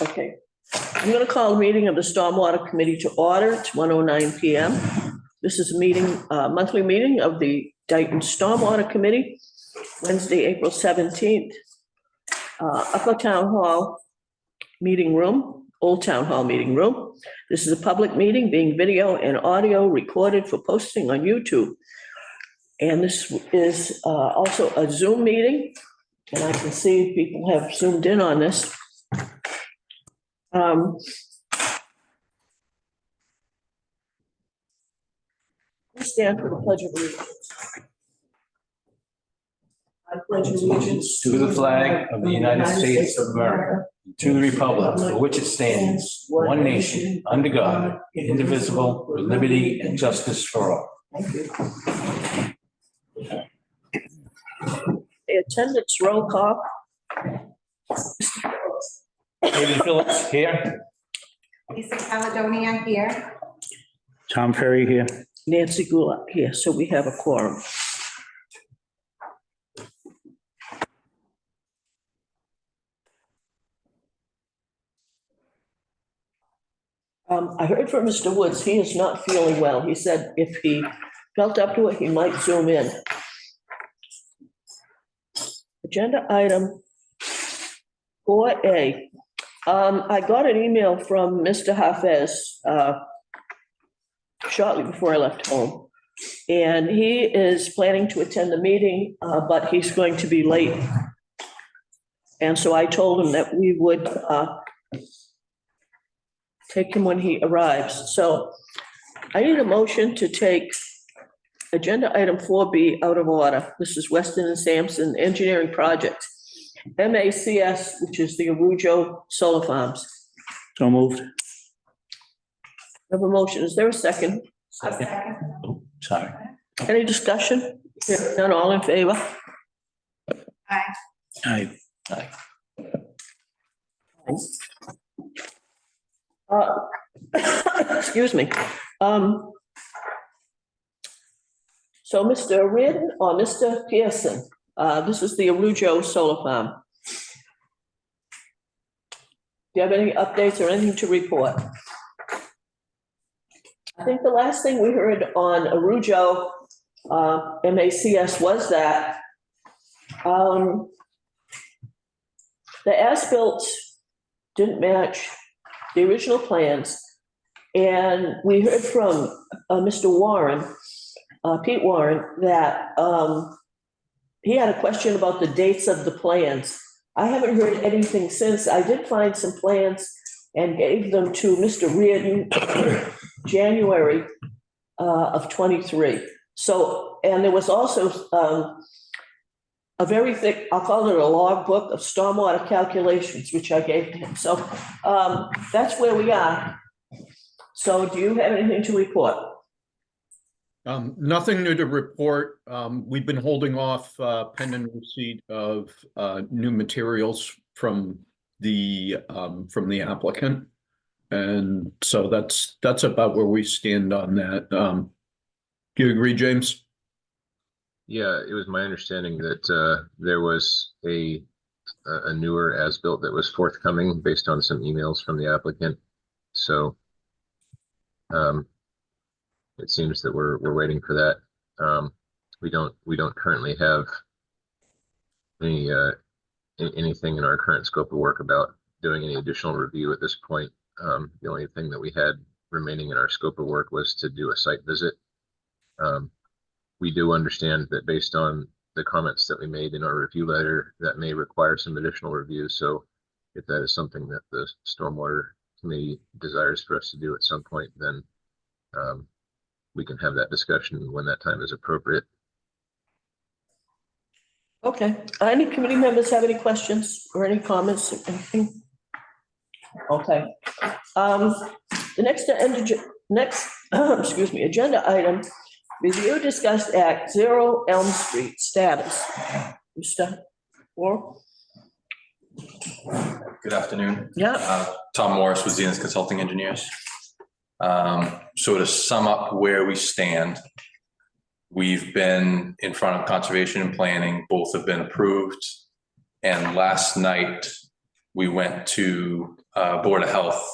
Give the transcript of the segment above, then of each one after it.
Okay, I'm going to call the meeting of the Stormwater Committee to order. It's 1:09 PM. This is a meeting, monthly meeting of the Dayton Stormwater Committee, Wednesday, April 17th. Upper Town Hall Meeting Room, Old Town Hall Meeting Room. This is a public meeting being video and audio recorded for posting on YouTube. And this is also a Zoom meeting, and I can see people have zoomed in on this. Please stand for the Pledge of Allegiance. I pledge allegiance to the flag of the United States of America, to the republic for which it stands, one nation, under God, indivisible, with liberty and justice for all. Thank you. The attendance roll call. David Phillips here. Lisa Caledonia here. Tom Ferry here. Nancy Goulart here, so we have a quorum. I heard from Mr. Woods, he is not feeling well. He said if he felt up to it, he might zoom in. Agenda item 4A. I got an email from Mr. Hafez shortly before I left home. And he is planning to attend the meeting, but he's going to be late. And so I told him that we would take him when he arrives. So I need a motion to take agenda item 4B out of order. This is Weston and Sampson Engineering Project, MACS, which is the Arujo Solar Farms. So moved. I have a motion. Is there a second? Second. Oh, sorry. Any discussion? Hearing none, all in favor? Aye. Aye. Excuse me. So Mr. Reardon or Mr. Pearson, this is the Arujo Solar Farm. Do you have any updates or anything to report? I think the last thing we heard on Arujo, MACS, was that the as-built didn't match the original plans. And we heard from Mr. Warren, Pete Warren, that he had a question about the dates of the plans. I haven't heard anything since. I did find some plans and gave them to Mr. Reardon January of 23. So, and there was also a very thick, I'll call it a log book of stormwater calculations, which I gave to him. So that's where we are. So do you have anything to report? Nothing new to report. We've been holding off pending receipt of new materials from the applicant. And so that's about where we stand on that. Do you agree, James? Yeah, it was my understanding that there was a newer as-built that was forthcoming based on some emails from the applicant. So it seems that we're waiting for that. We don't currently have anything in our current scope of work about doing any additional review at this point. The only thing that we had remaining in our scope of work was to do a site visit. We do understand that based on the comments that we made in our review letter, that may require some additional review. So if that is something that the Stormwater Committee desires for us to do at some point, then we can have that discussion when that time is appropriate. Okay. Any committee members have any questions or any comments? Anything? Okay. The next excuse me, agenda item, review, discuss act 0 Elm Street status. Mr. Moore? Good afternoon. Yeah. Tom Morris with Zenith Consulting Engineers. So to sum up where we stand, we've been in front of Conservation and Planning. Both have been approved. And last night, we went to Board of Health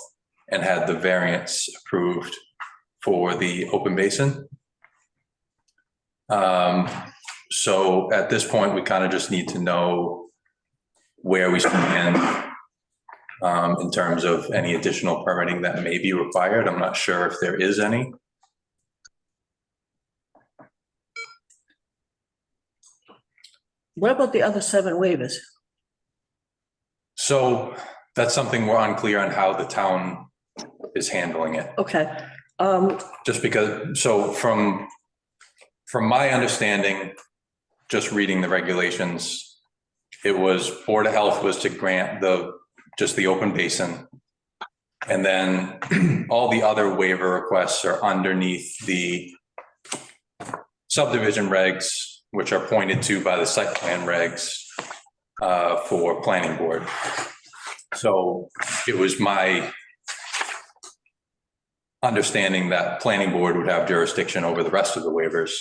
and had the variance approved for the open basin. So at this point, we kind of just need to know where we stand in terms of any additional permitting that may be required. I'm not sure if there is any. What about the other 7 waivers? So that's something we're unclear on how the town is handling it. Okay. Just because, so from my understanding, just reading the regulations, it was Board of Health was to grant just the open basin. And then all the other waiver requests are underneath the subdivision regs, which are pointed to by the site plan regs for planning board. So it was my understanding that planning board would have jurisdiction over the rest of the waivers.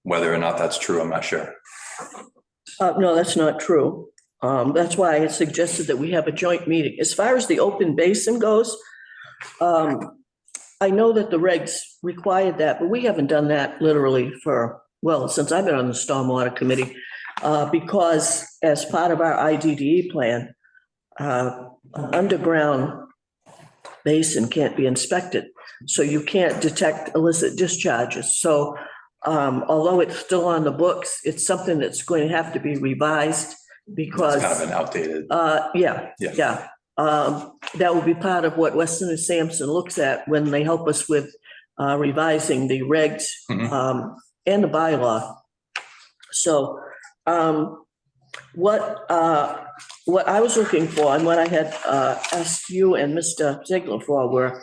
Whether or not that's true, I'm not sure. No, that's not true. That's why I suggested that we have a joint meeting. As far as the open basin goes, I know that the regs required that, but we haven't done that literally since I've been on the Stormwater Committee, because as part of our IDDE plan, underground basin can't be inspected. So you can't detect illicit discharges. So although it's still on the books, it's something that's going to have to be revised because. It's kind of an outdated. Yeah. That will be part of what Weston and Sampson looks at when they help us with revising the regs and the bylaw. So what I was looking for and what I had asked you and Mr. Ziegler for were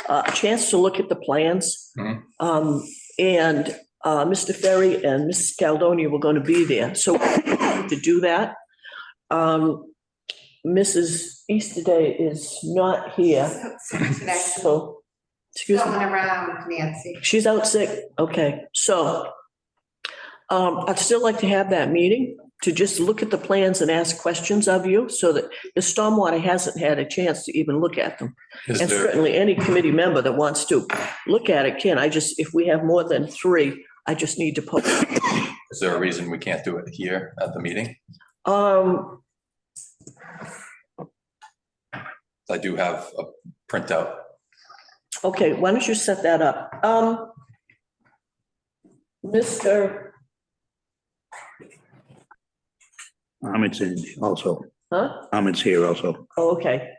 a chance to look at the plans. And Mr. Ferry and Mrs. Caledonia were going to be there. So to do that, Mrs. Easterday is not here. So, excuse me. Going around, Nancy. She's out sick. Okay, so I'd still like to have that meeting to just look at the plans and ask questions of you so that the Stormwater hasn't had a chance to even look at them. And certainly any committee member that wants to look at it can. If we have more than 3, I just need to post. Is there a reason we can't do it here at the meeting? I do have a printout. Okay, why don't you set that up? Mr. Ahmed's in also. Huh? Ahmed's here also. Oh, okay.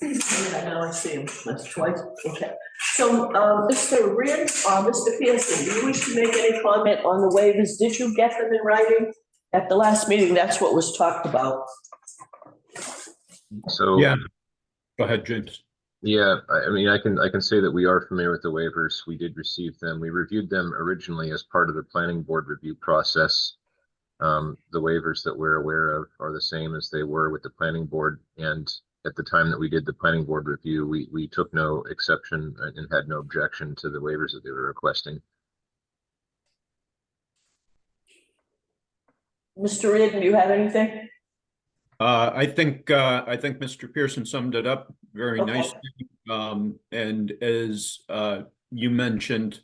Yeah, now I see him. That's twice. Okay. So, Mr. Reed or Mr. Pearson, do you wish to make any comment on the waivers? Did you get them in writing? At the last meeting, that's what was talked about. So, Yeah. Go ahead, James. yeah, I mean, I can say that we are familiar with the waivers. We did receive them. We reviewed them originally as part of the planning board review process. The waivers that we're aware of are the same as they were with the planning board. And at the time that we did the planning board review, we took no exception and had no objection to the waivers that they were requesting. Mr. Reed, do you have anything? I think Mr. Pearson summed it up very Okay. nicely. And as you mentioned,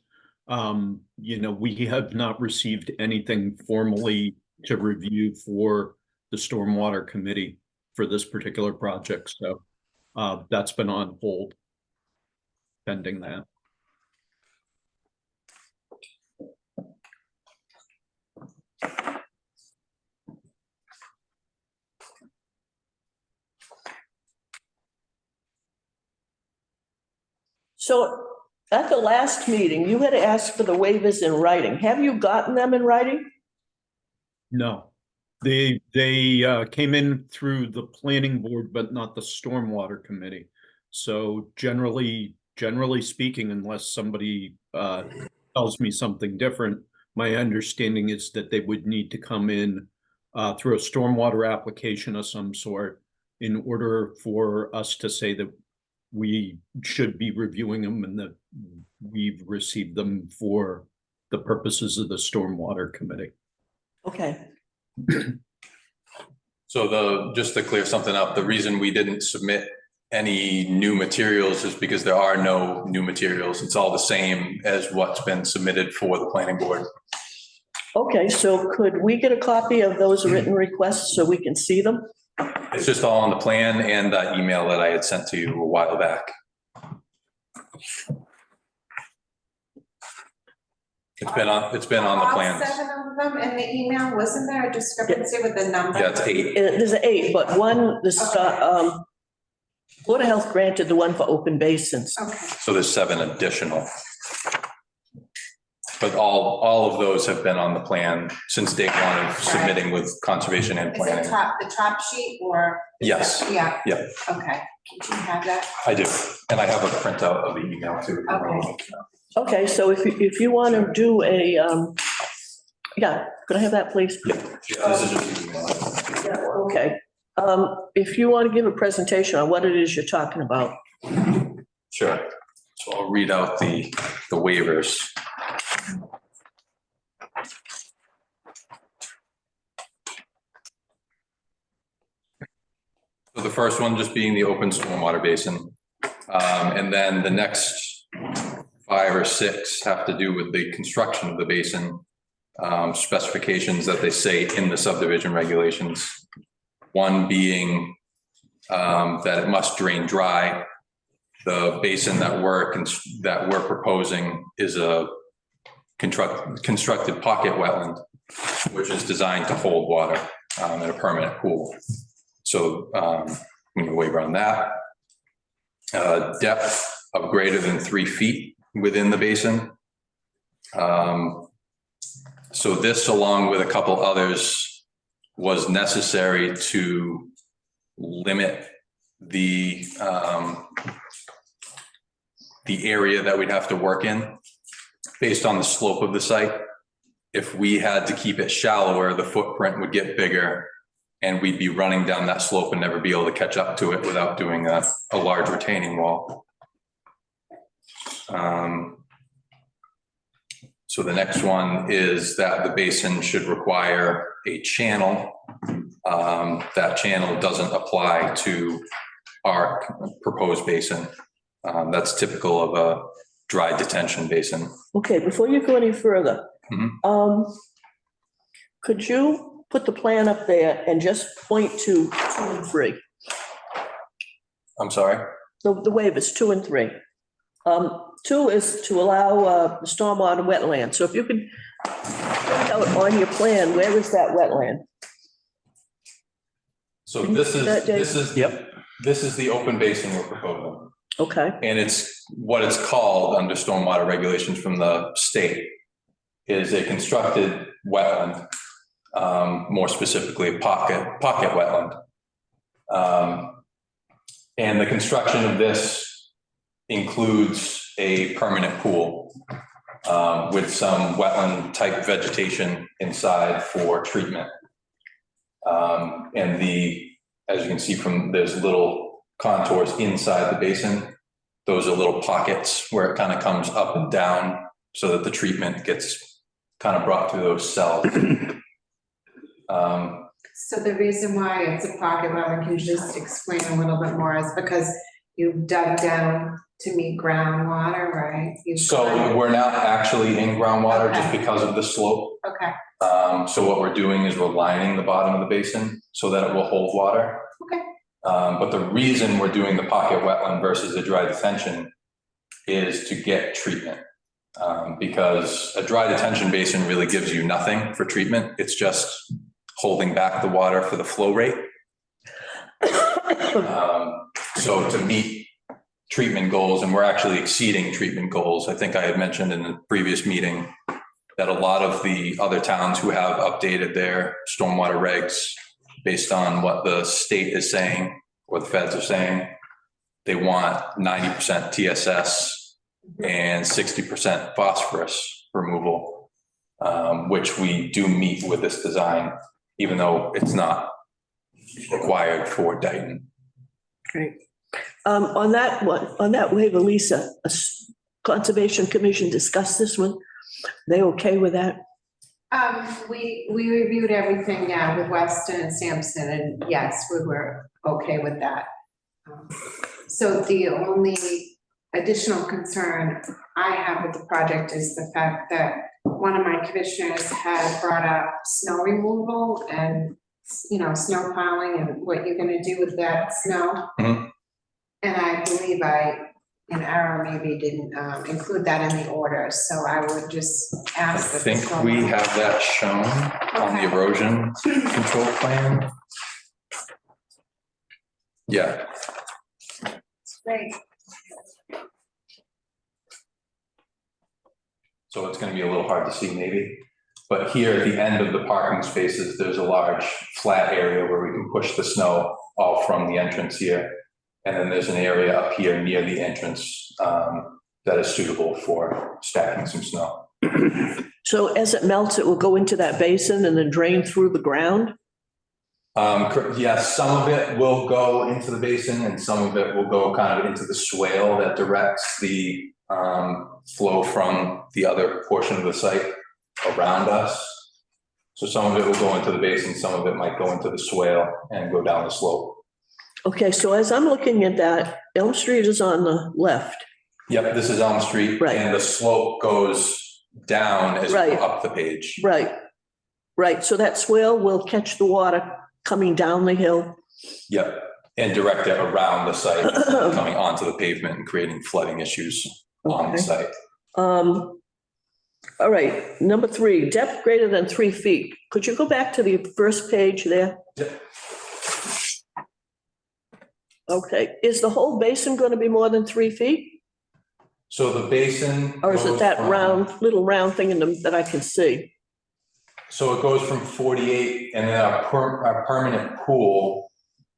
we have not received anything formally to review for the Stormwater Committee for this particular project. So that's been on hold pending that. So at the last meeting, you had asked for the waivers in writing. Have you gotten them in writing? No, they came in through the planning board, but not the Stormwater Committee. So generally speaking, unless somebody tells me something different, my understanding is that they would need to come in through a stormwater application of some sort in order for us to say that we should be reviewing them and that we've received them for the purposes of the Stormwater Committee. Okay, So just to clear something up, the reason we didn't submit any new materials is because there are no new materials. It's all the same as what's been submitted for the planning board. okay, so could we get a copy of those written requests so we can see them? It's just all on the plan and that email that I had sent to you a while back. It's been on the All plans. 7 of them in the email, wasn't there a discrepancy with the number? Yeah, it's 8. There's 8, but one, Board of Health granted the one for open basins. Okay, So there's 7 additional. But all of those have been on the plan since day one of submitting with conservation and is it planning. the top sheet or? Yes. Yeah. Yeah. Okay, do you have that? I do, and I have a printout of the email too. Okay. Okay, so if you want to do a, yeah, could I have that, please? Yeah, this is just the email. Yeah, okay. If you want to give a presentation on what it is you're talking about. Sure. So I'll read out the waivers. So the first one just being the open stormwater basin. And then the next 5 or 6 have to do with the construction of the basin, specifications that they say in the subdivision regulations. One being that it must drain dry. The basin that we're proposing is a constructed pocket wetland, which is designed to hold water in a permanent pool. So we can waiver on that. Depth of greater than 3 feet within the basin. So this, along with a couple others, was necessary to limit the area that we'd have to work in based on the slope of the site. If we had to keep it shallower, the footprint would get bigger and we'd be running down that slope and never be able to catch up to it without doing a large retaining wall. So the next one is that the basin should require a channel. That channel doesn't apply to our proposed basin. That's typical of a dry detention basin. Okay, before you go any further, could you put the plan up there and just point to 2 and 3? I'm sorry? The waivers, 2 and 3. 2 is to allow the stormwater wetland. So if you could point out on your plan, where is that wetland? So Can you this see is, that, Dave? this is the open basin we're proposing. Okay, And it's what it's called under stormwater regulations from the state is a constructed wetland, more specifically a pocket wetland. And the construction of this includes a permanent pool with some wetland type vegetation inside for treatment. And as you can see from, there's little contours inside the basin. Those are little pockets where it kind of comes up and down so that the treatment gets kind of brought through those cells. So the reason why it's a pocket wetland, can you just explain a little bit more, is because you dug down to meet groundwater, right? So we're not actually in groundwater just Okay. because of the slope. Okay, So what we're doing is we're lining the bottom of the basin so that it will hold water. okay, But the reason we're doing the pocket wetland versus a dry detention is to get treatment. Because a dry detention basin really gives you nothing for treatment. It's just holding back the water for the flow rate. So to meet treatment goals, and we're actually exceeding treatment goals. I think I had mentioned in the previous meeting that a lot of the other towns who have updated their stormwater regs based on what the state is saying or the feds are saying, they want 90% TSS and 60% phosphorus removal, which we do meet with this design, even though it's not required for Dayton. great. On that waiver, Lisa, Conservation Commission discussed this one. They okay with that? We reviewed everything, yeah, with Weston and Sampson, and yes, we were okay with that. So the only additional concern I have with the project is the fact that one of my commissioners had brought up snow removal and, you know, snow plowing and what you're gonna do with that snow. Mhm. And I believe in error, maybe didn't include that in the order, so I would just I ask that. think we have that shown on the erosion control plan. Yeah, Great. so it's gonna be a little hard to see maybe. But here at the end of the parking spaces, there's a large flat area where we can push the snow all from the entrance here. And then there's an area up here near the entrance that is suitable for stacking some snow. So as it melts, it will go into that basin and then drain through the ground? Yes, some of it will go into the basin and some of it will go kind of into the swale that directs the flow from the other portion of the site around us. So some of it will go into the basin, some of it might go into the swale and go down the slope. Okay, so as I'm looking at that, Elm Street is on the left. Yep, this is Elm Street. Right. And the slope goes down as we Right. go up the page. Right, right. So that swale will catch the water coming down the hill. Yep, and direct it around the site, coming onto the pavement and creating flooding issues on the Okay. site. All right, number 3, depth greater than 3 feet. Could you go back to the first page there? Yep. Okay, is the whole basin going to be more than 3 feet? So the basin. Or is it goes that from- little round thing that I can see? So it goes from 48 and then our permanent pool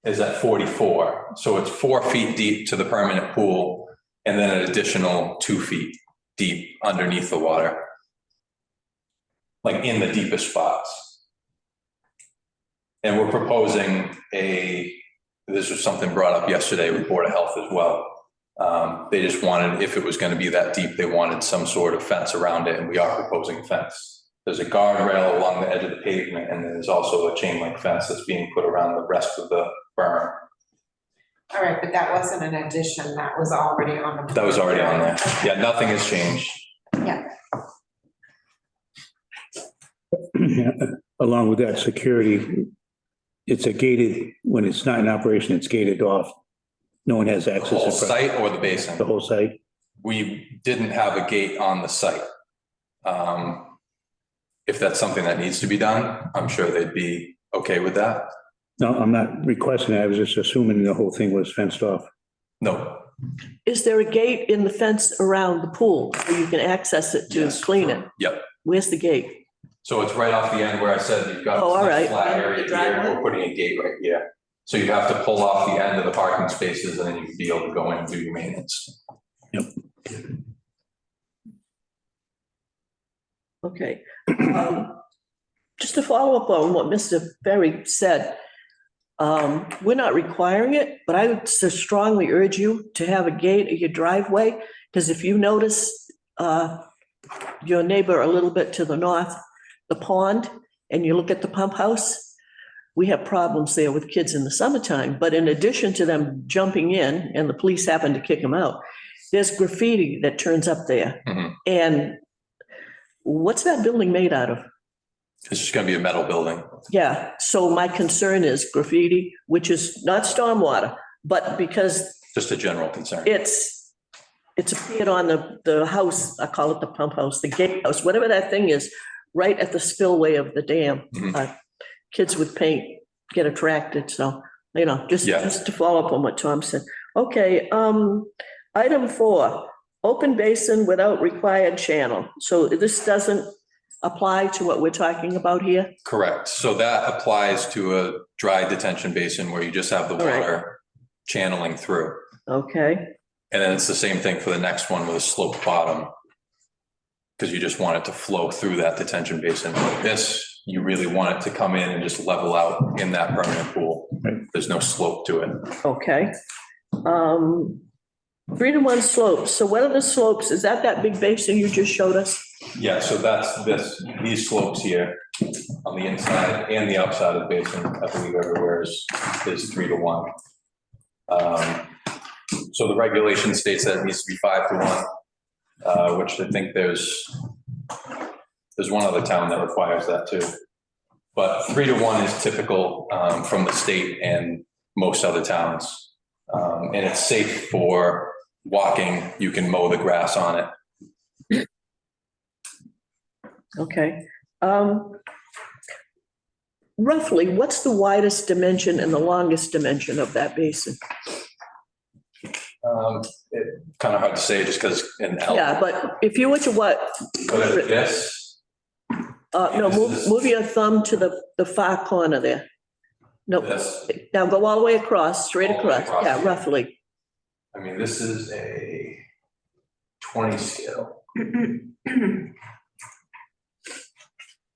is at 44. So it's 4 feet deep to the permanent pool and then an additional 2 feet deep underneath the water. Like in the deepest spots. And we're proposing this was something brought up yesterday with Board of Health as well. They just wanted, if it was going to be that deep, they wanted some sort of fence around it, and we are proposing a fence. There's a guardrail along the edge of the pavement, and there's also a chain link fence that's being put around the rest of the berm. All right, but that wasn't an addition, that was already on the. That was already on there. Yeah, nothing has changed. Yeah, Along with that, security, it's a gated, when it's not in operation, it's gated off. No one has The access. whole in front- site or the basin? The whole site? We didn't have a gate on the site. If that's something that needs to be done, I'm sure they'd be okay with that. No, I'm not requesting it. I was just assuming the whole thing was fenced off. No. Is there a gate in the fence around the pool where you can access it to Yes. clean it? Yep. Where's the gate? So it's right off the end where I said you've got Oh, all this right. flat The area here, driveway? we're putting a gate right here. So you have to pull off the end of the parking spaces and then you'd be able to go in and do your maintenance. Okay. Just to follow up on what Mr. Ferry said, we're not requiring it, but I would strongly urge you to have a gate at your driveway, because if you notice your neighbor a little bit to the north, the pond, and you look at the pump house, we have problems there with kids in the summertime. But in addition to them jumping in and the police happen to kick them out, there's graffiti that turns up there. Mhm. And what's that building made out of? It's just gonna be a metal building. Yeah, so my concern is graffiti, which is not stormwater, but because Just a general concern. it's appeared on the house, I call it the pump house, the gatehouse, whatever that thing is, right at the spillway of the dam. Mhm. Kids with paint get attracted, so, just Yeah. to follow up on what Tom said. Okay, item 4, open basin without required channel. So this doesn't apply to what we're talking about here? Correct. So that applies to a dry detention basin where you just have the All right. water channeling through. Okay, And then it's the same thing for the next one with a sloped bottom. Because you just want it to flow through that detention basin. This, you really want it to come in and just level out in that permanent pool. Right. There's no slope to it. okay. 3-to-1 slopes. So what are the slopes? Is that big basin you just showed us? Yeah, so that's these slopes here on the inside and the outside of the basin, I believe everywhere is 3-to-1. So the regulation states that it needs to be 5-to-1, which I think there's one other town that requires that too. But 3-to-1 is typical from the state and most other towns. And it's safe for walking. You can mow the grass on it. Okay. Roughly, what's the widest dimension and the longest dimension of that basin? It's kind of hard to say just because in Yeah, but if you were to what? this, No, move your thumb to the far corner there. No, this, now go all the way across, straight All the way across. across, Yeah, yeah. roughly. I mean, this is a 20 scale.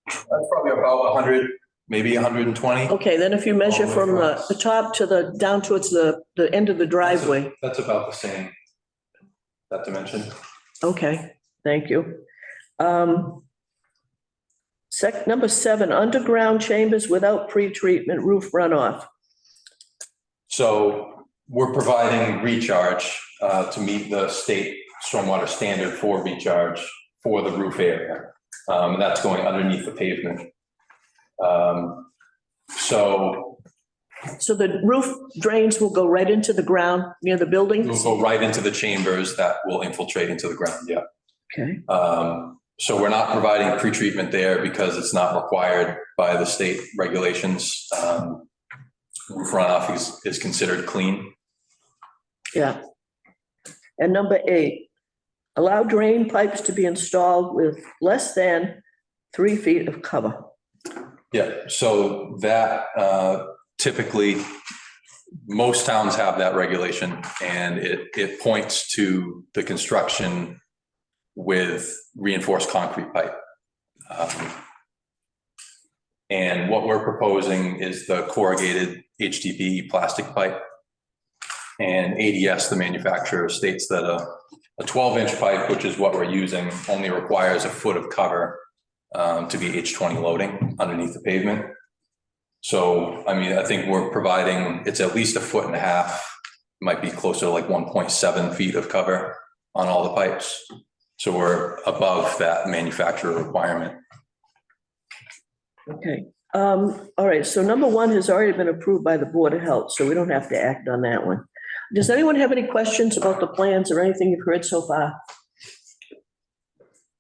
That's probably about 100, maybe 120. Okay, then if you measure All the way from across. the top to down towards the end of the driveway. That's about the same, that dimension. Okay, thank you. Number 7, underground chambers without pretreatment roof runoff. So we're providing recharge to meet the state stormwater standard for recharge for the roof area. And that's going underneath the pavement. So So the roof drains will go right into the ground near the we'll buildings? go right into the chambers that will infiltrate into the ground, yeah. Okay, So we're not providing pretreatment there because it's not required by the state regulations. Roof runoff is considered clean. yeah. And number 8, allow drain pipes to be installed with less than 3 feet of cover. Yeah, so that typically, most towns have that regulation, and it points to the construction with reinforced concrete pipe. And what we're proposing is the corrugated HDPE plastic pipe. And ADS, the manufacturer, states that a 12-inch pipe, which is what we're using, only requires a foot of cover to be H20 loading underneath the pavement. So, I mean, I think we're providing, it's at least 1.5 feet, might be closer to like 1.7 feet of cover on all the pipes. So we're above that manufacturer requirement. Okay, all right, so number 1 has already been approved by the Board of Health, so we don't have to act on that one. Does anyone have any questions about the plans or anything you've heard so far?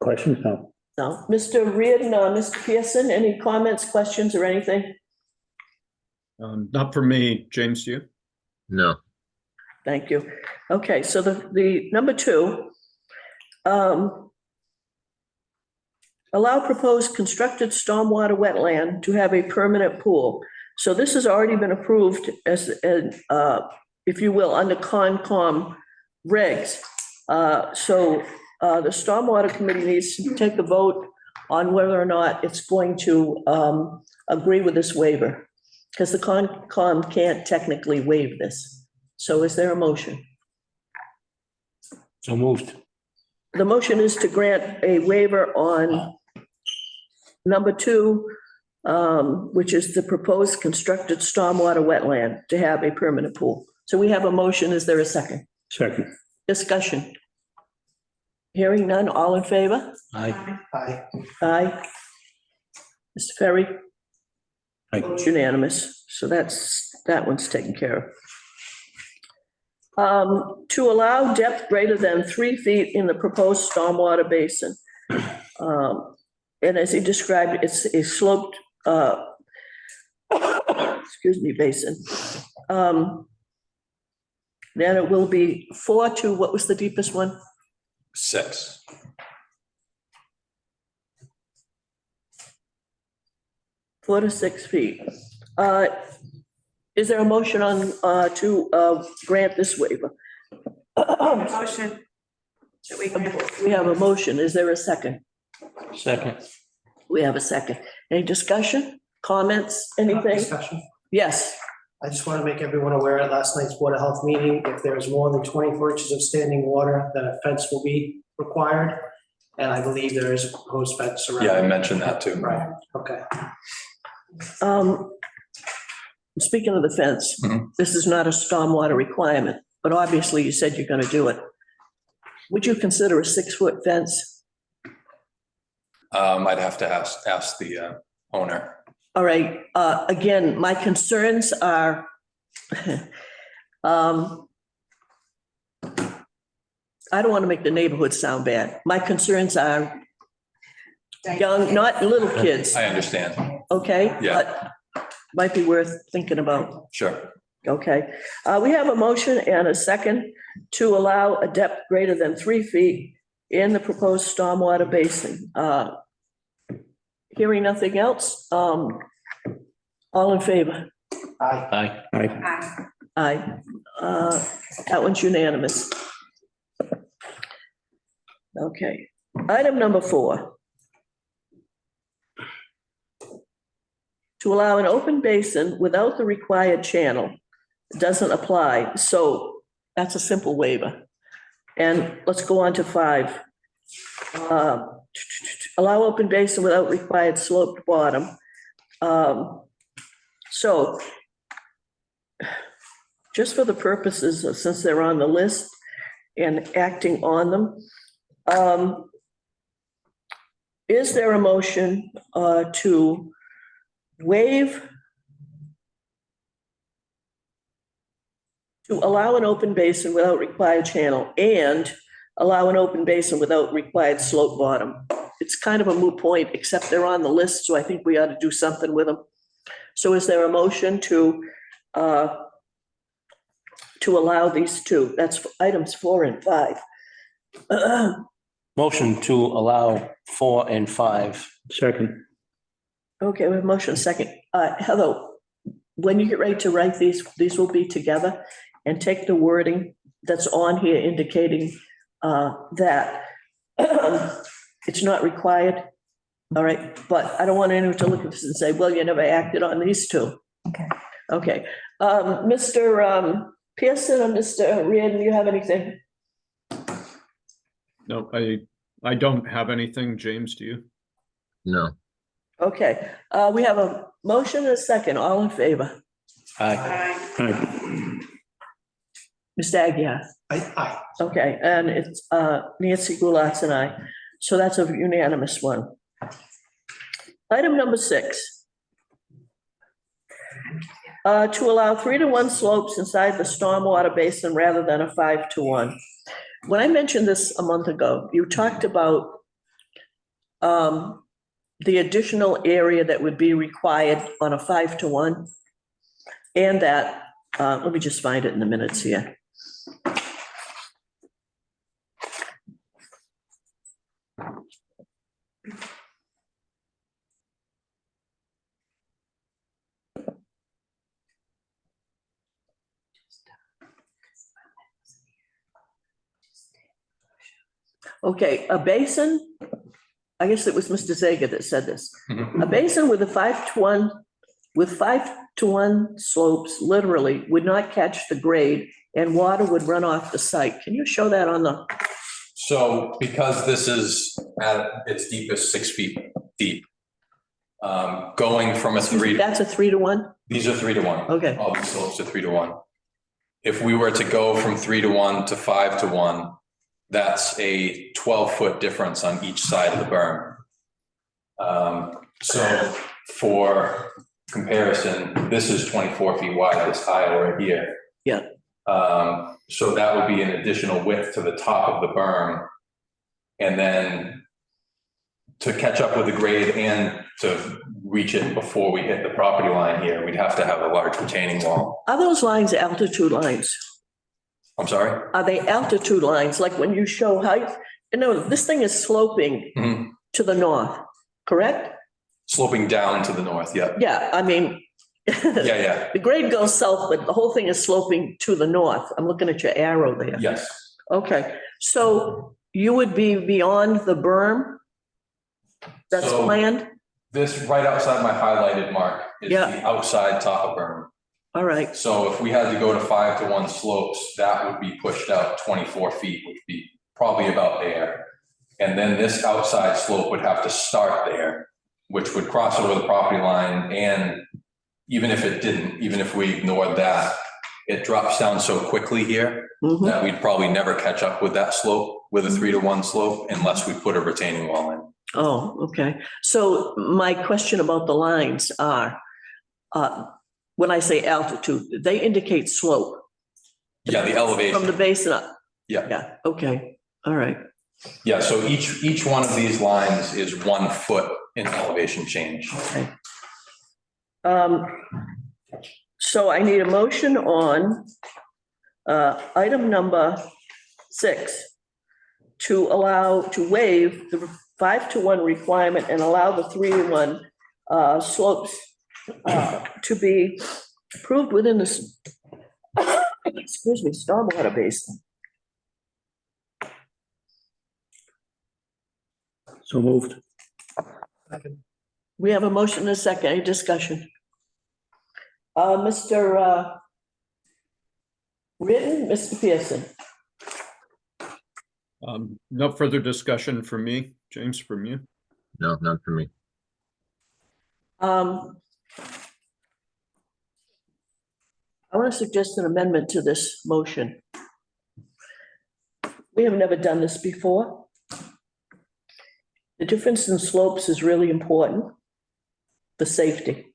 Questions? No. No, Mr. Reardon or Mr. Pearson, any comments, questions, or anything? Not for me, James, you? No. Thank you. Okay, so the number 2, allow proposed constructed stormwater wetland to have a permanent pool. So this has already been approved as, if you will, under Concom regs. So the Stormwater Committee needs to take a vote on whether or not it's going to agree with this waiver, because the Concom can't technically waive this. So is there a motion? So moved. The motion is to grant a waiver on number 2, which is the proposed constructed stormwater wetland to have a permanent pool. So we have a motion. Is there a second? Second. Discussion. Hearing none, all in favor? Aye. Aye. Mr. Ferry? Aye. Votes unanimous. So that one's taken care of. To allow depth greater than 3 feet in the proposed stormwater basin. And as he described, it's a sloped, excuse me, basin. Then it will be 4 to, what was the deepest one? 6. 4 to 6 feet. Is there a motion on, to grant this waiver? Motion. We have a motion. Is there a second? Second. We have a second. Any discussion, comments, anything? Discussion. Yes, I just want to make everyone aware at last night's Board of Health meeting, if there's more than 24 inches of standing water, then a fence will be required. And I believe there is a proposed fence around. Yeah, I mentioned that too. Right, okay. Speaking of the fence, Mhm. this is not a stormwater requirement, but obviously you said you're gonna do it. Would you consider a 6-foot fence? I'd have to ask the owner. All right, again, my concerns are, I don't want to make the neighborhood sound bad. My concerns are young, not little kids, I understand. okay? Yeah. But might be worth thinking about, Sure. okay? We have a motion and a second to allow a depth greater than 3 feet in the proposed stormwater basin. Hearing nothing else, all in favor? Aye. I, Aye. That one's unanimous. Okay, item number 4. To allow an open basin without the required channel doesn't apply, so that's a simple waiver. And let's go on to 5. Allow open basin without required sloped bottom. So just for the purposes of, since they're on the list and acting on them, is there a motion to waive, to allow an open basin without required channel and allow an open basin without required slope bottom? It's kind of a moot point, except they're on the list, so I think we ought to do something with them. So is there a motion to allow these two? That's items 4 and 5. Motion to allow 4 and 5. second, Okay, we have motion second. Heather, when you get ready to write these will be together, and take the wording that's on here indicating that it's not required. All right, but I don't want anyone to look at this and say, well, you never acted on these two. Okay. Okay, Mr. Pearson or Mr. Reardon, you have anything? No, I don't have anything. James, do you? No. Okay, we have a motion and a second, all in favor. Aye. I, Mr. Aguirre? Aye. Okay, and it's Nancy Goulart's and I, so that's a unanimous one. Item number 6. To allow 3-to-1 slopes inside the stormwater basin rather than a 5-to-1. When I mentioned this a month ago, you talked about the additional area that would be required on a 5-to-1. And that, let me just find it in the minutes here. Okay, a basin, I guess it was Mr. Zager that said this. Mhm. A basin with a 5-to-1, with 5-to-1 slopes literally would not catch the grade and water would run off the site. Can you show that on the, So because this is at its deepest 6 feet deep, going from a 3, that's a 3-to-1? these are 3-to-1. Okay, All these slopes are 3-to-1. If we were to go from 3-to-1 to 5-to-1, that's a 12-foot difference on each side of the berm. So for comparison, this is 24 feet wide, this aisle right here. Yeah. So that would be an additional width to the top of the berm. And then to catch up with the grade and to reach it before we hit the property line here, we'd have to have a large retaining wall. are those lines altitude lines? I'm sorry? Are they altitude lines, like when you show height? No, this thing is sloping Mhm. to the north, correct? Sloping down to the north, yeah. Yeah, I mean, Yeah, the grade goes south, but the whole thing is sloping to the north. I'm looking at your arrow there. yes. Okay, so you would be beyond the berm that's So- planned? This right outside my highlighted mark is Yeah. the outside top of berm. all right, So if we had to go to 5-to-1 slopes, that would be pushed out 24 feet, which would be probably about there. And then this outside slope would have to start there, which would cross over the property line. And even if it didn't, even if we ignored that, it drops down so quickly here mhm. that we'd probably never catch up with that slope, with a 3-to-1 slope, unless we put a retaining wall in. Oh, okay. So my question about the lines are, when I say altitude, they indicate slope. Yeah, the From the elevation. basin up. Yeah. Yeah, okay, all right. Yeah, so each one of these lines is 1 foot in elevation change. Okay. So I need a motion on item number 6 to waive the 5-to-1 requirement and allow the 3-to-1 slopes to be approved within the excuse me, stormwater basin. So moved. We have a motion and a second. Any discussion? Mr. Ritton, Mr. Pearson. No further discussion from me. James, from you? No, none for me. I want to suggest an amendment to this motion. We have never done this before. The difference in slopes is really important for safety.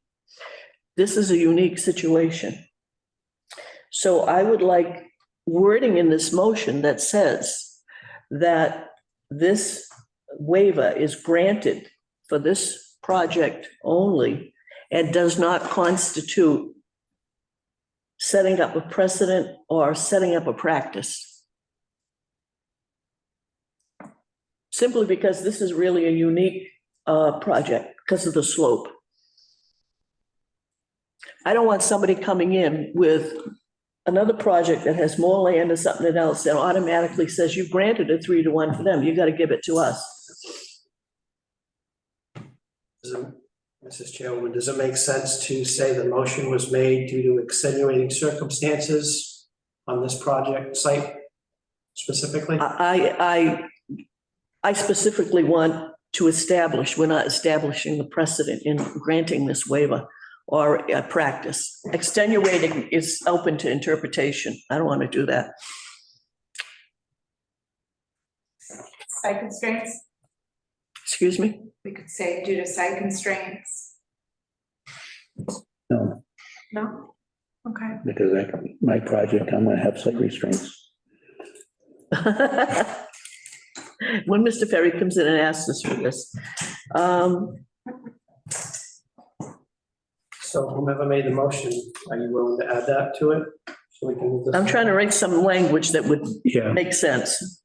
This is a unique situation. So I would like wording in this motion that says that this waiver is granted for this project only and does not constitute setting up a precedent or setting up a practice. Simply because this is really a unique project because of the slope. I don't want somebody coming in with another project that has more land or something else that automatically says you granted a 3-to-1 for them. You got to give it to us. Mrs. Chairwoman, does it make sense to say the motion was made due to extenuating circumstances on this project site specifically? I specifically want to establish, we're not establishing the precedent in granting this waiver or a practice. Extenuating is open to interpretation. I don't want to do that. Site constraints, Excuse me? we could say due to site constraints. No, No? Okay. because my project, I'm gonna have site restraints. When Mr. Ferry comes in and asks us for this. So whomever made the motion, are you willing to add that to it? So we can move this. I'm trying to write some language that would Yeah, make sense.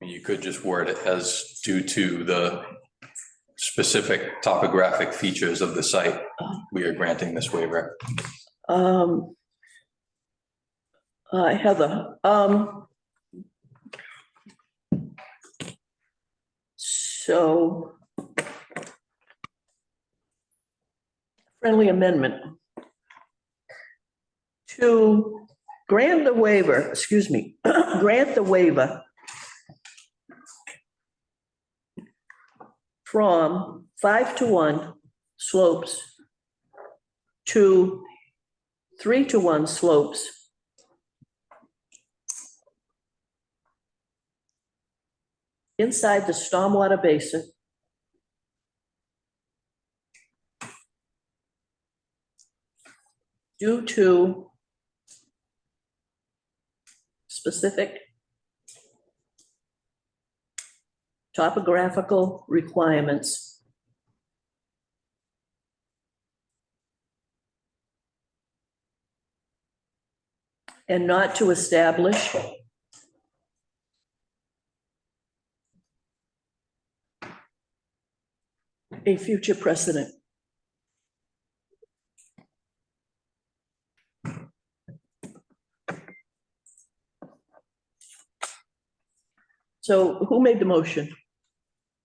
You could just word it as due to the specific topographic features of the site, we are granting this waiver. Heather, so friendly amendment to grant the waiver, excuse me, grant the waiver from 5-to-1 slopes to 3-to-1 slopes inside the stormwater basin due to specific topographical requirements and not to establish a future precedent. So who made the motion?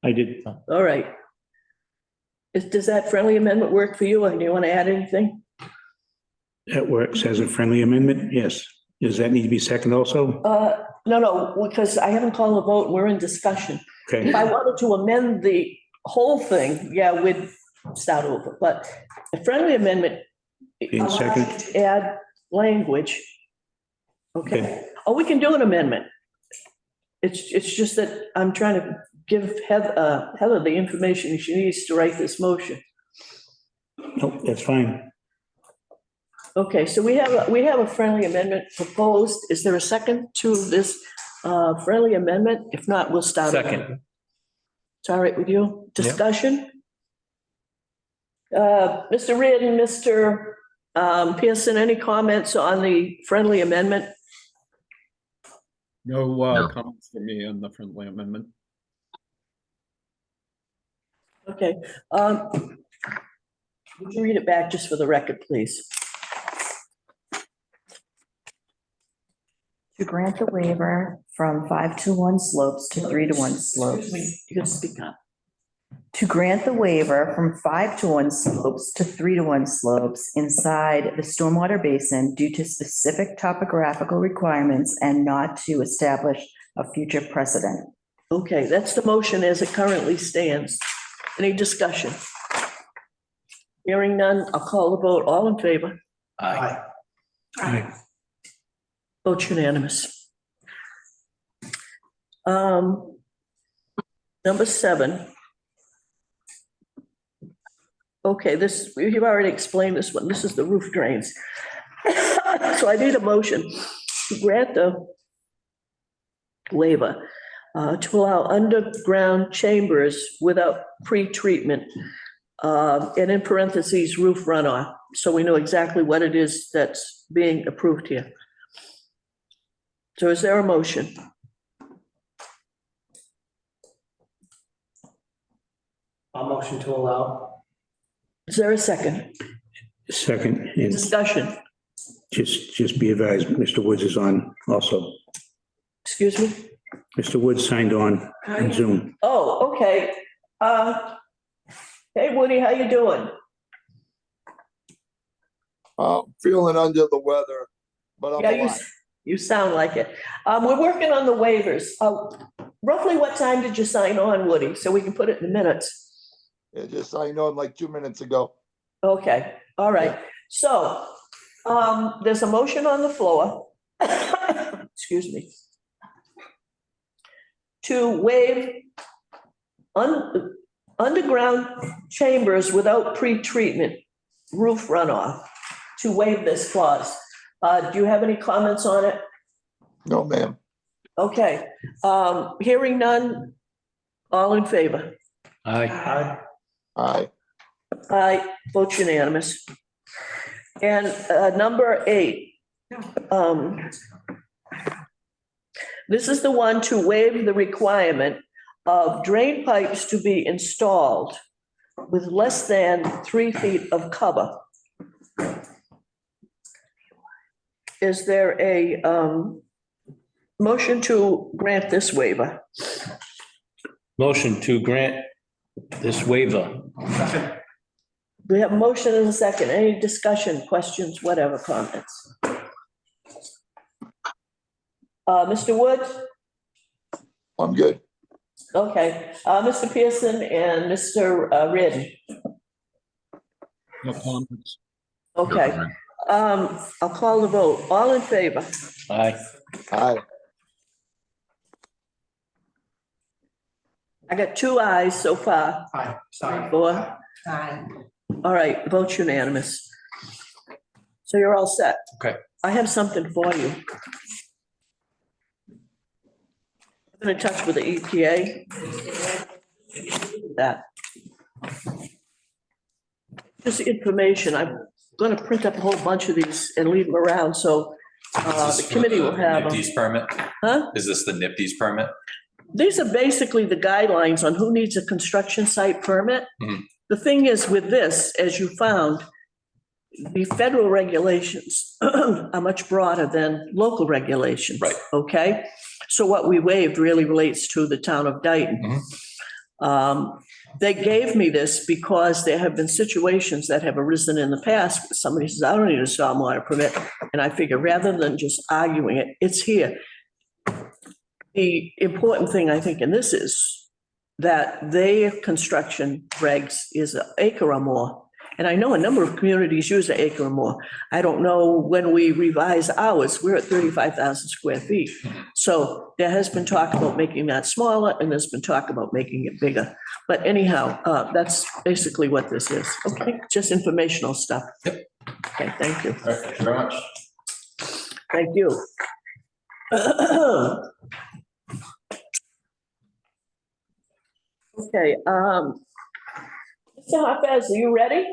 I did, All right. Does that friendly amendment work for you, or do you want to add anything? that works as a friendly amendment, yes. Does that need to be second also? No, because I haven't called a vote, we're in discussion. Okay, If I wanted to amend the whole thing, yeah, we'd start over, but a friendly amendment. In second. allows you to add language. Okay, Okay. oh, we can do an amendment. It's just that I'm trying to give Heather the information she needs to write this motion. Nope, that's fine. Okay, so we have a friendly amendment proposed. Is there a second to this friendly amendment? If not, we'll start. over. Second. It's all right with you? Yep. Discussion? Mr. Reardon, Mr. Pearson, any comments on the friendly amendment? No No. comments from me on the friendly amendment. Okay. Would you read it back just for the record, please? To grant the waiver from 5-to-1 slopes to 3-to-1 slopes. Excuse me, you can speak up. To grant the waiver from 5-to-1 slopes to 3-to-1 slopes inside the stormwater basin due to specific topographical requirements and not to establish a future precedent. Okay, that's the motion as it currently stands. Any discussion? Hearing none, I'll call the vote. All in favor? Aye. Aye. Vote unanimous. Number 7. Okay, you've already explained this one. This is the roof drains. So I need a motion to grant the waiver to allow underground chambers without pre-treatment, and in parentheses, roof runoff. So we know exactly what it is that's being approved here. So is there a motion? I'll motion to allow. Is there a second? Second, and Discussion, just be advised, Mr. Woods is on also. excuse me? Mr. Woods signed on Zoom. Oh, okay. Hey, Woody, how you doing? Feeling under the weather, but I'm Yeah, alive. you sound like it. We're working on the waivers. Roughly what time did you sign on, Woody, so we can put it in the minutes? It just signed on like 2 minutes ago. Okay, all right. So, there's a motion on the floor. Excuse me. To waive underground chambers without pre-treatment, roof runoff, to waive this clause. Do you have any comments on it? No, ma'am. Okay, hearing none, all in favor? Aye. Aye. Aye. Aye, vote unanimous. And number 8. This is the one to waive the requirement of drain pipes to be installed with less than 3 feet of cover. Is there a motion to grant this waiver? Motion to grant this waiver. We have a motion and a second. Any discussion, questions, whatever, comments? Mr. Woods? I'm good. Okay, Mr. Pearson and Mr. Reardon. No comments. Okay, I'll call the vote. All in favor? Aye. Aye. I got 2 ayes so far. Aye, sorry. 4. Aye. All right, vote unanimous. So you're all set. Okay. I have something for you. I've been in touch with the EPA. That. Just information. I'm going to print up a whole bunch of these and leave them around, so the committee will have them. NIPD's permit? Huh? Is this the NIPD's permit? These are basically the guidelines on who needs a construction site permit. Mhm. The thing is with this, as you found, the federal regulations are much broader than local regulations. Right. Okay? So what we waived really relates to the town of Dayton. They gave me this because there have been situations that have arisen in the past. Where somebody says, I don't need a stormwater permit. And I figure rather than just arguing it, it's here. The important thing I think in this is that their construction regs is an acre or more. And I know a number of communities use an acre or more. I don't know when we revise ours, we're at 35,000 square feet. So there has been talk about making that smaller, and there's been talk about making it bigger. But anyhow, that's basically what this is. Okay, just informational stuff. Yep. Okay, thank you. All right, thank you very much. Thank you. Okay, Mr. Hopez, are you ready?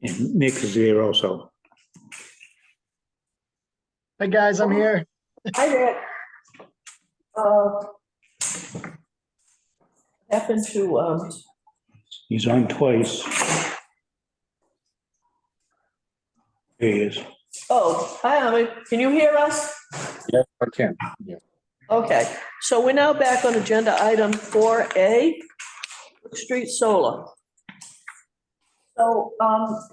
And Nick is there also. Hey, guys, I'm here. Hi there. Happened to, He's on twice. There he is. oh, hi, Ahmed. Can you hear us? Yes, I can. Yeah. Okay, so we're now back on agenda item 4A, Street Solar. So, I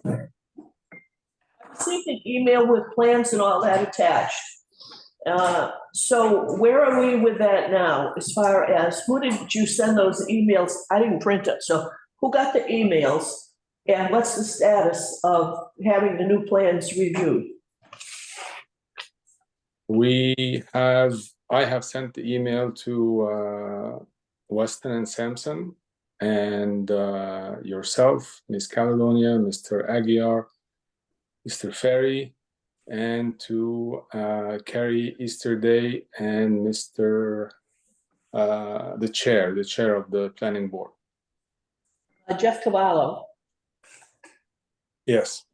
received an email with plans and all that attached. So where are we with that now? As far as, who did you send those emails? I didn't print it, so who got the emails? And what's the status of having the new plans reviewed? I have sent the email to Weston and Sampson and yourself, Ms. Caledonia, Mr. Aguiar, Mr. Ferry, and to Carrie Easterday and Mr. The chair of the planning board. Jeff Cavallo. Yes.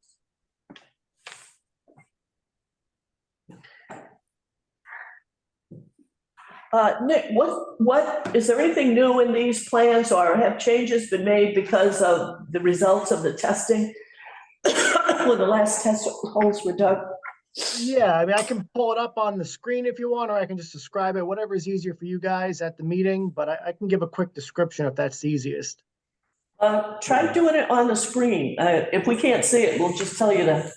Nick, what, is there anything new in these plans, or have changes been made because of the results of the testing? When the last test holes were dug? Yeah, I mean, I can pull it up on the screen if you want, or I can just describe it, whatever is easier for you guys at the meeting, but I can give a quick description if that's the easiest. Try doing it on the screen. If we can't see it, we'll just tell you to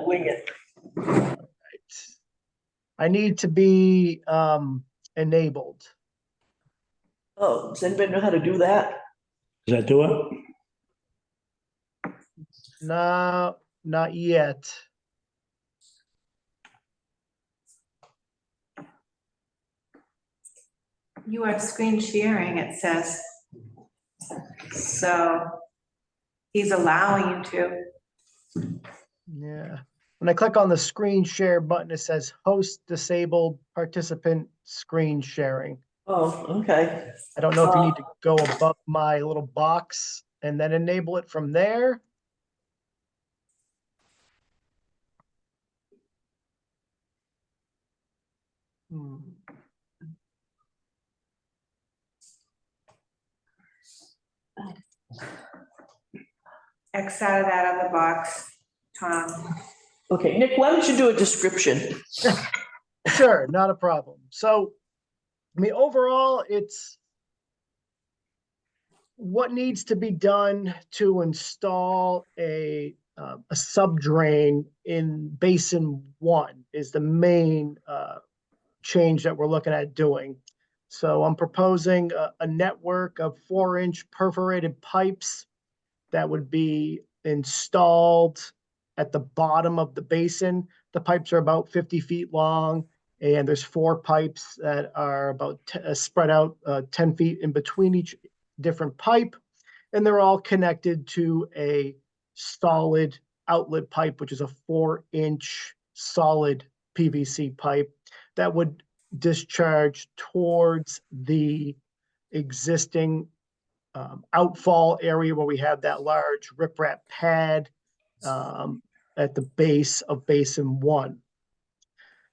wing it. I need to be enabled. Oh, does anybody know how to do that? Does that do it? No, not yet. You are screen sharing, it says. So he's allowing you to. Yeah. When I click on the screen share button, it says host disabled participant screen sharing. Oh, okay. I don't know if you need to go above my little box and then enable it from there. X out of that other box, Tom. Okay, Nick, why don't you do a description? Sure, not a problem. So, I mean, overall, it's what needs to be done to install a sub-drain in Basin 1 is the main change that we're looking at doing. So I'm proposing a network of 4-inch perforated pipes that would be installed at the bottom of the basin. The pipes are about 50 feet long, and there's 4 pipes that are about spread out 10 feet in between each different pipe, and they're all connected to a solid outlet pipe, which is a 4-inch solid PVC pipe that would discharge towards the existing outfall area where we have that large riprap pad at the base of Basin 1.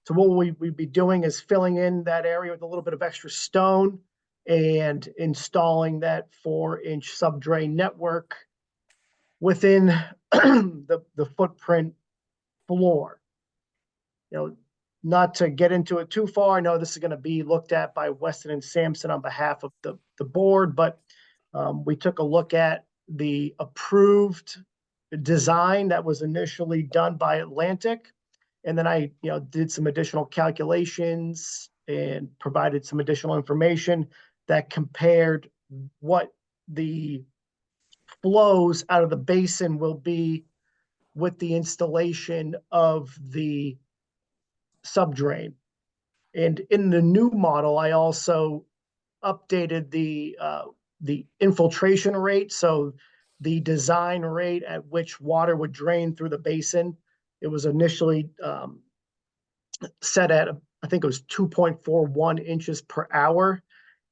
So what we'd be doing is filling in that area with a little bit of extra stone and installing that 4-inch sub-drain network within the footprint floor. You know, not to get into it too far, I know this is going to be looked at by Weston and Sampson on behalf of the board, but we took a look at the approved design that was initially done by Atlantic. And then I, did some additional calculations and provided some additional information that compared what the flows out of the basin will be with the installation of the subdrain. And in the new model, I also updated the infiltration rate. So the design rate at which water would drain through the basin, it was initially set at, I think it was 2.41 inches per hour.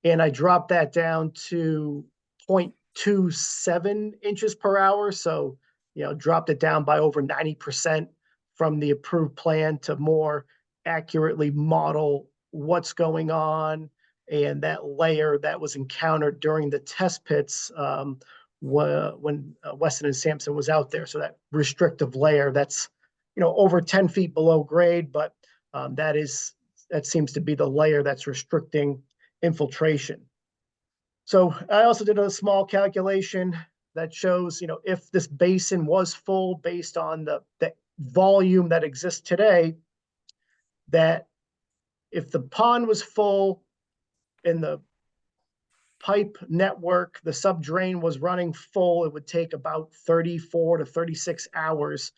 And I dropped that down to 0.27 inches per hour. So, dropped it down by over 90% from the approved plan to more accurately model what's going on. And that layer that was encountered during the test pits when Weston and Sampson was out there. So that restrictive layer that's, over 10 feet below grade, but that seems to be the layer that's restricting infiltration. So I also did a small calculation that shows, if this basin was full based on the volume that exists today, that if the pond was full and the pipe network, the subdrain was running full, it would take about 34 to 36 hours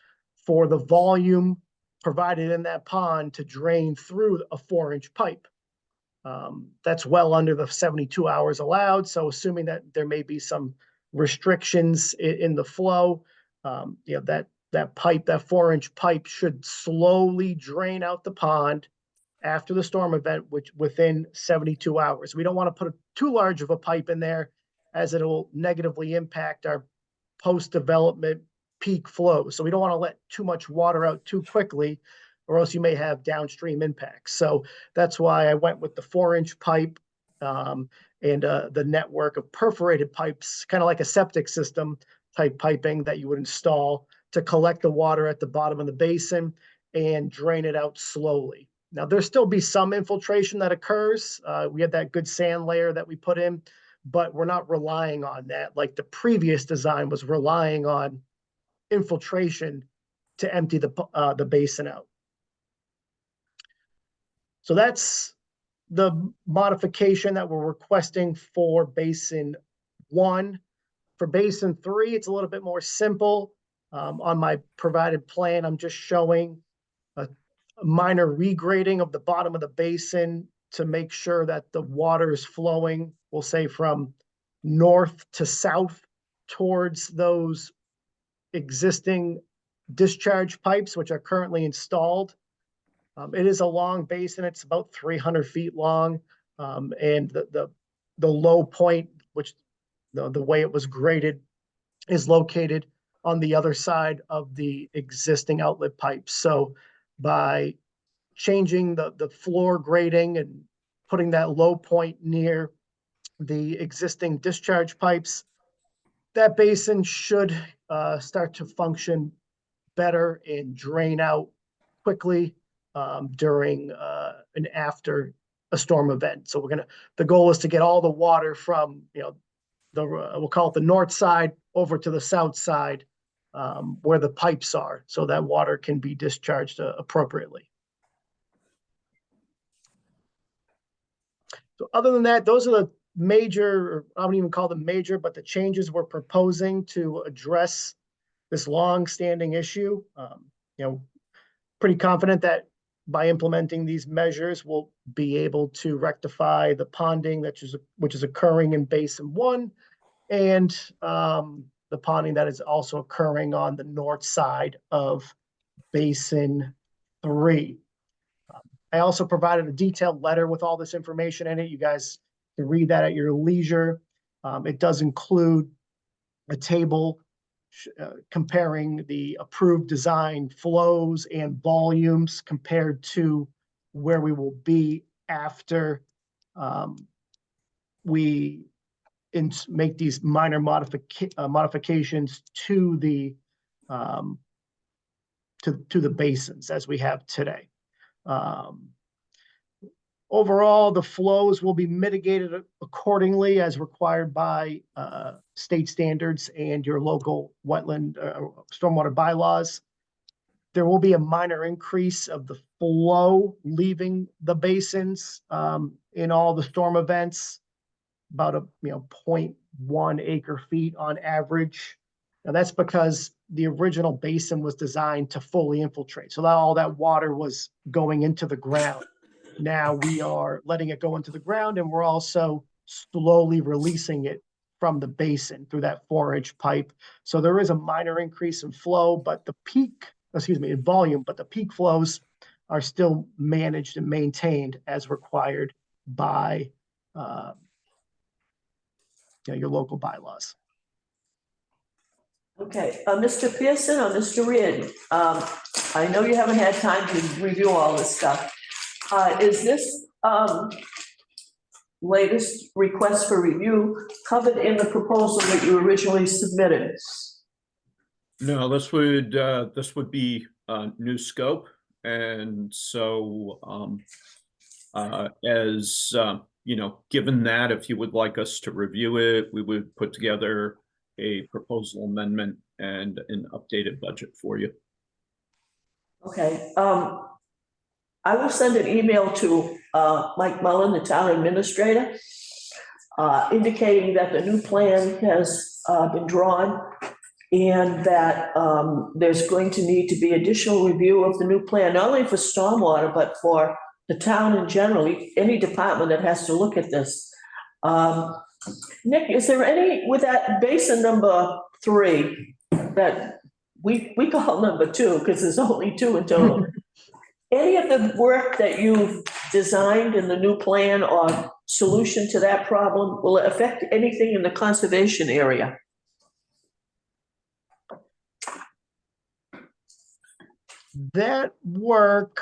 for the volume provided in that pond to drain through a 4-inch pipe. That's well under the 72 hours allowed. So assuming that there may be some restrictions in the flow, that pipe, that 4-inch pipe should slowly drain out the pond after the storm event, which within 72 hours. We don't want to put too large of a pipe in there as it'll negatively impact our post-development peak flow. So we don't want to let too much water out too quickly, or else you may have downstream impacts. So that's why I went with the 4-inch pipe and the network of perforated pipes, kind of like a septic system type piping that you would install to collect the water at the bottom of the basin and drain it out slowly. Now, there'll still be some infiltration that occurs. We had that good sand layer that we put in, but we're not relying on that like the previous design was relying on infiltration to empty the basin out. So that's the modification that we're requesting for Basin 1. For Basin 3, it's a little bit more simple. On my provided plan, I'm just showing a minor regrading of the bottom of the basin to make sure that the water is flowing, we'll say from north to south towards those existing discharge pipes, which are currently installed. It is a long basin. It's about 300 feet long. And the low point, which the way it was graded, is located on the other side of the existing outlet pipes. So by changing the floor grading and putting that low point near the existing discharge pipes, that basin should start to function better and drain out quickly during and after a storm event. So the goal is to get all the water from, we'll call it the north side over to the south side where the pipes are, so that water can be discharged appropriately. So other than that, those are the major, I don't even call them major, but the changes we're proposing to address this long-standing issue. Pretty confident that by implementing these measures, we'll be able to rectify the ponding which is occurring in Basin 1 and the ponding that is also occurring on the north side of Basin 3. I also provided a detailed letter with all this information in it. You guys can read that at your leisure. It does include a table comparing the approved design flows and volumes compared to where we will be after we make these minor modifications to the to the basins as we have today. Overall, the flows will be mitigated accordingly as required by state standards and your local wetland stormwater bylaws. There will be a minor increase of the flow leaving the basins in all the storm events, about a 0.1 acre feet on average. Now that's because the original basin was designed to fully infiltrate. So all that water was going into the ground. Now we are letting it go into the ground, and we're also slowly releasing it from the basin through that 4-inch pipe. So there is a minor increase in flow, but the peak, in volume, but the peak flows are still managed and maintained as required by your local bylaws. Okay, Mr. Pearson or Mr. Reardon, I know you haven't had time to review all this stuff. Is this latest request for review covered in the proposal that you originally submitted? No, this would be a new scope, and so given that, if you would like us to review it, we would put together a proposal amendment and an updated budget for you. Okay, I will send an email to Mike Mullen, the town administrator, indicating that the new plan has been drawn and that there's going to need to be additional review of the new plan, not only for stormwater, but for the town in general, any department that has to look at this. Nick, is there any, with that basin number 3, that we call number 2 because there's only 2 in total, any of the work that you've designed in the new plan or solution to that problem, will it affect anything in the conservation area? That work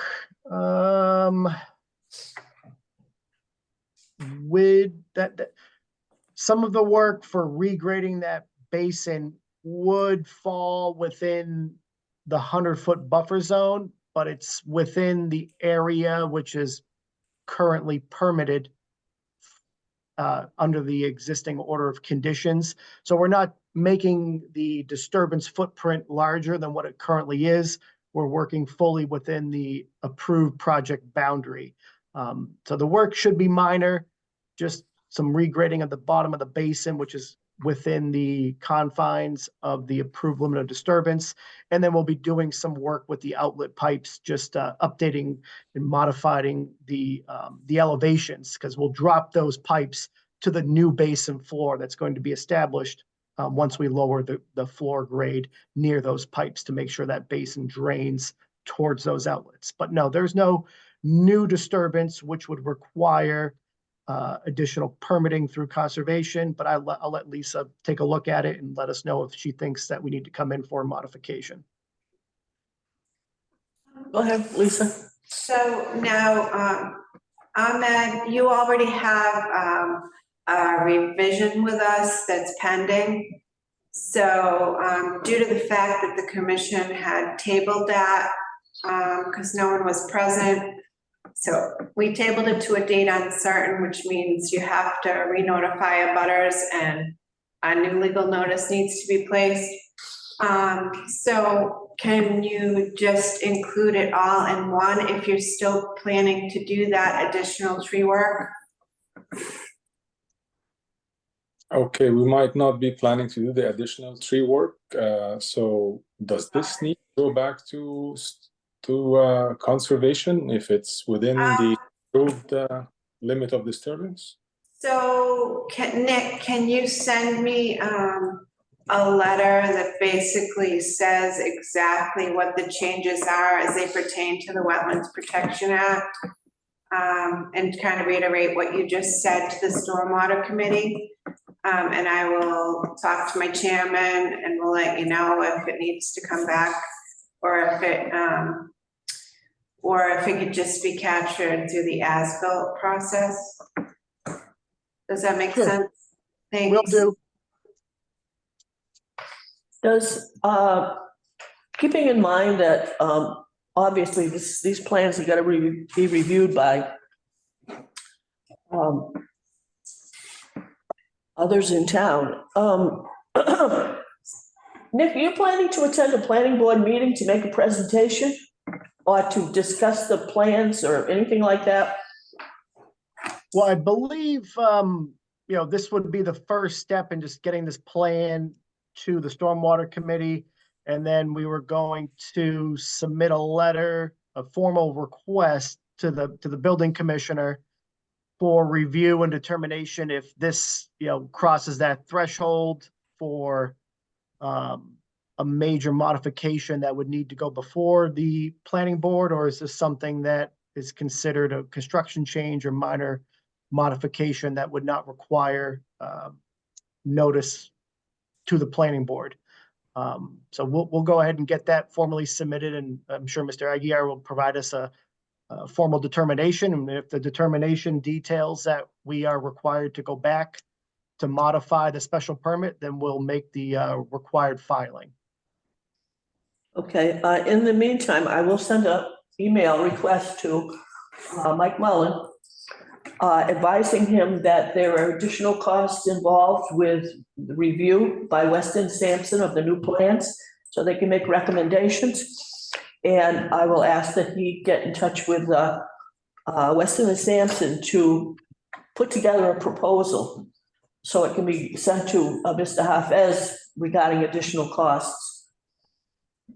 with that some of the work for regrading that basin would fall within the 100-foot buffer zone, but it's within the area which is currently permitted under the existing order of conditions. So we're not making the disturbance footprint larger than what it currently is. We're working fully within the approved project boundary. So the work should be minor, just some regrading at the bottom of the basin, which is within the confines of the approved limit of disturbance. And then we'll be doing some work with the outlet pipes, just updating and modifying the elevations, because we'll drop those pipes to the new basin floor that's going to be established once we lower the floor grade near those pipes to make sure that basin drains towards those outlets. But no, there's no new disturbance which would require additional permitting through conservation, but I'll let Lisa take a look at it and let us know if she thinks that we need to come in for a modification. Go ahead, Lisa. So now, Ahmed, you already have a revision with us that's pending. So due to the fact that the commission had tabled that because no one was present, so we tabled it to a date uncertain, which means you have to re-notify abutters and a new legal notice needs to be placed. So can you just include it all in one if you're still planning to do that additional tree work? Okay, we might not be planning to do the additional tree work. So does this need to go back to conservation if it's within the approved limit of disturbance? So Nick, can you send me a letter that basically says exactly what the changes are as they pertain to the Wetlands Protection Act? And kind of reiterate what you just said to the Stormwater Committee. And I will talk to my chairman and we'll let you know if it needs to come back or if it could just be captured through the as-built process. Does that make sense? Thanks. Will do. Does, keeping in mind that, obviously these plans have got to be reviewed by, others in town. Nick, are you planning to attend a planning board meeting to make a presentation or to discuss the plans or anything like that? Well, I believe, this would be the first step in just getting this plan to the Stormwater Committee. And then we were going to submit a letter, a formal request to the building commissioner for review and determination if this, crosses that threshold for a major modification that would need to go before the planning board, or is this something that is considered a construction change or minor modification that would not require notice to the planning board? So we'll go ahead and get that formally submitted, and I'm sure Mr. Aguirre will provide us a formal determination. And if the determination details that we are required to go back to modify the special permit, then we'll make the required filing. Okay, in the meantime, I will send an email request to Mike Mullen, advising him that there are additional costs involved with the review by Weston Sampson of the new plans, so they can make recommendations. And I will ask that he get in touch with Weston and Sampson to put together a proposal so it can be sent to Mr. Hafez regarding additional costs.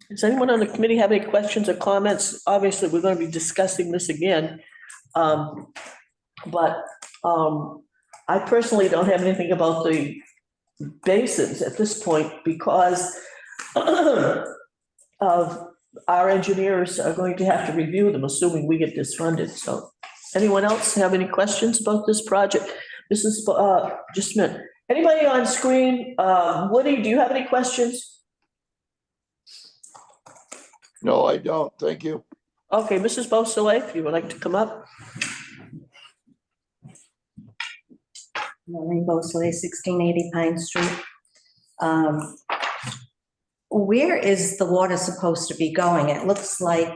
Does anyone on the committee have any questions or comments? Obviously, we're going to be discussing this again. But I personally don't have anything about the basins at this point because of our engineers are going to have to review them, assuming we get this funded. So anyone else have any questions about this project? This is just a minute. Anybody on screen? Woody, do you have any questions? No, I don't. Thank you. Okay, Mrs. Beausoleil, if you would like to come up. Maureen Beausoleil, 1680 Pine Street. Where is the water supposed to be going? It looks like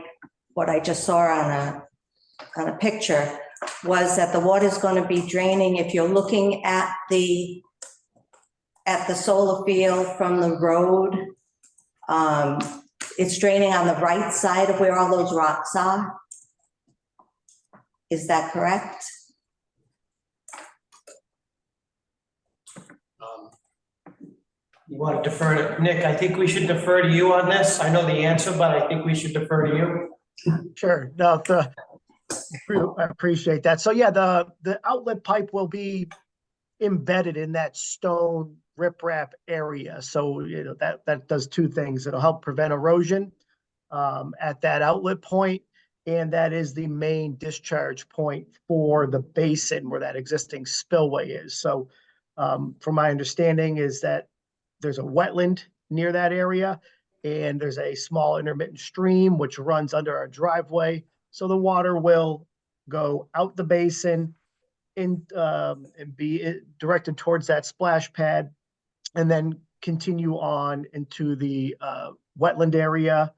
what I just saw on a picture was that the water is going to be draining. If you're looking at the solar field from the road, it's draining on the right side of where all those rocks are. Is that correct? You want to defer to Nick? I think we should defer to you on this. I know the answer, but I think we should defer to you. Sure. No, I appreciate that. So yeah, the outlet pipe will be embedded in that stone riprap area. So, that does two things. It'll help prevent erosion at that outlet point. And that is the main discharge point for the basin where that existing spillway is. So from my understanding is that there's a wetland near that area, and there's a small intermittent stream which runs under our driveway. So the water will go out the basin and be directed towards that splash pad, and then continue on into the wetland area,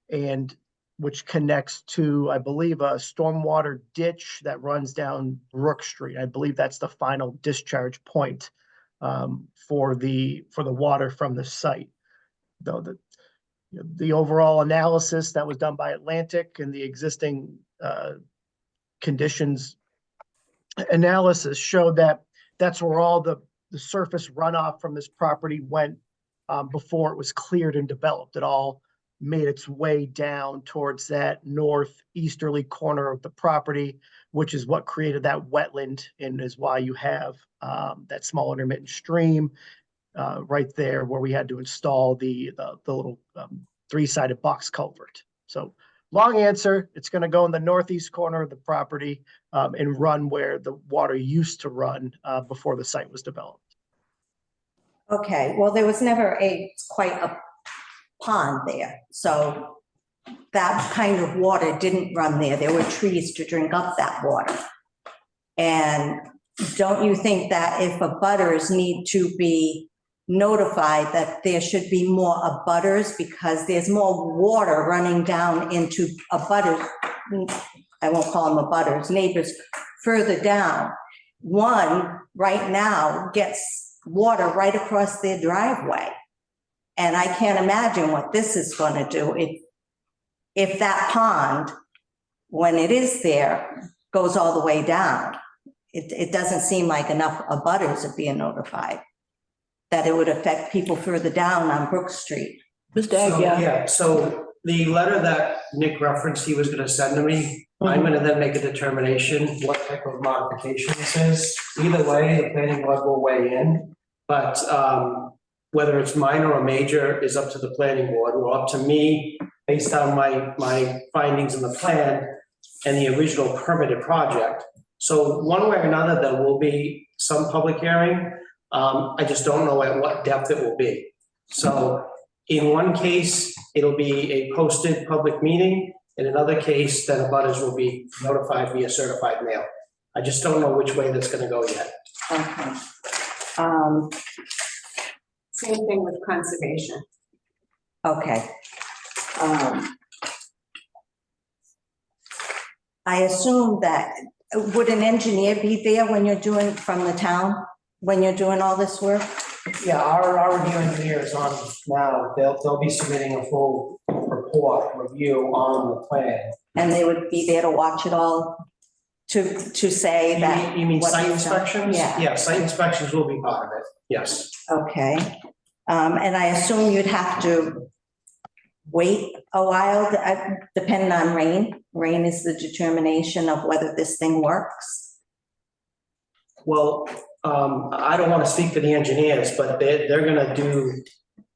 and which connects to, I believe, a stormwater ditch that runs down Brook Street. I believe that's the final discharge point for the water from the site. Though the overall analysis that was done by Atlantic and the existing conditions analysis showed that that's where all the surface runoff from this property went before it was cleared and developed. It all made its way down towards that northeasterly corner of the property, which is what created that wetland and is why you have that small intermittent stream right there where we had to install the little three-sided box culvert. So long answer, it's going to go in the northeast corner of the property and run where the water used to run before the site was developed. Okay, well, there was never quite a pond there. So that kind of water didn't run there. There were trees to drink up that water. And don't you think that if abutters need to be notified, that there should be more abutters because there's more water running down into abutters? I won't call them abutters, neighbors further down. One right now gets water right across their driveway. And I can't imagine what this is going to do if that pond, when it is there, goes all the way down. It doesn't seem like enough abutters are being notified, that it would affect people further down on Brook Street. Mr. So, Agia? yeah, so the letter that Nick referenced he was gonna send to me, I'm gonna then make a determination what type of modification this is. Either way, the planning board will weigh in, but whether it's minor or major is up to the planning board, or up to me, based on my findings in the plan and the original permitted project. So one way or another, there will be some public hearing. I just don't know at what depth it will be. So in one case, it'll be a posted public meeting. In another case, then abutters will be notified via certified mail. I just don't know which way that's gonna go yet. Okay. Same thing with conservation. Okay. I assume that, would an engineer be there when you're doing, from the town, when you're doing all this work? Yeah, our review engineer is on now. They'll be submitting a full report review on the plan. And they would be there to watch it all, to say that? You mean what site you've done? inspections? Yeah. Yeah, site inspections will be part of it, yes. Okay. And I assume you'd have to wait a while, depending on rain. Rain is the determination of whether this thing works. Well, I don't want to speak for the engineers, but they're gonna do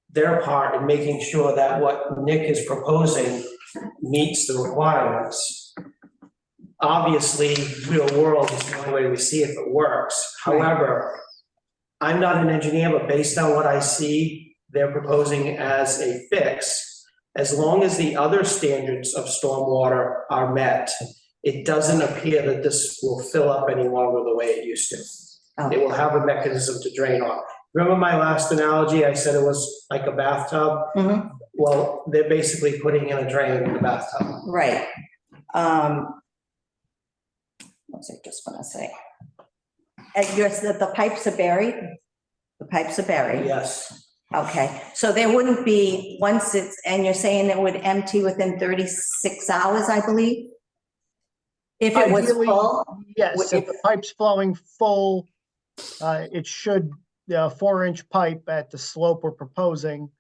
their part in making sure that what Nick is proposing meets the requirements. Obviously, real world is the only way we see if it works. However, I'm not an engineer, but based on what I see, they're proposing as a fix. As long as the other standards of stormwater are met, it doesn't appear that this will fill up any longer the way it used to. Oh. It will have a mechanism to drain off. Remember my last analogy? I said it was like a bathtub. Mhm. Well, they're basically putting in a drain in the bathtub. Right. What was I just gonna say? The pipes are buried? The pipes are buried? Yes. Okay, so there wouldn't be, once it's, and you're saying it would empty within 36 hours, I believe? If it was Ideally, full? Yes, if the pipe's flowing full, it should, the 4-inch pipe at the slope we're proposing,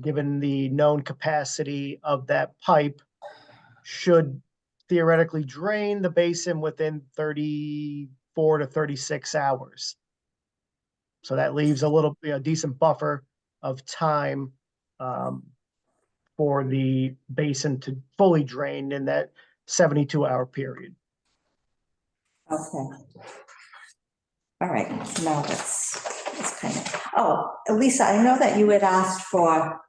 given the known capacity of that pipe, should theoretically drain the basin within 34 to 36 hours. So that leaves a decent buffer of time for the basin to fully drain in that 72-hour period. Okay. All right, now that's kind of, oh, Lisa, I know that you had asked for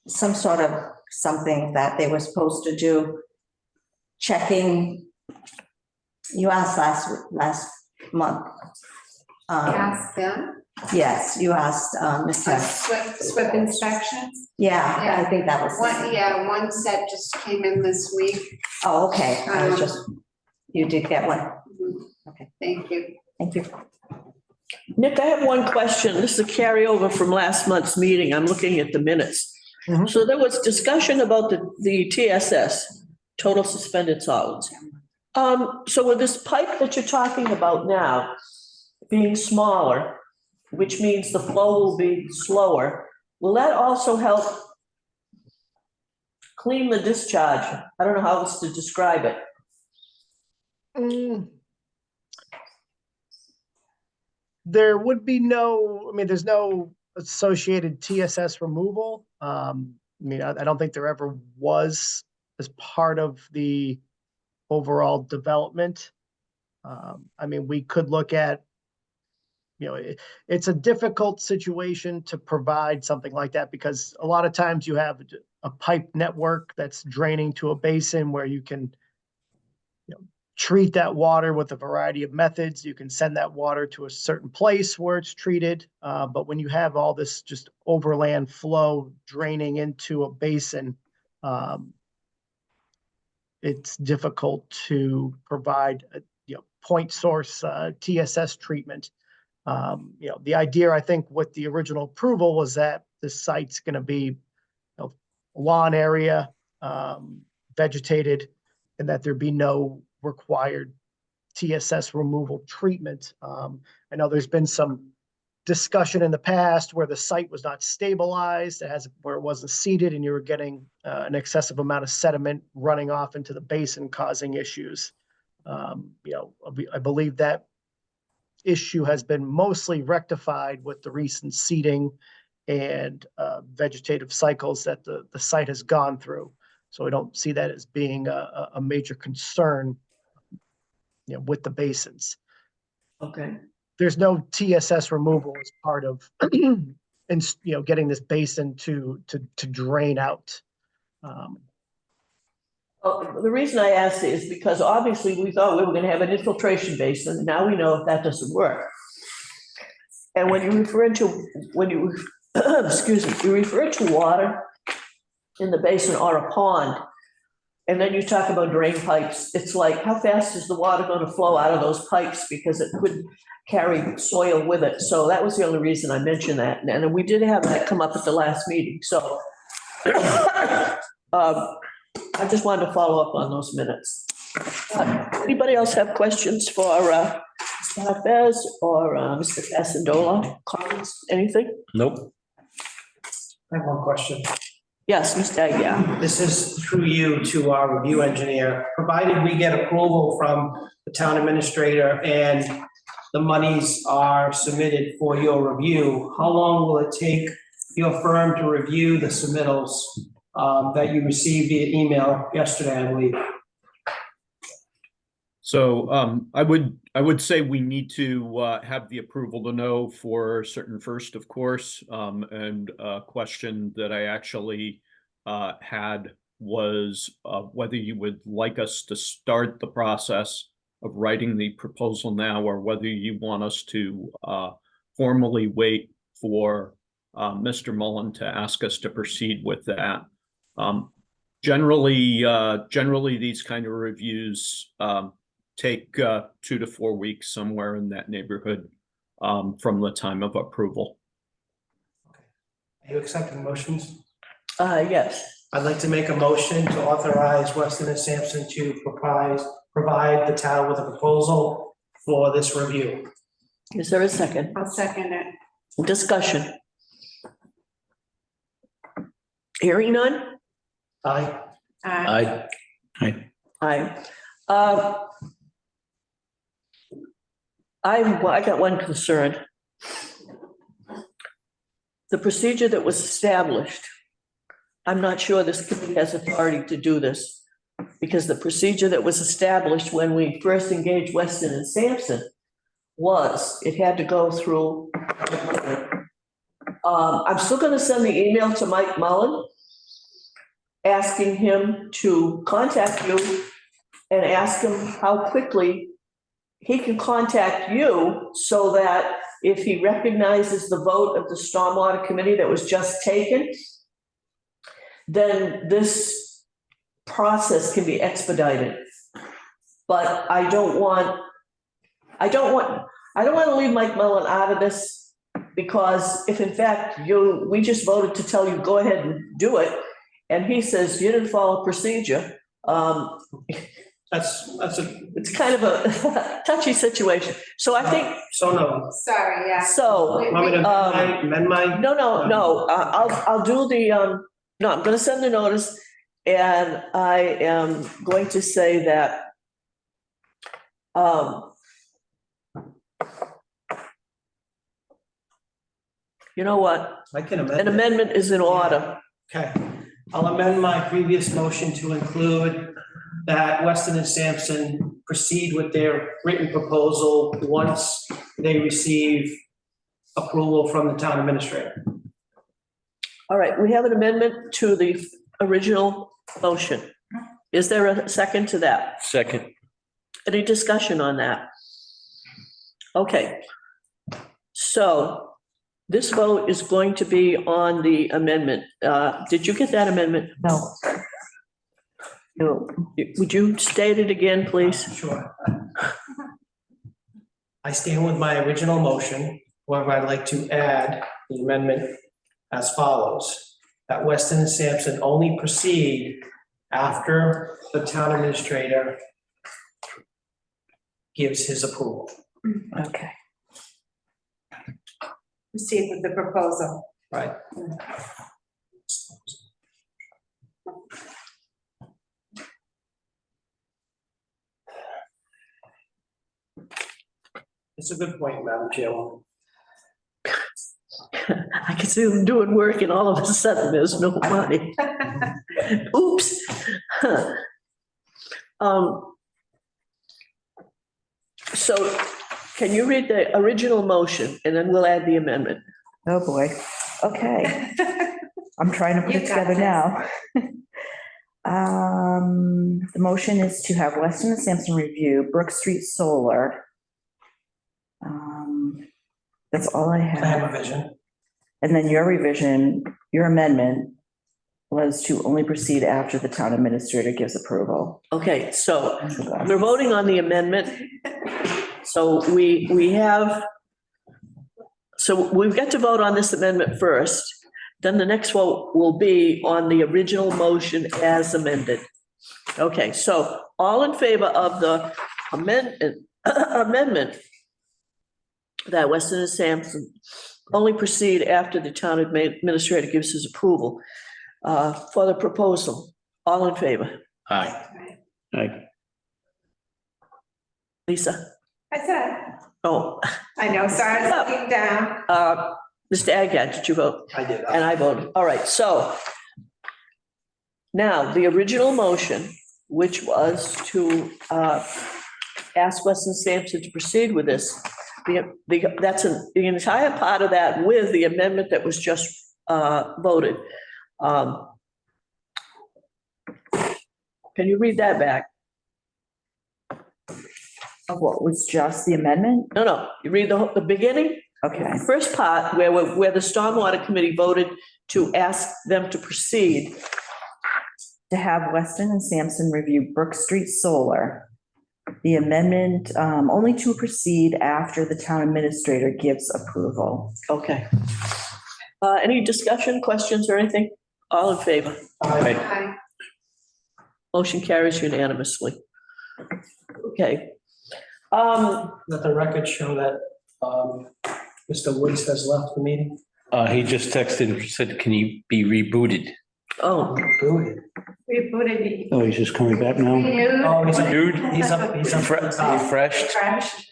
some sort of something that they were supposed to do, checking, you asked last month. Ask them, Yes, you asked, Mr. SWIP inspections. Yeah, I think that was. One set just came in this week. Oh, okay, I was just, you did get one. Okay, Thank you. thank you. Nick, I have one question. This is a carryover from last month's meeting. I'm looking at the minutes. Mhm. So there was discussion about the TSS, total suspended solids. So with this pipe that you're talking about now being smaller, which means the flow will be slower, will that also help clean the discharge? I don't know how else to describe it. There would be no, there's no associated TSS removal. I don't think there ever was as part of the overall development. We could look at, it's a difficult situation to provide something like that because a lot of times you have a pipe network that's draining to a basin where you can, treat that water with a variety of methods. You can send that water to a certain place where it's treated. But when you have all this just overland flow draining into a basin, it's difficult to provide a point source TSS treatment. The idea, I think, with the original approval was that the site's going to be lawn area, vegetated, and that there be no required TSS removal treatment. I know there's been some discussion in the past where the site was not stabilized, where it wasn't seeded, and you were getting an excessive amount of sediment running off into the basin, causing issues. I believe that issue has been mostly rectified with the recent seeding and vegetative cycles that the site has gone through. So I don't see that as being a major concern, with the basins. Okay. There's no TSS removal as part of, and getting this basin to drain out. The reason I asked it is because obviously we thought we were going to have an infiltration basin. Now we know that doesn't work. And when you refer to, excuse me, you refer to water in the basin or a pond, and then you talk about drain pipes, it's like, how fast is the water going to flow out of those pipes? Because it could carry soil with it. So that was the only reason I mentioned that. And we did have that come up at the last meeting. So I just wanted to follow up on those minutes. Anybody else have questions for Mr. Hafez or Mr. Cassandola? Comments, anything? Nope. I have one question. Yes, Mr. Aguirre. This is through you to our review engineer. Provided we get approval from the town administrator and the monies are submitted for your review, how long will it take your firm to review the submittals that you received via email yesterday, I believe? So I would say we need to have the approval to know for certain first, of course. And a question that I actually had was whether you would like us to start the process of writing the proposal now, or whether you want us to formally wait for Mr. Mullen to ask us to proceed with that. Generally, these kind of reviews take 2 to 4 weeks, somewhere in that neighborhood, from the time of approval. Are you accepting motions? Yes. I'd like to make a motion to authorize Weston and Sampson to provide the town with a proposal for this review. Is there a second? I'll second it. Discussion. Hearing none? Aye. Uh, Aye. I got one concern. The procedure that was established, I'm not sure this committee has authority to do this, because the procedure that was established when we first engaged Weston and Sampson was, it had to go through. I'm still going to send the email to Mike Mullen, asking him to contact you and ask him how quickly he can contact you, so that if he recognizes the vote of the Stormwater Committee that was just taken, then this process can be expedited. But I don't want to leave Mike Mullen out of this, because if in fact we just voted to tell you, go ahead and do it, and he says you didn't follow procedure, it's kind of a touchy situation. So I think. So no. Sorry, yeah. So. Want me to amend my? No. I'll do the, no, I'm gonna send the notice, and I am going to say that, you know what? I can amend An it. amendment is in order. Okay, I'll amend my previous motion to include that Weston and Sampson proceed with their written proposal once they receive approval from the town administrator. All right, we have an amendment to the original motion. Is there a second to that? Second. Any discussion on that? Okay. So this vote is going to be on the amendment. Did you get that amendment? No. No. Would you state it again, please? Sure. I stand with my original motion. However, I'd like to add the amendment as follows. That Weston and Sampson only proceed after the town administrator gives his approval. Okay. Proceed with the proposal. Right. It's a good point, Madam Chairwoman. I can see them doing work and all of a sudden there's no money. Oops. So can you read the original motion and then we'll add the amendment? Oh, boy. Okay. I'm trying to put You it got together this. now. The motion is to have Weston and Sampson review Brook Street Solar. That's all I Plan have. revision. And then your revision, your amendment was to only proceed after the town administrator gives approval. Okay, so we're voting on the amendment. So we've got to vote on this amendment first. Then the next vote will be on the original motion as amended. Okay, so all in favor of the amendment that Weston and Sampson only proceed after the town administrator gives his approval for the proposal. All in favor? Aye. Lisa? I said, Oh, I know, sorry, I was looking down. Mr. Agia, did you vote? I did. And I voted. All right, so now the original motion, which was to ask Weston Sampson to proceed with this, that's the entire part of that with the amendment that was just voted. Can you read that back? Of what was just the amendment? No, you read the beginning? Okay. First part where the Stormwater Committee voted to ask them to proceed. To have Weston and Sampson review Brook Street Solar. The amendment only to proceed after the town administrator gives approval. Okay. Any discussion, questions or anything? All in favor? Aye. Motion carries unanimously. Okay. Let the record show that Mr. Woods has left the meeting. He just texted and said, can you be rebooted? Oh, Good. Rebooted me. Oh, he's just coming back now? Renewed. Oh, he's up. Dude. He's up. Refreshed? Refreshed.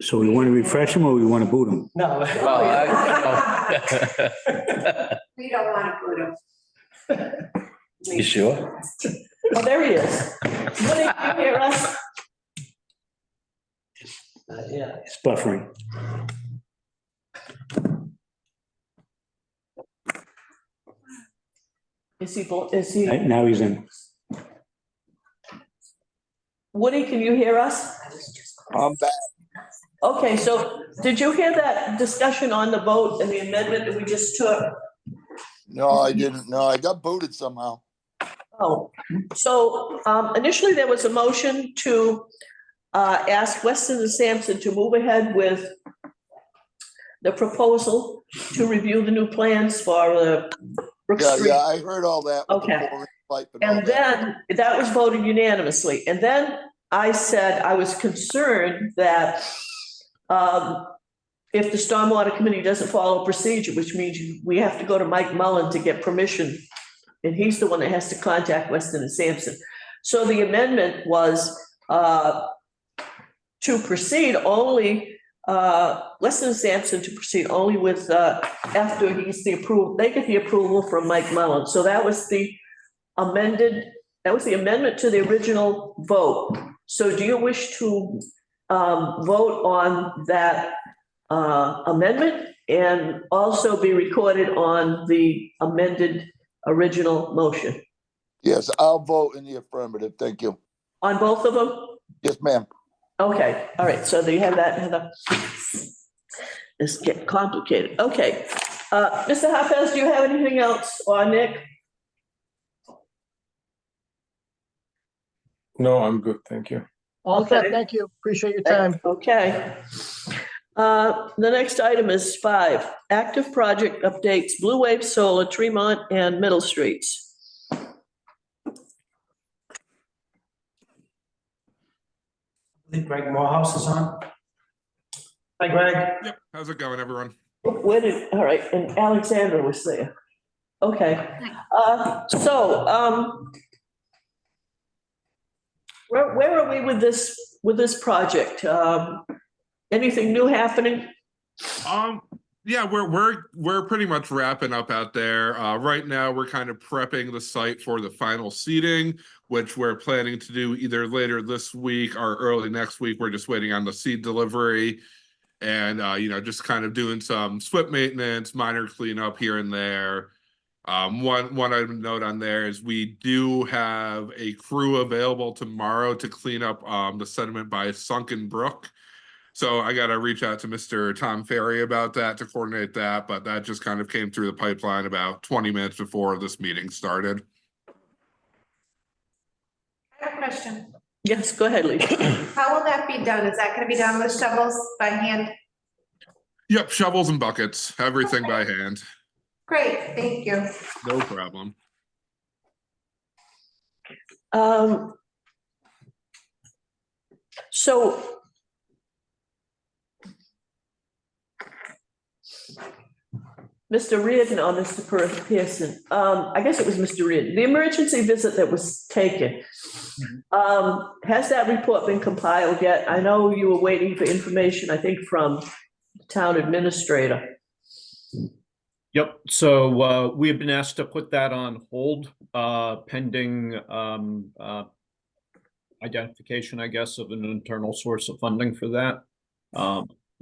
So we want to refresh him or we want to boot him? No. We don't want to put them. You sure? oh, there he is. What did you hear us? Yeah. It's buffering. Is he, Right, now he's in. Woody, can you hear us? I'm back. Okay, so did you hear that discussion on the vote and the amendment that we just took? No, I didn't. No, I got booted somehow. Oh, so initially there was a motion to ask Weston and Sampson to move ahead with the proposal to review the new plans for Brook Yeah, Street. yeah, I heard all that. with the Okay. pouring pipe and all And that. then that was voted unanimously. And then I said I was concerned that if the Stormwater Committee doesn't follow procedure, which means we have to go to Mike Mullen to get permission. And he's the one that has to contact Weston and Sampson. So the amendment was to proceed only, Weston and Sampson to proceed only with, after he gets the approval, they get the approval from Mike Mullen. So that was the amendment to the original vote. So do you wish to vote on that amendment and also be recorded on the amended original motion? Yes, I'll vote in the affirmative. Thank you. on both of them? Yes, ma'am. Okay, all right, so there you have that, Heather. It's getting complicated. Okay. Mr. Harpez, do you have anything else, or Nick? No, I'm good, thank you. All set, Okay. thank you. Appreciate your time. Okay. The next item is 5, active project updates, Blue Wave Solar, Tremont and Middle Streets. I think Greg Morehouse is on. Hi, Greg. Yep, how's it going, everyone? All right, and Alexandra was there. Okay. Where are we with this project? Anything new happening? Yeah, we're pretty much wrapping up out there. Right now, we're kind of prepping the site for the final seeding, which we're planning to do either later this week or early next week. We're just waiting on the seed delivery and, just kind of doing some SWIP maintenance, minor cleanup here and there. One item note on there is we do have a crew available tomorrow to clean up the sediment by Sunken Brook. So I got to reach out to Mr. Tom Ferry about that to coordinate that, but that just kind of came through the pipeline about 20 minutes before this meeting started. I have a question. Yes, go ahead, Lisa. How will that be done? Is that gonna be done with shovels by hand? Yep, shovels and buckets, everything by hand. Great, thank you. No problem. So Mr. Reardon or Mr. Pearson, I guess it was Mr. Reardon, the emergency visit that was taken, has that report been compiled yet? I know you were waiting for information, I think, from the town administrator. Yep, so we have been asked to put that on hold pending identification, I guess, of an internal source of funding for that.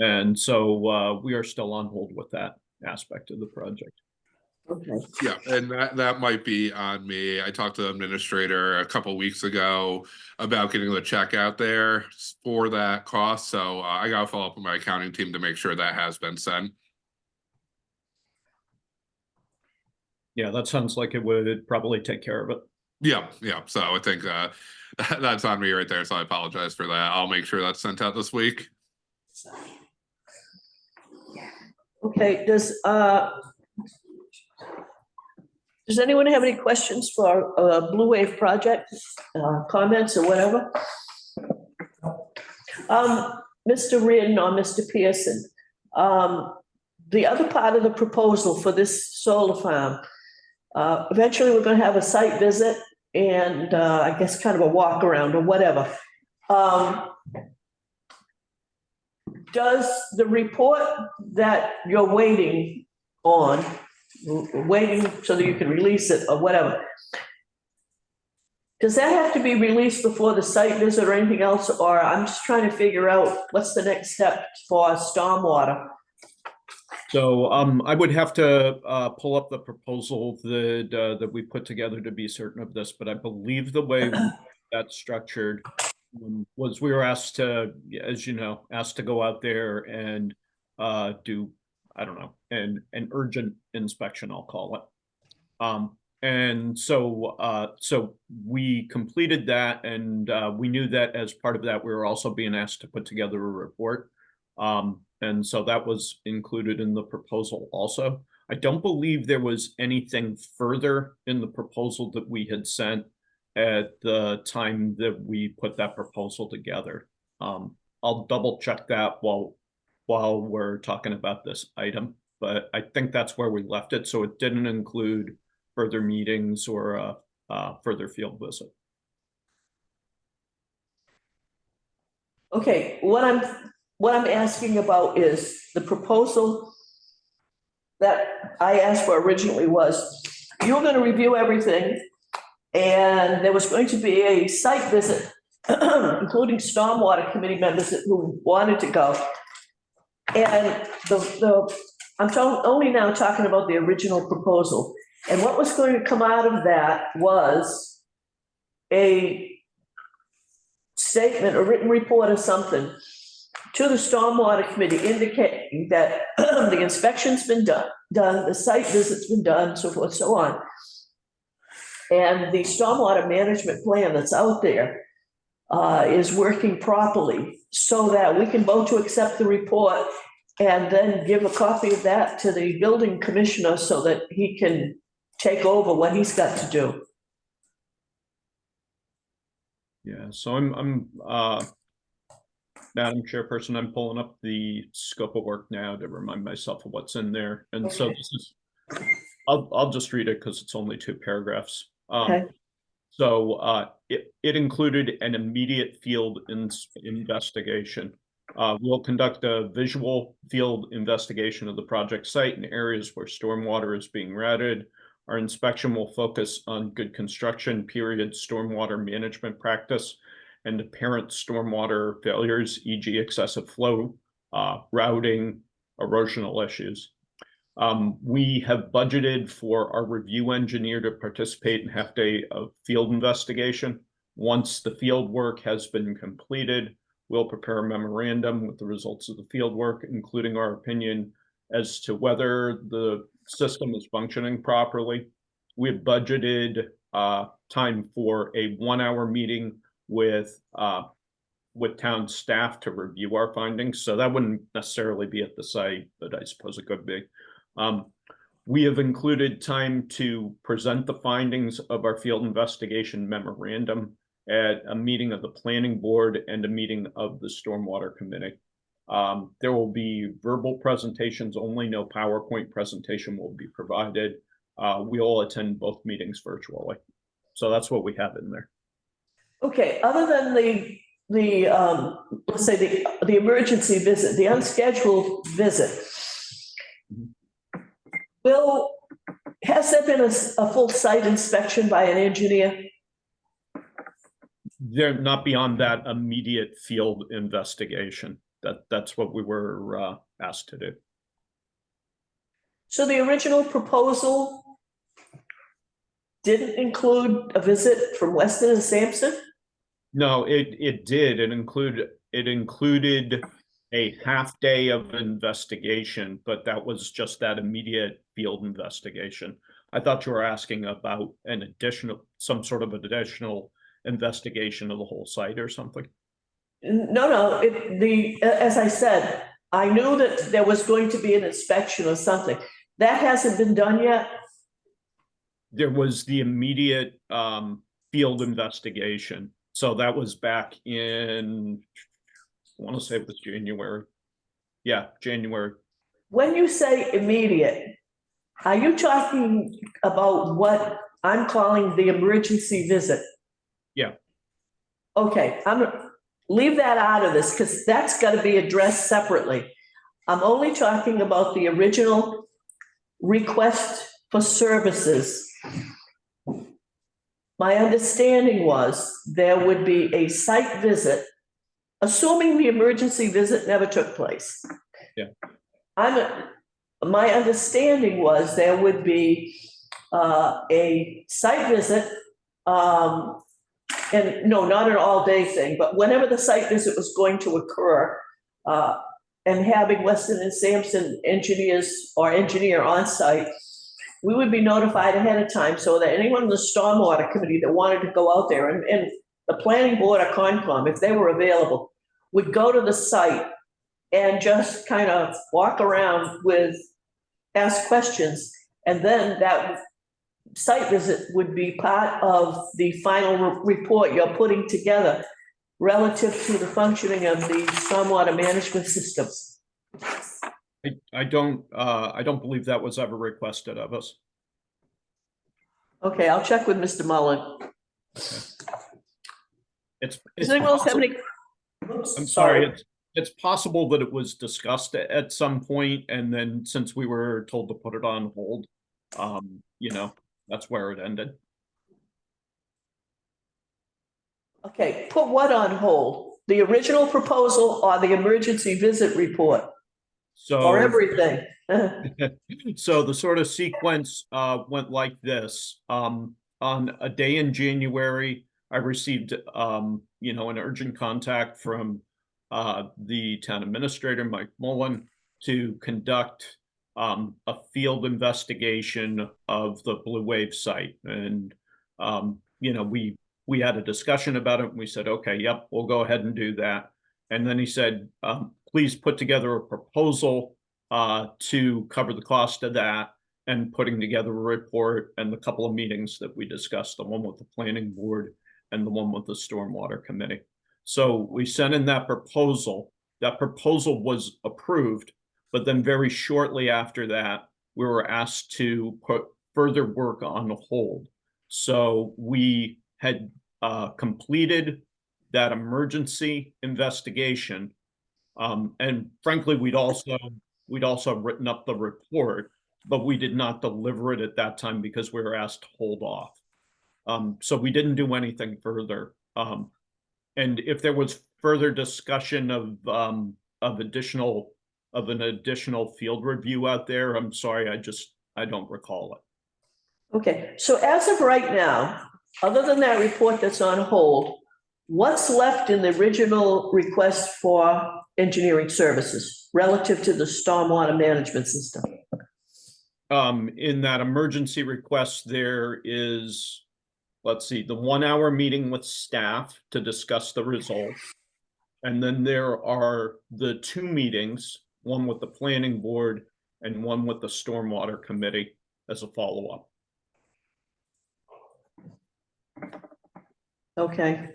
And so we are still on hold with that aspect of the project. Okay. Yeah, and that might be on me. I talked to the administrator a couple weeks ago about getting the check out there for that cost. So I got to follow up with my accounting team to make sure that has been sent. Yeah, that sounds like it would probably take care of it. Yeah. So I think that's on me right there. So I apologize for that. I'll make sure that's sent out this week. Okay, does anyone have any questions for Blue Wave project, comments or whatever? Mr. Reardon or Mr. Pearson, the other part of the proposal for this solar farm, eventually we're going to have a site visit and I guess kind of a walk around or whatever. Does the report that you're waiting on, waiting so that you can release it or whatever, does that have to be released before the site visit or anything else? Or I'm just trying to figure out what's the next step for stormwater. So I would have to pull up the proposal that we put together to be certain of this, but I believe the way that's structured was we were asked to, as you know, go out there and do, I don't know, an urgent inspection, I'll call it. And so we completed that, and we knew that as part of that, we were also being asked to put together a report. And so that was included in the proposal also. I don't believe there was anything further in the proposal that we had sent at the time that we put that proposal together. I'll double check that while we're talking about this item, but I think that's where we left it. So it didn't include further meetings or further field visit. Okay, what I'm asking about is the proposal that I asked for originally was you were going to review everything and there was going to be a site visit, including stormwater committee members who wanted to go. And I'm only now talking about the original proposal. And what was going to come out of that was a statement, a written report or something to the Stormwater Committee indicating that the inspection's been done, the site visit's been done, so forth, so on. And the stormwater management plan that's out there is working properly so that we can vote to accept the report and then give a copy of that to the building commissioner so that he can take over what he's got to do. Yeah, so Madam Chairperson, I'm pulling up the scope of work now to remind myself of what's in there. And so this is, I'll just read it because it's only 2 paragraphs. Okay. So it included an immediate field investigation. We'll conduct a visual field investigation of the project site in areas where stormwater is being routed. Our inspection will focus on good construction period, stormwater management practice, and apparent stormwater failures, e.g. excessive flow, routing, erosional issues. We have budgeted for our review engineer to participate in half-day of field investigation. Once the field work has been completed, we'll prepare a memorandum with the results of the field work, including our opinion as to whether the system is functioning properly. We have budgeted time for a 1-hour meeting with town staff to review our findings. So that wouldn't necessarily be at the site, but I suppose it could be. We have included time to present the findings of our field investigation memorandum at a meeting of the planning board and a meeting of the stormwater committee. There will be verbal presentations only, no PowerPoint presentation will be provided. We'll attend both meetings virtually. So that's what we have in there. Okay, other than let's say the emergency visit, the unscheduled visit, has there been a full site inspection by an engineer? They're not beyond that immediate field investigation. That's what we were asked to do. So the original proposal didn't include a visit from Weston and Sampson? No, it did. It included a half day of investigation, but that was just that immediate field investigation. I thought you were asking about some sort of additional investigation of the whole site or something. No. As I said, I knew that there was going to be an inspection or something. That hasn't been done yet? There was the immediate field investigation. So that was back in, I want to say it was January. Yeah, January. When you say immediate, are you talking about what I'm calling the emergency visit? Yeah. Okay, leave that out of this because that's got to be addressed separately. I'm only talking about the original request for services. My understanding was there would be a site visit, assuming the emergency visit never took place. Yeah. My understanding was there would be a site visit, and no, not an all-day thing, but whenever the site visit was going to occur, and having Weston and Sampson engineers or engineer on site, we would be notified ahead of time so that anyone in the stormwater committee that wanted to go out there and the planning board or Concom, if they were available, would go to the site and just kind of walk around ask questions. And then that site visit would be part of the final report you're putting together relative to the functioning of the stormwater management systems. I don't believe that was ever requested of us. Okay, I'll check with Mr. Mullen. It's Does anyone else have any? I'm sorry. It's possible that it was discussed at some point, and then since we were told to put it on hold, that's where it ended. Okay, put what on hold? The original proposal or the emergency visit report? Or everything? So the sort of sequence went like this. On a day in January, I received, you know, an urgent contact from the town administrator, Mike Mullen, to conduct a field investigation of the Blue Wave site. And, you know, we had a discussion about it and we said, okay, yep, we'll go ahead and do that. And then he said, please put together a proposal to cover the cost of that, and putting together a report and the couple of meetings that we discussed, the one with the planning board and the one with the stormwater committee. So we sent in that proposal. That proposal was approved, but then very shortly after that, we were asked to put further work on hold. So we had completed that emergency investigation. And frankly, we'd also written up the report, but we did not deliver it at that time because we were asked to hold off. So we didn't do anything further. And if there was further discussion of an additional field review out there, I'm sorry, I don't recall it. Okay, so as of right now, other than that report that's on hold, what's left in the original request for engineering services relative to the stormwater management system? In that emergency request, there is, let's see, the 1 hour meeting with staff to discuss the results. And then there are the 2 meetings, one with the planning board and one with the stormwater committee as a follow-up. Okay.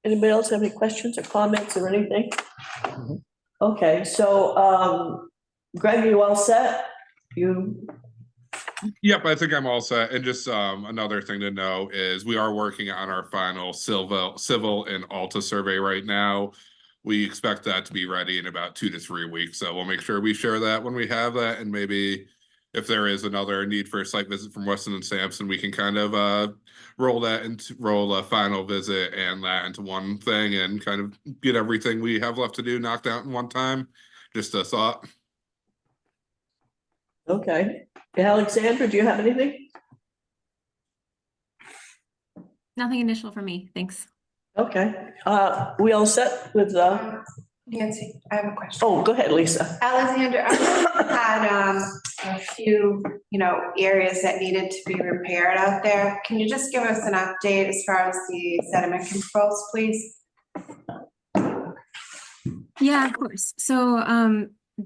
Anybody else have any questions or comments or anything? Okay, so Greg, you all set? Yep, I think I'm all set. And just another thing to know is we are working on our final civil and Alta survey right now. We expect that to be ready in about 2 to 3 weeks. So we'll make sure we share that when we have that. And maybe if there is another need for a site visit from Weston and Sampson, we can kind of roll a final visit and that into one thing and kind of get everything we have left to do knocked out in one time. Just a thought. Okay. Alexandra, do you have anything? Nothing initial for me, thanks. Okay, we all set with Nancy, I have a question. Oh, go ahead, Lisa. Alexander, I had a few, areas that needed to be repaired out there. Can you just give us an update as far as the sediment controls, please? Yeah, of course. So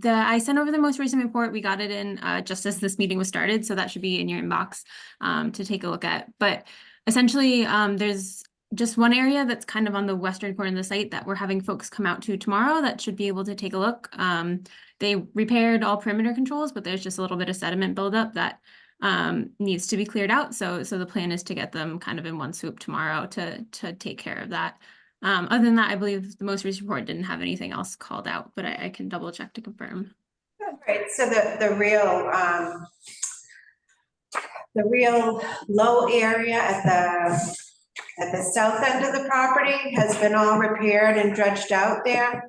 I sent over the most recent report. We got it in just as this meeting was started, so that should be in your inbox to take a look at. But essentially, there's just one area that's kind of on the western corner of the site that we're having folks come out to tomorrow that should be able to take a look. They repaired all perimeter controls, but there's just a little bit of sediment buildup that needs to be cleared out. So the plan is to get them kind of in one swoop tomorrow to take care of that. Other than that, I believe the most recent report didn't have anything else called out, but I can double check to confirm. Right. So the real low area at the south end of the property has been all repaired and dredged out there.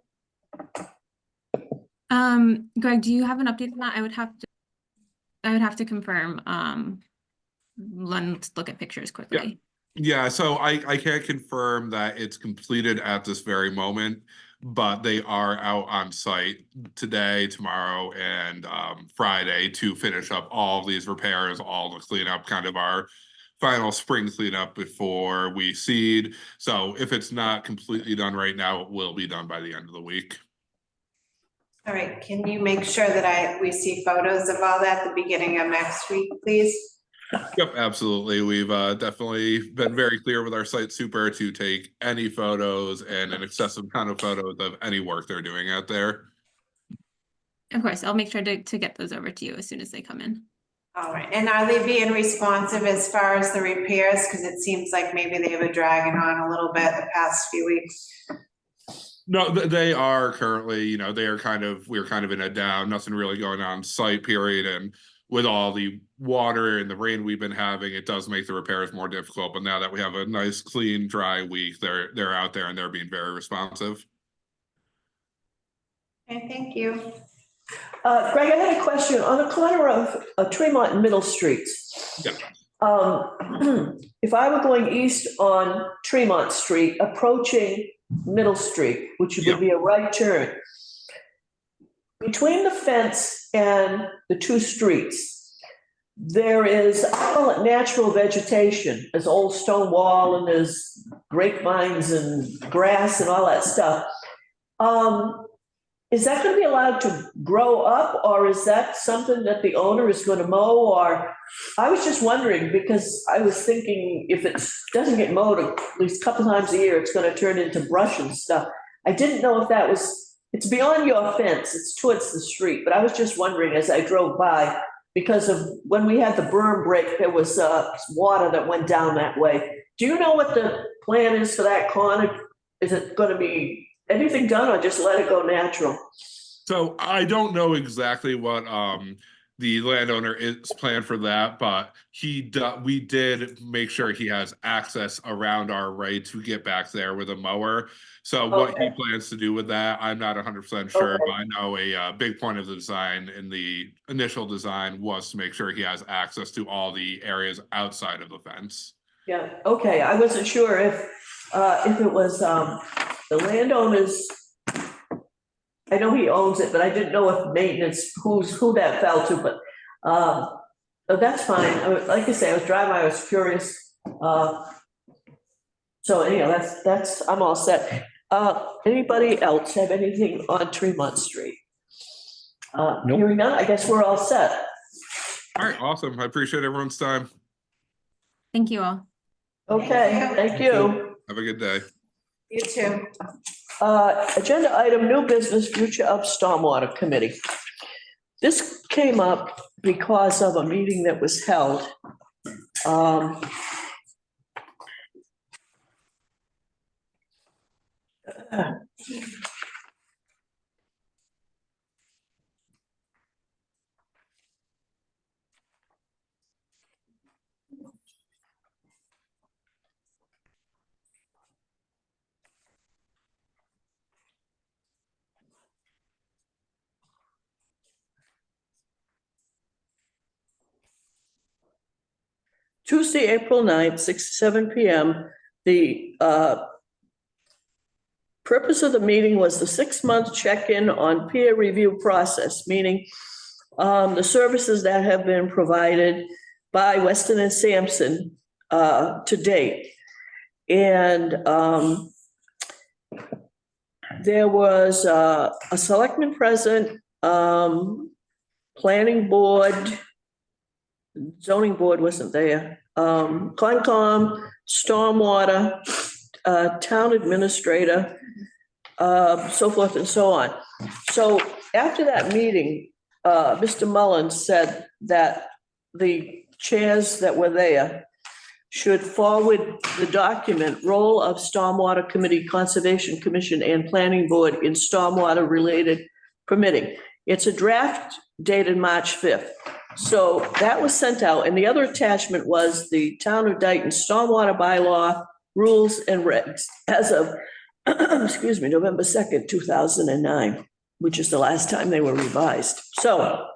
Greg, do you have an update on that? I would have to confirm. Let's look at pictures quickly. Yeah, so I can't confirm that it's completed at this very moment, but they are out on site today, tomorrow, and Friday to finish up all of these repairs, all the cleanup, kind of our final spring cleanup before we seed. So if it's not completely done right now, it will be done by the end of the week. All right, can you make sure that we see photos of all that at the beginning of next week, please? Yep, absolutely. We've definitely been very clear with our site super to take any photos and an excessive amount of photos of any work they're doing out there. Of course, I'll make sure to get those over to you as soon as they come in. All right, and are they being responsive as far as the repairs? Because it seems like maybe they've been dragging on a little bit the past few weeks. No, they are currently, we're kind of in a down, nothing really going on site period. And with all the water and the rain we've been having, it does make the repairs more difficult. But now that we have a nice, clean, dry week, they're out there and they're being very responsive. Okay, thank you. Greg, I had a question on the corner of Tremont and Middle Streets. Yeah. If I were going east on Tremont Street, approaching Middle Street, which would be a right turn, between the fence and the two streets, there is, I call it natural vegetation. There's old stone wall and there's grapevines and grass and all that stuff. Is that going to be allowed to grow up, or is that something that the owner is going to mow? Or I was just wondering, because I was thinking if it doesn't get mowed at least a couple times a year, it's going to turn into brush and stuff. I didn't know if that was, it's beyond your fence, it's towards the street, but I was just wondering as I drove by, because of when we had the berm break, there was water that went down that way. Do you know what the plan is for that corner? Is it going to be anything done or just let it go natural? So I don't know exactly what the landowner is planned for that, but we did make sure he has access around our right to get back there with a mower. So what he plans to do with that, I'm not 100% sure, but I know a big point of the design in the initial design was to make sure he has access to all the areas outside of the fence. Yeah, okay, I wasn't sure if it was the landowner's, I know he owns it, but I didn't know if maintenance, who that fell to, but that's fine. Like I say, I was driving, I was curious. So anyhow, that's, I'm all set. Anybody else have anything on Tremont Street? Nope. Hearing none, I guess we're all set. All right, awesome. I appreciate everyone's time. Thank you all. Okay, thank you. Have a good day. You too. Agenda item, new business, future of Stormwater Committee. This came up because of a meeting that was held. Tuesday, April 9th, 6 to 7 p.m. The purpose of the meeting was the 6-month check-in on peer review process, meaning the services that have been provided by Weston and Sampson to date. And there was a selectman present, planning board, zoning board wasn't there, Concom, Stormwater, town administrator, so forth and so on. So after that meeting, Mr. Mullins said that the chairs that were there should forward the document, role of Stormwater Committee, Conservation Commission, and Planning Board in stormwater-related permitting. It's a draft dated March 5th. So that was sent out, and the other attachment was the Town of Dayton Stormwater Bylaw, Rules and Regs as of, excuse me, November 2nd, 2009, which is the last time they were revised. So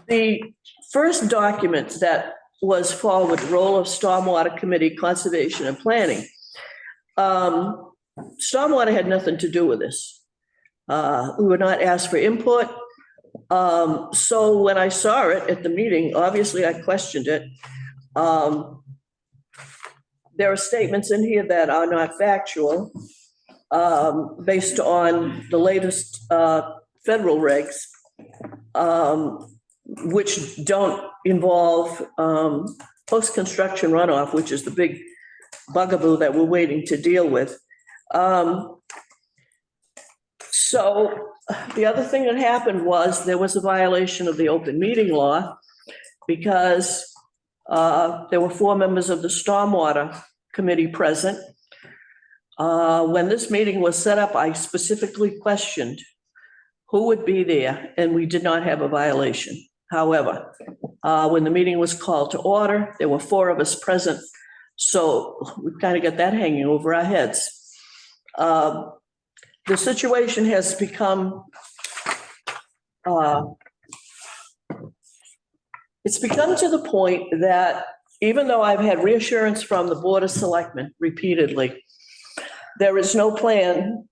the first document that was forwarded, role of Stormwater Committee, Conservation and Planning. Stormwater had nothing to do with this. We were not asked for input. So when I saw it at the meeting, obviously I questioned it. There are statements in here that are not factual, based on the latest federal regs, which don't involve post-construction runoff, which is the big bugaboo that we're waiting to deal with. So the other thing that happened was there was a violation of the open meeting law because there were 4 members of the Stormwater Committee present. When this meeting was set up, I specifically questioned who would be there, and we did not have a violation. However, when the meeting was called to order, there were 4 of us present, so we kind of got that hanging over our heads. the situation has become, it's become to the point that even though I've had reassurance from the Board of Selectmen repeatedly, there is no plan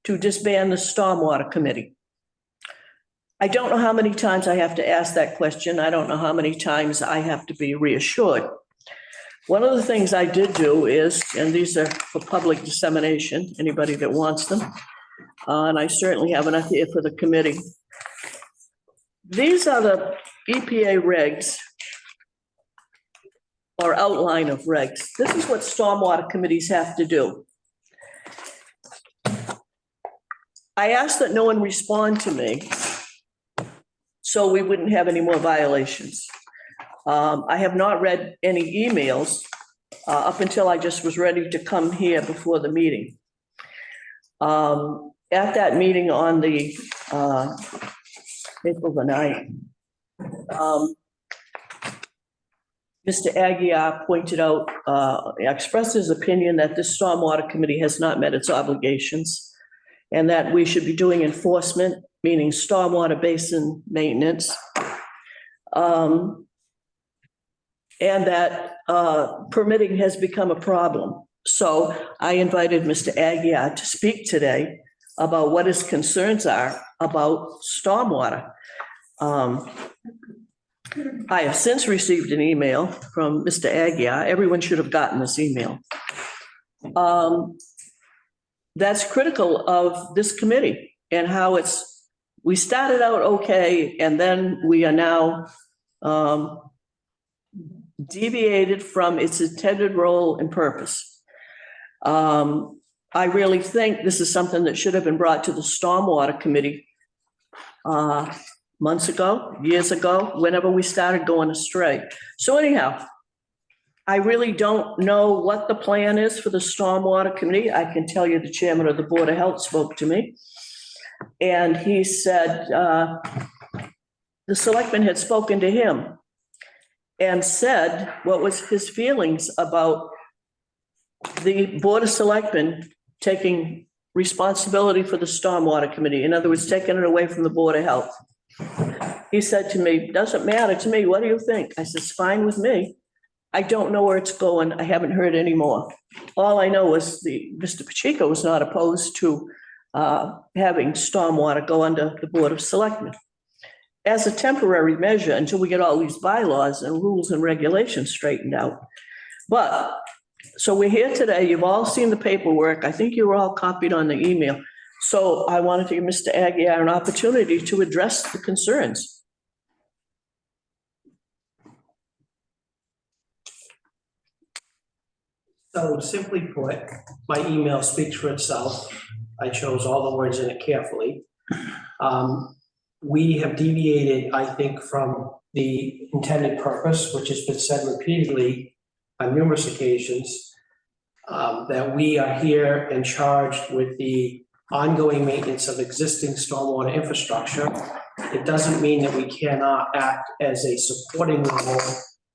to disband the Stormwater Committee. I don't know how many times I have to ask that question. I don't know how many times I have to be reassured. One of the things I did do is, and these are for public dissemination, anybody that wants them, and I certainly have enough here for the committee. These are the EPA regs or outline of regs. This is what stormwater committees have to do. I asked that no one respond to me so we wouldn't have any more violations. I have not read any emails up until I just was ready to come here before the meeting. At that meeting on the April the 9th, Mr. Aguirre pointed out, expressed his opinion that this Stormwater Committee has not met its obligations and that we should be doing enforcement, meaning stormwater basin maintenance. And that permitting has become a problem. So I invited Mr. Aguirre to speak today about what his concerns are about stormwater. I have since received an email from Mr. Aguirre. Everyone should have gotten this email. That's critical of this committee and how we started out okay, and then we are now deviated from its intended role and purpose. I really think this is something that should have been brought to the Stormwater Committee months ago, years ago, whenever we started going astray. So anyhow, I really don't know what the plan is for the Stormwater Committee. I can tell you the chairman of the Board of Health spoke to me, and he said the selectman had spoken to him and said what was his feelings about the Board of Selectmen taking responsibility for the Stormwater Committee. In other words, taking it away from the Board of Health. He said to me, doesn't matter to me. What do you think? I said, it's fine with me. I don't know where it's going. I haven't heard any more. All I know is Mr. Pacheco was not opposed to having stormwater go under the Board of Selectmen as a temporary measure until we get all these bylaws and rules and regulations straightened out. But, so we're here today. You've all seen the paperwork. I think you were all copied on the email. So I wanted to give Mr. Aguirre an opportunity to address the concerns. So simply put, my email speaks for itself. I chose all the words in it carefully. We have deviated, I think, from the intended purpose, which has been said repeatedly on numerous occasions, that we are here and charged with the ongoing maintenance of existing stormwater infrastructure. It doesn't mean that we cannot act as a supporting role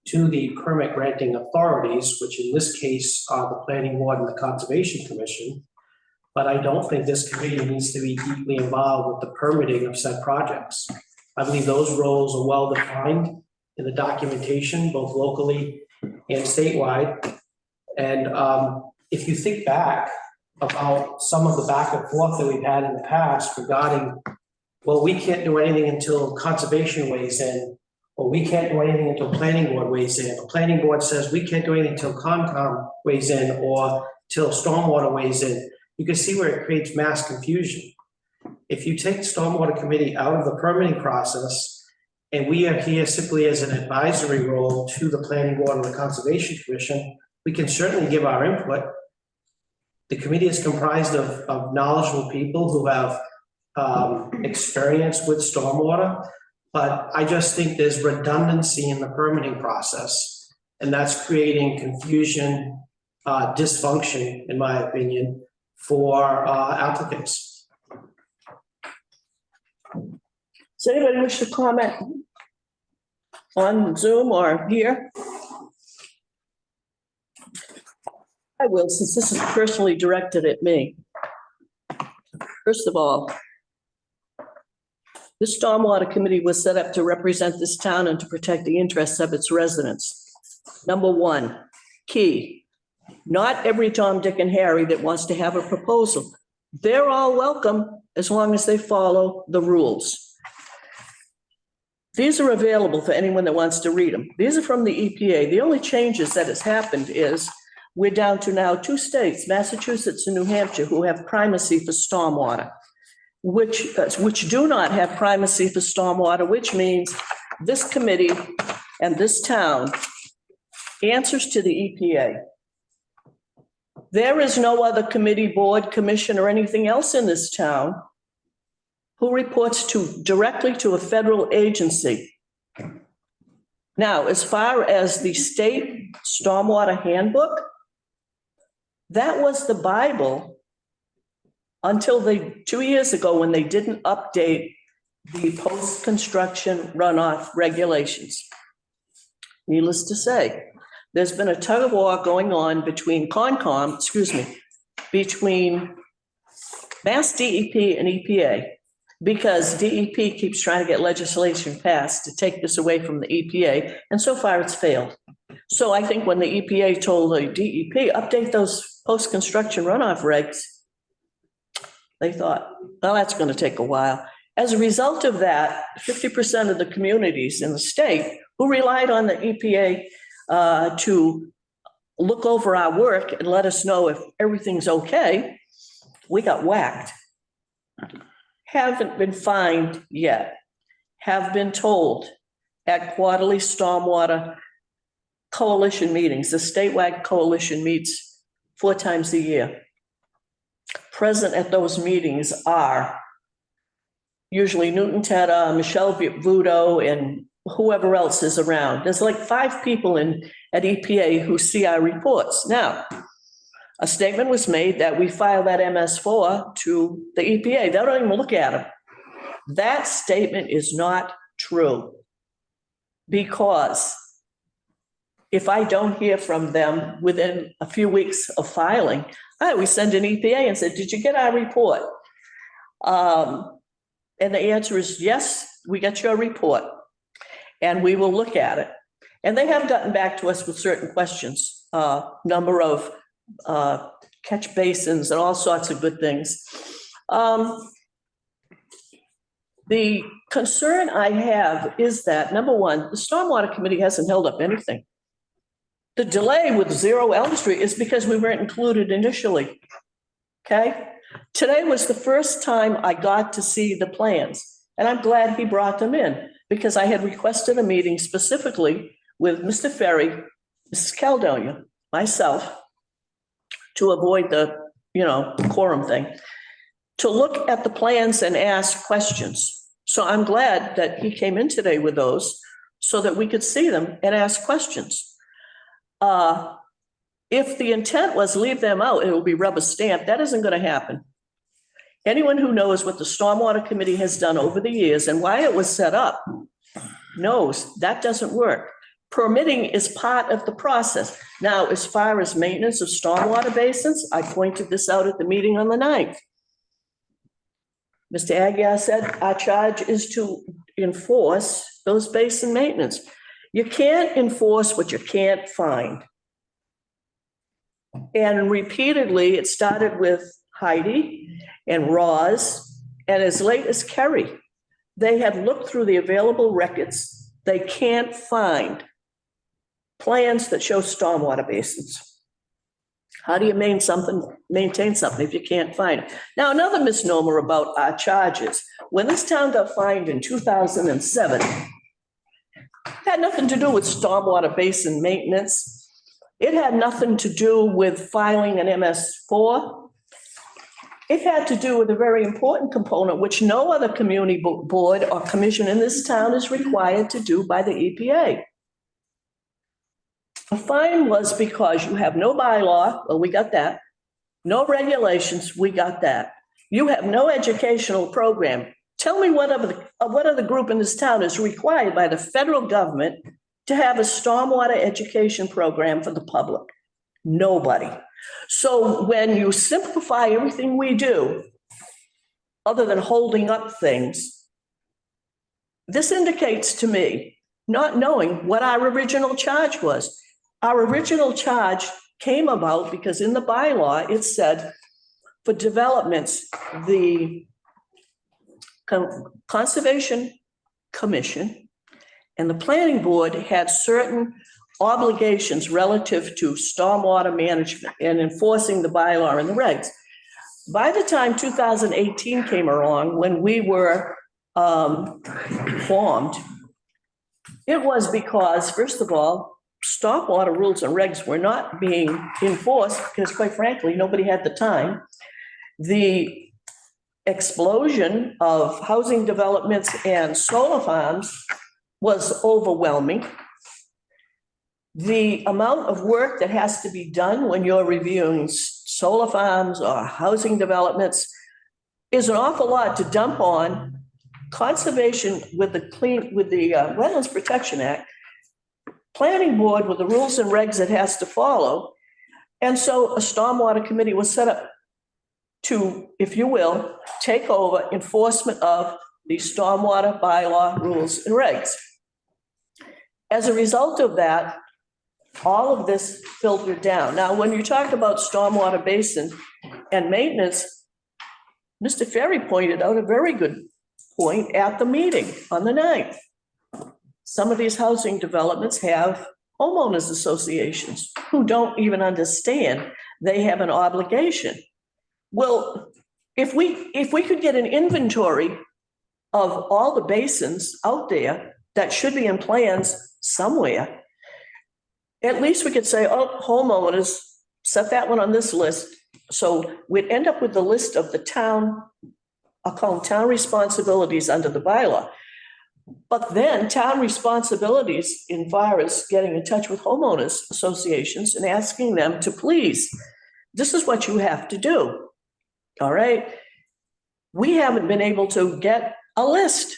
to the permit granting authorities, which in this case are the Planning Board and the Conservation Commission. But I don't think this committee needs to be deeply involved with the permitting of said projects. I believe those roles are well defined in the documentation, both locally and statewide. And if you think back about some of the back and forth that we've had in the past regarding, well, we can't do anything until conservation weighs in, or we can't do anything until planning board weighs in. The planning board says we can't do anything until Concom weighs in or till stormwater weighs in. You can see where it creates mass confusion. If you take the Stormwater Committee out of the permitting process, and we are here simply as an advisory role to the Planning Board and the Conservation Commission, we can certainly give our input. The committee is comprised of knowledgeable people who have experience with stormwater, but I just think there's redundancy in the permitting process, and that's creating confusion, dysfunction, in my opinion, for applicants. Does anybody wish to comment on Zoom or here? I will, since this is personally directed at me. First of all, the Stormwater Committee was set up to represent this town and to protect the interests of its residents. Number one, key, not every Tom, Dick, and Harry that wants to have a proposal. They're all welcome as long as they follow the rules. These are available for anyone that wants to read them. These are from the EPA. The only changes that has happened is we're down to now 2 states, Massachusetts and New Hampshire, who have primacy for stormwater, which do not have primacy for stormwater, which means this committee and this town answers to the EPA. There is no other committee, board, commission, or anything else in this town who reports directly to a federal agency. Now, as far as the state stormwater handbook, that was the Bible until 2 years ago when they didn't update the post-construction runoff regulations. Needless to say, there's been a tug of war going on between between Mass DEP and EPA, because DEP keeps trying to get legislation passed to take this away from the EPA, and so far it's failed. So I think when the EPA told the DEP, update those post-construction runoff regs, they thought, well, that's going to take a while. As a result of that, 50% of the communities in the state who relied on the EPA to look over our work and let us know if everything's okay, we got whacked. Haven't been fined yet, have been told at quarterly stormwater coalition meetings. The statewide coalition meets 4 times a year. Present at those meetings are usually Newton Tedder, Michelle Vudo, and whoever else is around. There's like 5 people at EPA who see our reports. Now, a statement was made that we file that MS4 to the EPA. They don't even look at them. That statement is not true, because if I don't hear from them within a few weeks of filing, we send an EPA and say, did you get our report? And the answer is yes, we got your report and we will look at it. And they have gotten back to us with certain questions, number of catch basins and all sorts of good things. The concern I have is that, number one, the Stormwater Committee hasn't held up anything. The delay with 0 Elm Street is because we weren't included initially, okay? Today was the first time I got to see the plans, and I'm glad he brought them in, because I had requested a meeting specifically with Mr. Ferry, Mrs. Caledonia, myself, to avoid the, quorum thing, to look at the plans and ask questions. So I'm glad that he came in today with those so that we could see them and ask questions. If the intent was leave them out, it will be rubber stamped. That isn't going to happen. Anyone who knows what the Stormwater Committee has done over the years and why it was set up knows that doesn't work. Permitting is part of the process. Now, as far as maintenance of stormwater basins, I pointed this out at the meeting on the 9th. Mr. Aguirre said our charge is to enforce those basin maintenance. You can't enforce what you can't find. And repeatedly, it started with Heidi and Roz, and as late as Kerry, they have looked through the available records. They can't find plans that show stormwater basins. How do you maintain something if you can't find it? Now, another misnomer about our charges. When this town got fined in 2007, it had nothing to do with stormwater basin maintenance. It had nothing to do with filing an MS4. It had to do with a very important component, which no other community board or commission in this town is required to do by the EPA. The fine was because you have no bylaw, well, we got that. No regulations, we got that. You have no educational program. Tell me what other group in this town is required by the federal government to have a stormwater education program for the public? Nobody. So when you simplify everything we do other than holding up things. This indicates to me not knowing what our original charge was. Our original charge came about because in the bylaw, it said for developments, the Conservation Commission and the Planning Board had certain obligations relative to stormwater management and enforcing the bylaw and the regs. By the time 2018 came along, when we were formed, it was because, first of all, stormwater rules and regs were not being enforced because, quite frankly, nobody had the time. The explosion of housing developments and solar farms was overwhelming. The amount of work that has to be done when you're reviewing solar farms or housing developments is an awful lot to dump on conservation with the Wetlands Protection Act, Planning Board with the rules and regs it has to follow. And so a stormwater committee was set up to, if you will, take over enforcement of the stormwater bylaw rules and regs. As a result of that, all of this filtered down. Now, when you talk about stormwater basin and maintenance, Mr. Ferry pointed out a very good point at the meeting on the 9th. Some of these housing developments have homeowners associations who don't even understand they have an obligation. Well, if we could get an inventory of all the basins out there that should be in plans somewhere, at least we could say, oh, homeowners, set that one on this list. So we'd end up with the list of the town, I'll call them town responsibilities under the bylaw. But then town responsibilities in far as getting in touch with homeowners associations and asking them to please, this is what you have to do. All right. We haven't been able to get a list.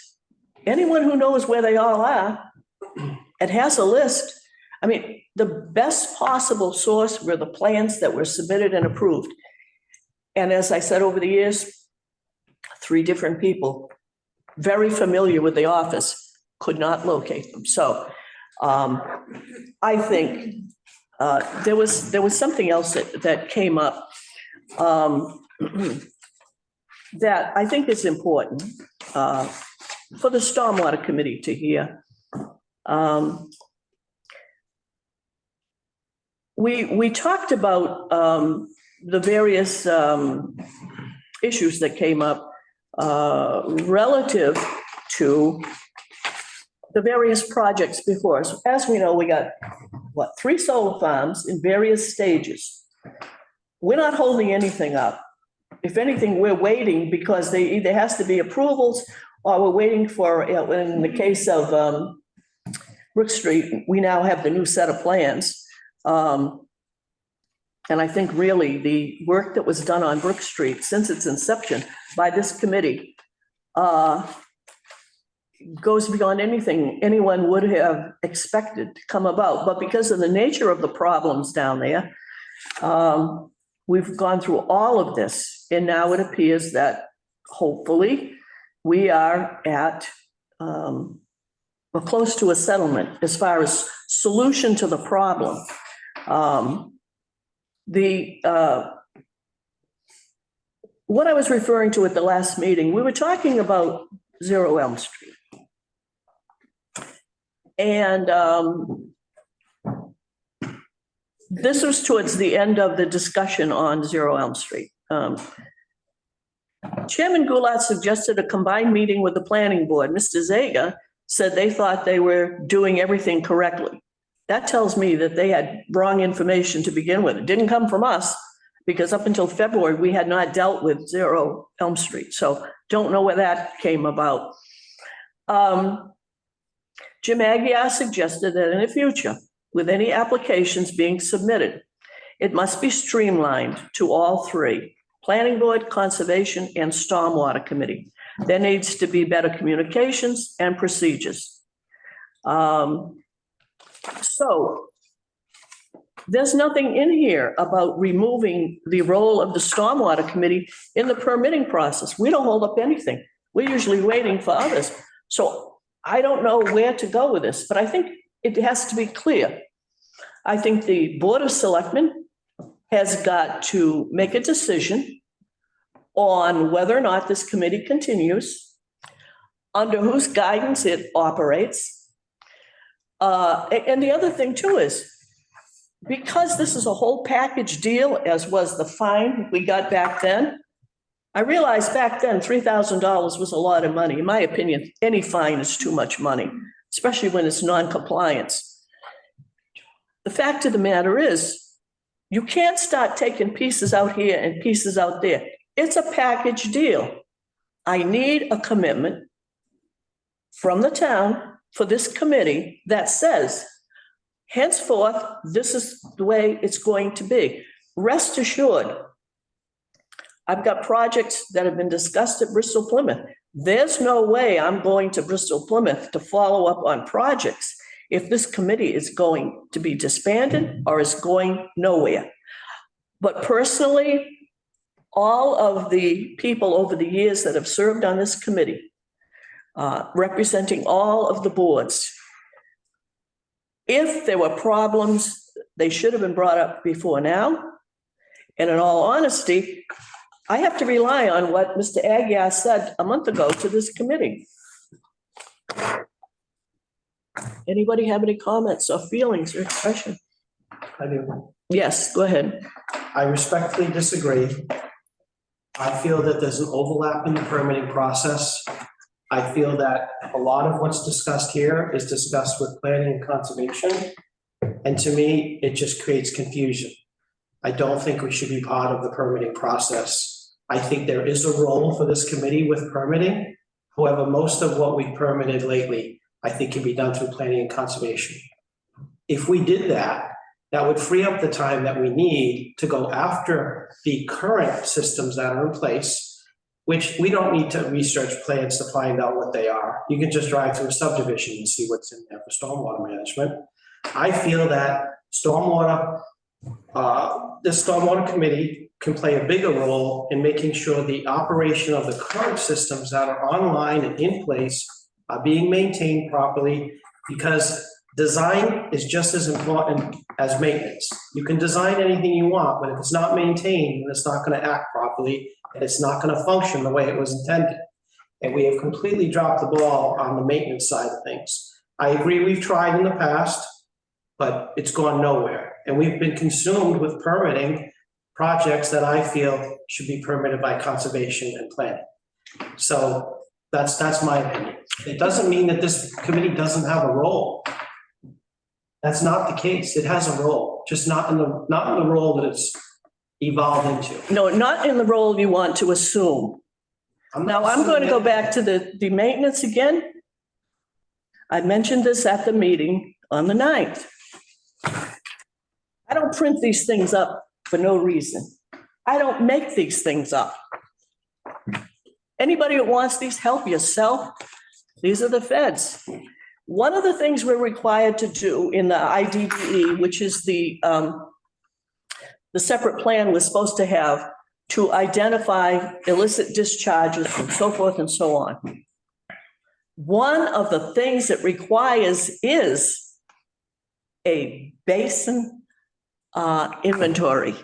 Anyone who knows where they all are and has a list. I mean, the best possible source were the plans that were submitted and approved. And as I said over the years, 3 different people very familiar with the office could not locate them. So I think there was something else that came up that I think is important for the Stormwater Committee to hear. We talked about the various issues that came up relative to the various projects before us. As we know, we got, 3 solar farms in various stages. We're not holding anything up. If anything, we're waiting because they either has to be approvals or we're waiting for, in the case of Brook Street, we now have the new set of plans. And I think really the work that was done on Brook Street since its inception by this committee goes beyond anything anyone would have expected to come about. But because of the nature of the problems down there, we've gone through all of this. And now it appears that hopefully we are at or close to a settlement as far as solution to the problem. What I was referring to at the last meeting, we were talking about 0 Elm Street. And this was towards the end of the discussion on 0 Elm Street. Chairman Goulart suggested a combined meeting with the planning board. Mr. Zaga said they thought they were doing everything correctly. That tells me that they had wrong information to begin with. It didn't come from us because up until February, we had not dealt with 0 Elm Street. So don't know where that came about. Jim Aguirre suggested that in the future, with any applications being submitted, it must be streamlined to all 3, Planning Board, Conservation, and Stormwater Committee. There needs to be better communications and procedures. So There's nothing in here about removing the role of the Stormwater Committee in the permitting process. We don't hold up anything. We're usually waiting for others. So I don't know where to go with this, but I think it has to be clear. I think the Board of Selectmen has got to make a decision on whether or not this committee continues, under whose guidance it operates. And the other thing too is, because this is a whole package deal, as was the fine we got back then, I realized back then $3,000 was a lot of money. In my opinion, any fine is too much money, especially when it's non-compliance. The fact of the matter is, you can't start taking pieces out here and pieces out there. It's a package deal. I need a commitment from the town for this committee that says, henceforth, this is the way it's going to be. Rest assured, I've got projects that have been discussed at Bristol Plymouth. There's no way I'm going to Bristol Plymouth to follow up on projects if this committee is going to be disbanded or is going nowhere. But personally, all of the people over the years that have served on this committee, representing all of the boards, if there were problems, they should have been brought up before now. And in all honesty, I have to rely on what Mr. Aguirre said a month ago to this committee. Anybody have any comments or feelings or expression? I do. Yes, go ahead. I respectfully disagree. I feel that there's an overlap in the permitting process. I feel that a lot of what's discussed here is discussed with planning and conservation. And to me, it just creates confusion. I don't think we should be part of the permitting process. I think there is a role for this committee with permitting. However, most of what we've permitted lately, I think can be done through planning and conservation. If we did that, that would free up the time that we need to go after the current systems that are in place, which we don't need to research plans to find out what they are. You can just drive through a subdivision and see what's in there for stormwater management. I feel that the Stormwater Committee can play a bigger role in making sure the operation of the current systems that are online and in place are being maintained properly, because design is just as important as maintenance. You can design anything you want, but if it's not maintained, then it's not going to act properly, and it's not going to function the way it was intended. And we have completely dropped the ball on the maintenance side of things. I agree we've tried in the past, but it's gone nowhere. And we've been consumed with permitting projects that I feel should be permitted by conservation and planning. So that's my opinion. It doesn't mean that this committee doesn't have a role. That's not the case. It has a role, just not in the role that it's evolved into. No, not in the role you want to assume. Now, I'm going to go back to the maintenance again. I mentioned this at the meeting on the 9th. I don't print these things up for no reason. I don't make these things up. Anybody who wants these, help yourself. These are the feds. One of the things we're required to do in the IDDE, which is the separate plan we're supposed to have to identify illicit discharges and so forth and so on. One of the things it requires is a basin inventory.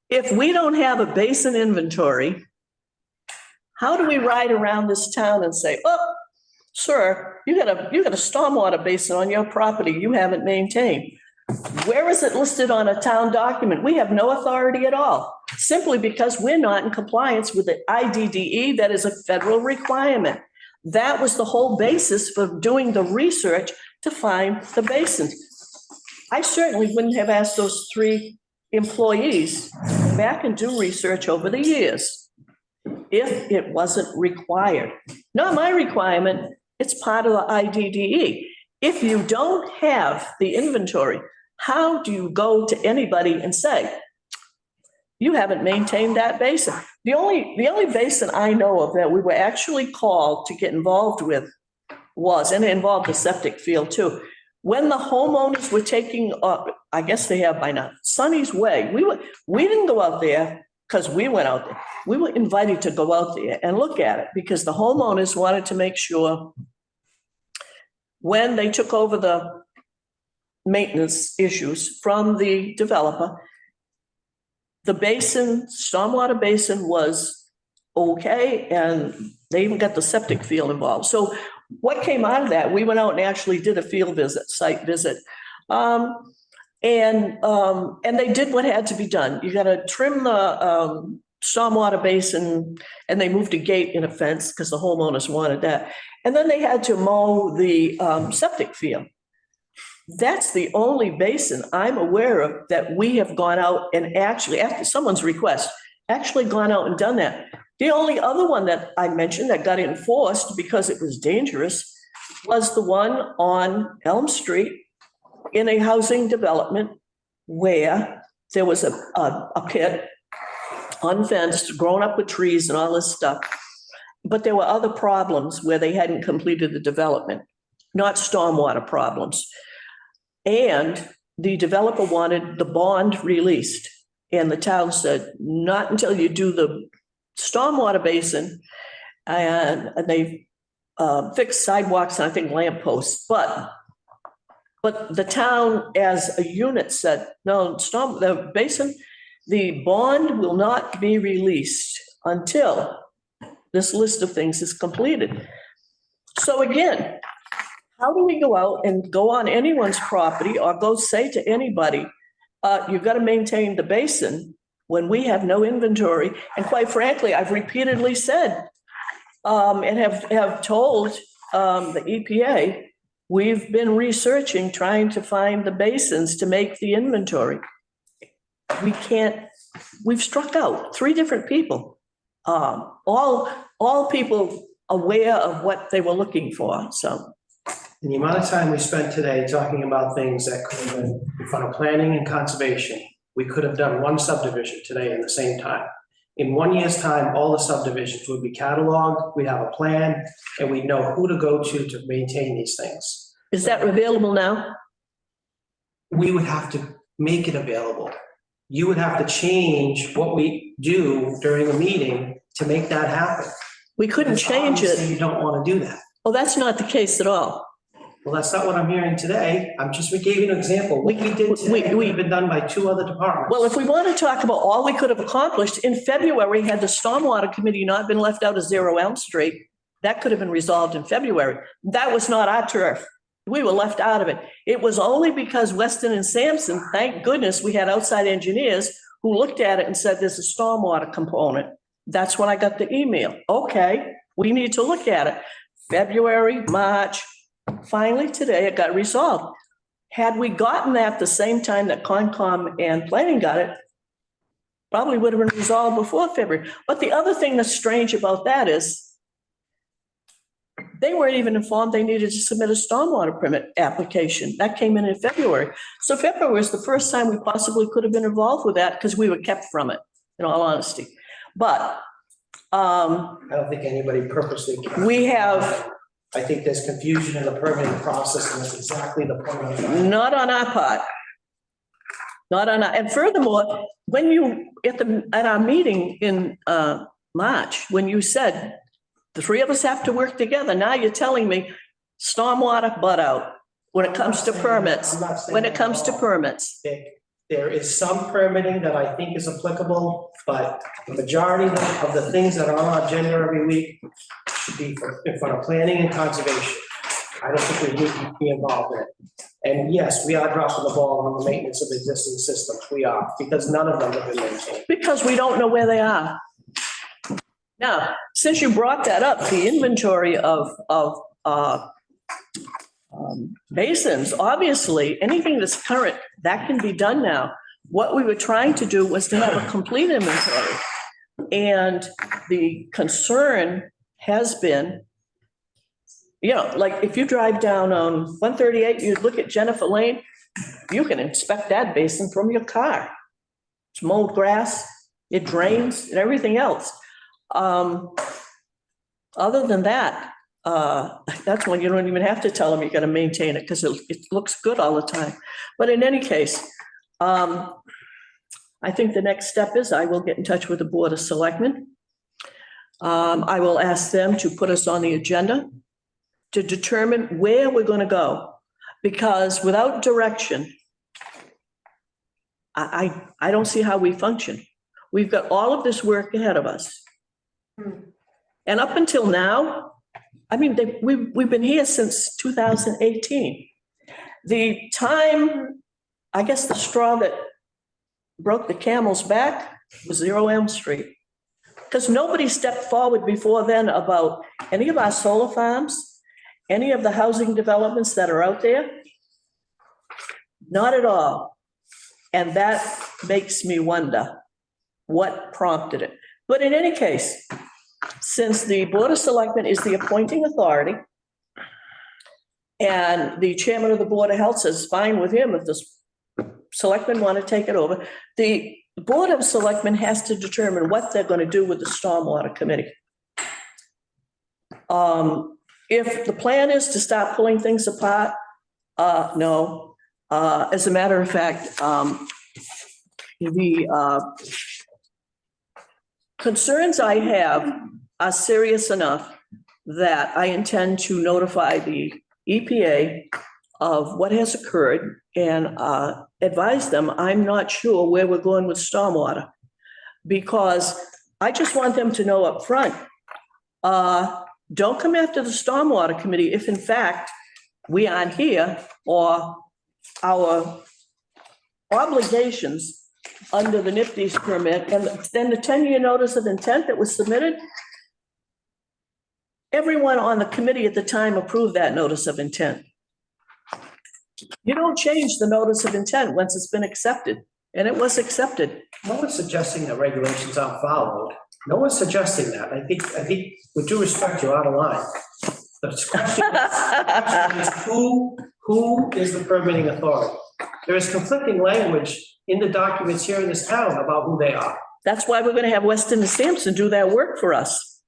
If we don't have a basin inventory, how do we ride around this town and say, oh, sir, you got a stormwater basin on your property you haven't maintained? Where is it listed on a town document? We have no authority at all, simply because we're not in compliance with the IDDE. That is a federal requirement. That was the whole basis for doing the research to find the basins. I certainly wouldn't have asked those 3 employees to go back and do research over the years if it wasn't required. Not my requirement, it's part of the IDDE. If you don't have the inventory, how do you go to anybody and say, you haven't maintained that basin? The only basin I know of that we were actually called to get involved with was, and it involved the septic field too, when the homeowners were taking up, I guess they have by now, Sunny's Way, we didn't go out there because we went out there. We were invited to go out there and look at it because the homeowners wanted to make sure when they took over the maintenance issues from the developer, the basin, stormwater basin was okay, and they even got the septic field involved. So what came out of that, we went out and actually did a field visit, site visit. And they did what had to be done. You got to trim the stormwater basin, and they moved a gate in a fence because the homeowners wanted that. And then they had to mow the septic field. That's the only basin I'm aware of that we have gone out and actually, after someone's request, actually gone out and done that. The only other one that I mentioned that got enforced because it was dangerous was the one on Elm Street in a housing development where there was a pit, unfenced, grown up with trees and all this stuff. But there were other problems where they hadn't completed the development, not stormwater problems. And the developer wanted the bond released. And the town said, not until you do the stormwater basin, and they fixed sidewalks and I think lampposts. But the town as a unit said, no, the basin, the bond will not be released until this list of things is completed. So again, how do we go out and go on anyone's property or go say to anybody, you've got to maintain the basin when we have no inventory? And quite frankly, I've repeatedly said and have told the EPA, we've been researching, trying to find the basins to make the inventory. We can't, we've struck out 3 different people, all people aware of what they were looking for, so. And the amount of time we spent today talking about things that could have been in front of planning and conservation, we could have done one subdivision today in the same time. In 1 year's time, all the subdivisions would be cataloged, we'd have a plan, and we'd know who to go to maintain these things. Is that available now? We would have to make it available. You would have to change what we do during a meeting to make that happen. We couldn't change Obviously, it. you don't want to do that. Well, that's not the case at all. Well, that's not what I'm hearing today. We gave you an example. What we did today would have been done by 2 other departments. Well, if we want to talk about all we could have accomplished, in February, had the Stormwater Committee not been left out of 0 Elm Street, that could have been resolved in February. That was not our turf. We were left out of it. It was only because Weston and Sampson, thank goodness, we had outside engineers who looked at it and said, there's a stormwater component. That's when I got the email. Okay, we need to look at it. February, March, finally today it got resolved. Had we gotten that the same time that Concom and planning got it, probably would have been resolved before February. But the other thing that's strange about that is they weren't even informed they needed to submit a stormwater permit application. That came in February. So February was the first time we possibly could have been involved with that because we were kept from it, in all honesty. But I don't think anybody purposely. We have. I think there's confusion in the permitting process, and that's exactly the point. Not on our part. Not on our, and furthermore, when you, at our meeting in March, when you said the 3 of us have to work together, now you're telling me stormwater butt out when it comes to permits, when it comes to permits. There is some permitting that I think is applicable, but the majority of the things that are on our agenda every week should be in front of planning and conservation. I don't think we need to be involved in it. And yes, we are dropping the ball on the maintenance of existing systems. We are, because none of them have been maintained. Because we don't know where they are. Now, since you brought that up, the inventory of basins, obviously, anything that's current, that can be done now. What we were trying to do was to have a complete inventory. And the concern has been, you know, like if you drive down 138, you look at Jennifer Lane, you can inspect that basin from your car. It's mowed grass, it drains, and everything else. Other than that, That's when you don't even have to tell them you gotta maintain it, because it looks good all the time. But in any case, I think the next step is I will get in touch with the Board of Selectmen. I will ask them to put us on the agenda to determine where we're gonna go. Because without direction, I don't see how we function. We've got all of this work ahead of us. And up until now, I mean, we've been here since 2018. The time, I guess the straw that broke the camel's back was 0 Elm Street. Because nobody stepped forward before then about any of our solar farms, any of the housing developments that are out there. Not at all. And that makes me wonder what prompted it. But in any case, since the Board of Selectmen is the appointing authority, and the chairman of the Board of Health says fine with him if the selectmen want to take it over, the Board of Selectmen has to determine what they're going to do with the Stormwater Committee. If the plan is to start pulling things apart, no. As a matter of fact, the concerns I have are serious enough that I intend to notify the EPA of what has occurred and advise them I'm not sure where we're going with stormwater. Because I just want them to know up front, don't come after the Stormwater Committee if in fact we aren't here or our obligations under the NIPD's permit, and then the 10-year notice of intent that was submitted, everyone on the committee at the time approved that notice of intent. You don't change the notice of intent once it's been accepted, and it was accepted. No one's suggesting that regulations aren't followed. No one's suggesting that. I think with due respect, you're out of line. The question is who is the permitting authority? There is conflicting language in the documents here in this town about who they are. That's why we're going to have Weston and Sampson do that work for us.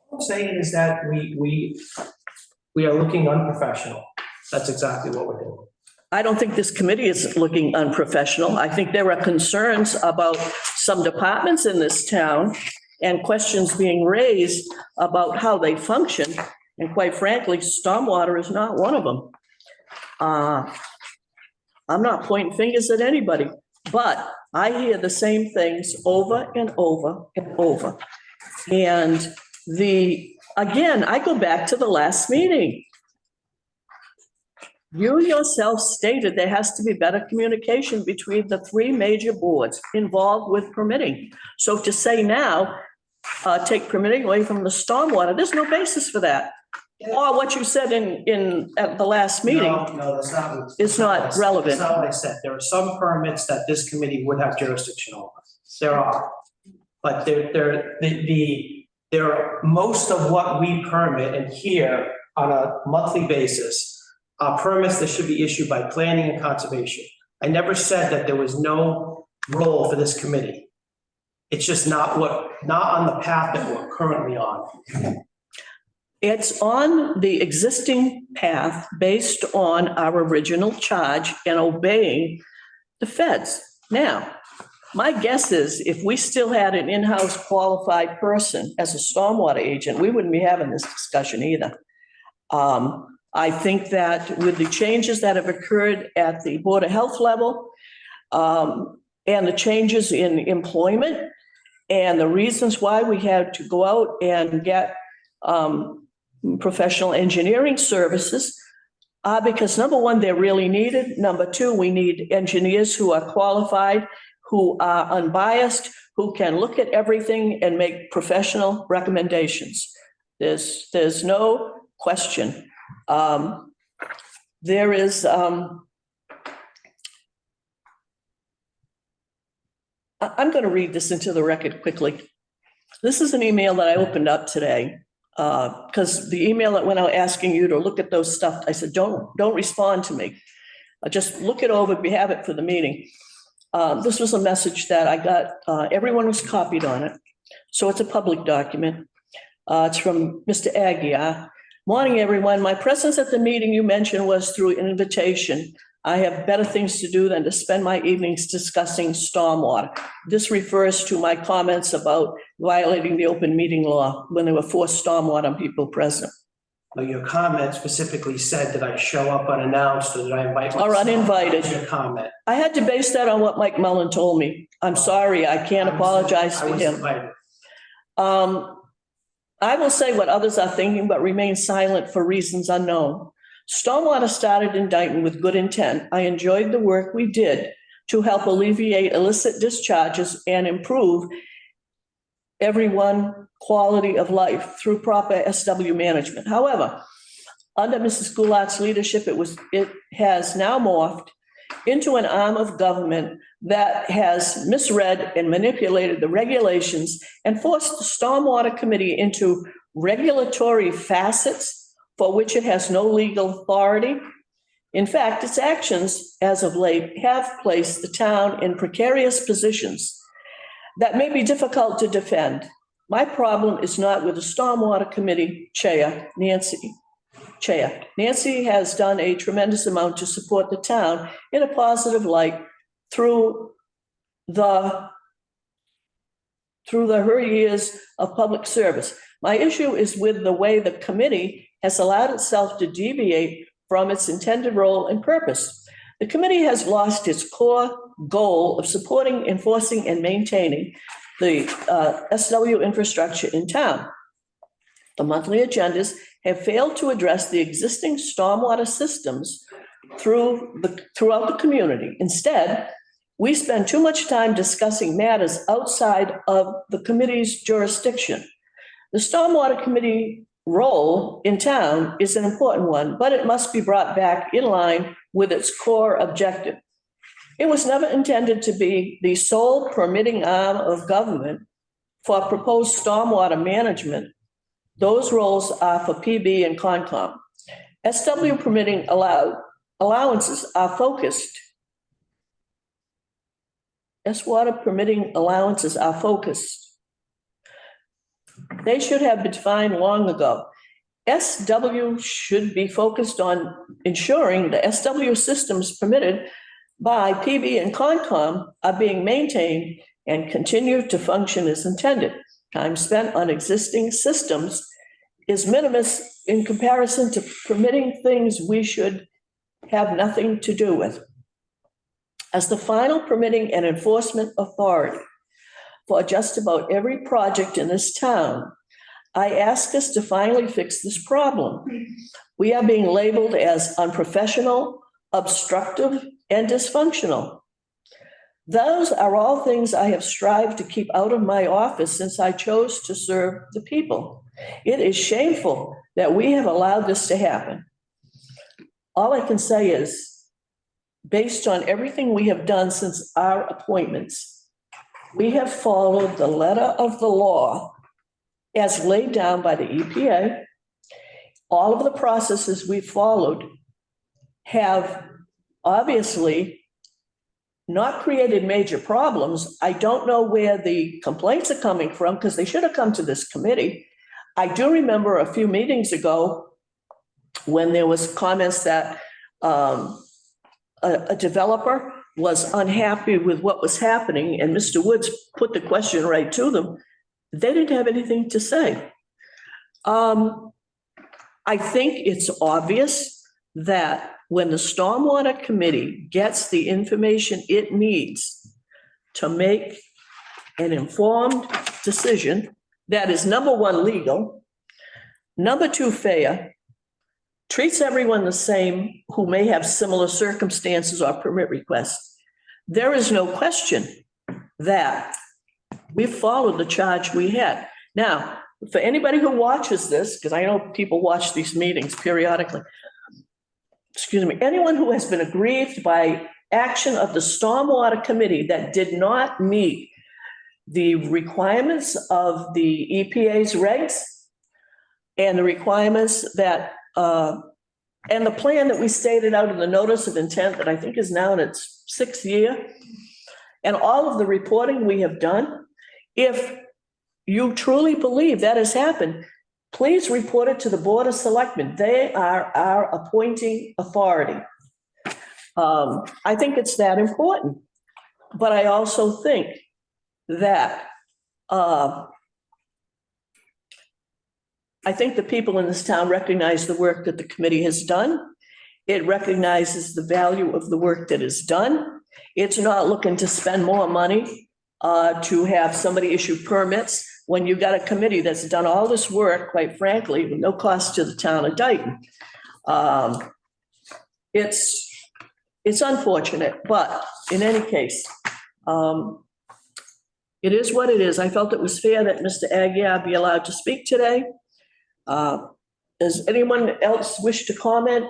What I'm saying is that we are looking unprofessional. That's exactly what we're doing. I don't think this committee is looking unprofessional. I think there are concerns about some departments in this town and questions being raised about how they function. And quite frankly, stormwater is not one of them. I'm not pointing fingers at anybody, but I hear the same things over and over and over. And again, I go back to the last meeting. You yourself stated there has to be better communication between the three major boards involved with permitting. So to say now, take permitting away from the stormwater, there's no basis for that. Or what you said at the last meeting. No, that's not. It's not relevant. That's not what I said. There are some permits that this committee would have jurisdiction over. There are. But most of what we permit and hear on a monthly on permits that should be issued by planning and conservation. I never said that there was no role for this committee. It's just not on the path that we're currently on. It's on the existing path based on our original charge and obeying the feds. Now, my guess is if we still had an in-house qualified person as a stormwater agent, we wouldn't be having this discussion either. I think that with the changes that have occurred at the Board of Health level and the changes in employment and the reasons why we had to go out and get professional engineering services, because number one, they're really needed. Number two, we need engineers who are qualified, who are unbiased, who can look at everything and make professional recommendations. There's no question. There is, I'm going to read this into the record quickly. This is an email that I opened up today because the email that went out asking you to look at those stuff, I said, don't respond to me. Just look it over, we have it for the meeting. This was a message that I got, everyone was copied on it. So it's a public document. It's from Mr. Aguirre. Morning, everyone. My presence at the meeting you mentioned was through invitation. I have better things to do than to spend my evenings discussing stormwater. This refers to my comments about violating the open meeting law when there were 4 stormwater people present. But your comment specifically said, did I show up unannounced or did I invite myself? Or uninvited. That's your comment. I had to base that on what Mike Mellon told me. I'm sorry, I can't apologize I to was him. invited. I will say what others are thinking, but remain silent for reasons unknown. Stormwater started in Dayton with good intent. I enjoyed the work we did to help alleviate illicit discharges and improve everyone's quality of life through proper SW management. However, under Mrs. Goulart's leadership, it has now morphed into an arm of government that has misread and manipulated the regulations and forced the Stormwater Committee into regulatory facets for which it has no legal authority. In fact, its actions as of late have placed the town in precarious positions that may be difficult to defend. My problem is not with the Stormwater Committee Chair, Nancy. Nancy has done a tremendous amount to support the town in a positive light through her years of public service. My issue is with the way the committee has allowed itself to deviate from its intended role and purpose. The committee has lost its core goal of supporting, enforcing, and maintaining the SW infrastructure in town. The monthly agendas have failed to address the existing stormwater systems throughout the community. Instead, we spend too much time discussing matters outside of the committee's jurisdiction. The Stormwater Committee role in town is an important one, but it must be brought back in line with its core objective. It was never intended to be the sole permitting arm of government for proposed stormwater management. Those roles are for PB and Concom. SW permitting allowances are focused. S-water permitting allowances are focused. They should have been defined long ago. SW should be focused on ensuring the SW systems permitted by PB and Concom are being maintained and continue to function as intended. Time spent on existing systems is minimus in comparison to permitting things we should have nothing to do with. As the final permitting and enforcement authority for just about every project in this town, I ask us to finally fix this problem. We are being labeled as unprofessional, obstructive, and dysfunctional. Those are all things I have strived to keep out of my office since I chose to serve the people. It is shameful that we have allowed this to happen. All I can say is, based on everything we have done since our appointments, we have followed the letter of the law as laid down by the EPA. All of the processes we followed have obviously not created major problems. I don't know where the complaints are coming from because they should have come to this committee. I do remember a few meetings ago when there was comments that a developer was unhappy with what was happening, and Mr. Woods put the question right to them. They didn't have anything to say. I think it's obvious that when the Stormwater Committee gets the information it needs to make an informed decision that is, number one, legal, number two, fair, treats everyone the same who may have similar circumstances or permit requests, there is no question that we followed the charge we had. Now, for anybody who watches this, because I know people watch these meetings periodically, excuse me, anyone who has been aggrieved by action of the Stormwater Committee that did not meet the requirements of the EPA's regs and the requirements that, and the plan that we stated out in the notice of intent that I think is now in its 6th year, and all of the reporting we have done, if you truly believe that has happened, please report it to the Board of Selectmen. They are our appointing authority. I think it's that important. But I also think that I think the people in this town recognize the work that the committee has done. It recognizes the value of the work that is done. It's not looking to spend more money to have somebody issue permits when you've got a committee that's done all this work, quite frankly, with no cost to the town of Dayton. It's unfortunate, but in any case, it is what it is. I felt it was fair that Mr. Aguirre be allowed to speak today. Does anyone else wish to comment?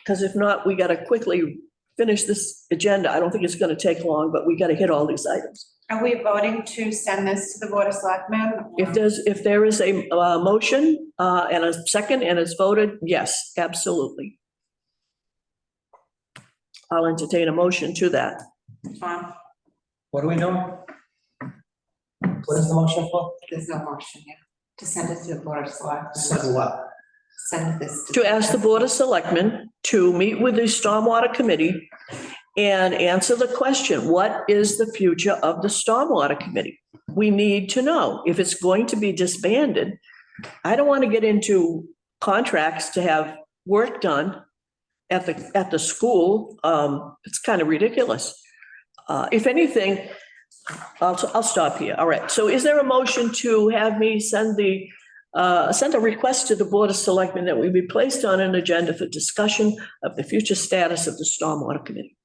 Because if not, we got to quickly finish this agenda. I don't think it's going to take long, but we got to hit all these items. Are we voting to send this to the Board of Selectmen? If there is a motion and a second and it's voted, yes, absolutely. I'll entertain a motion to that. Tom, What are we doing? What is the motion for? there's no motion yet. To send it to the Board of Selectmen. Send what? Send this. To ask the Board of Selectmen to meet with the Stormwater Committee and answer the question, what is the future of the Stormwater Committee? We need to know if it's going to be disbanded. I don't want to get into contracts to have work done at the school. It's kind of ridiculous. If anything, I'll stop here. All right. So is there a motion to have me send a request to the Board of Selectmen that we be placed on an agenda for discussion of the future status of the Stormwater Committee?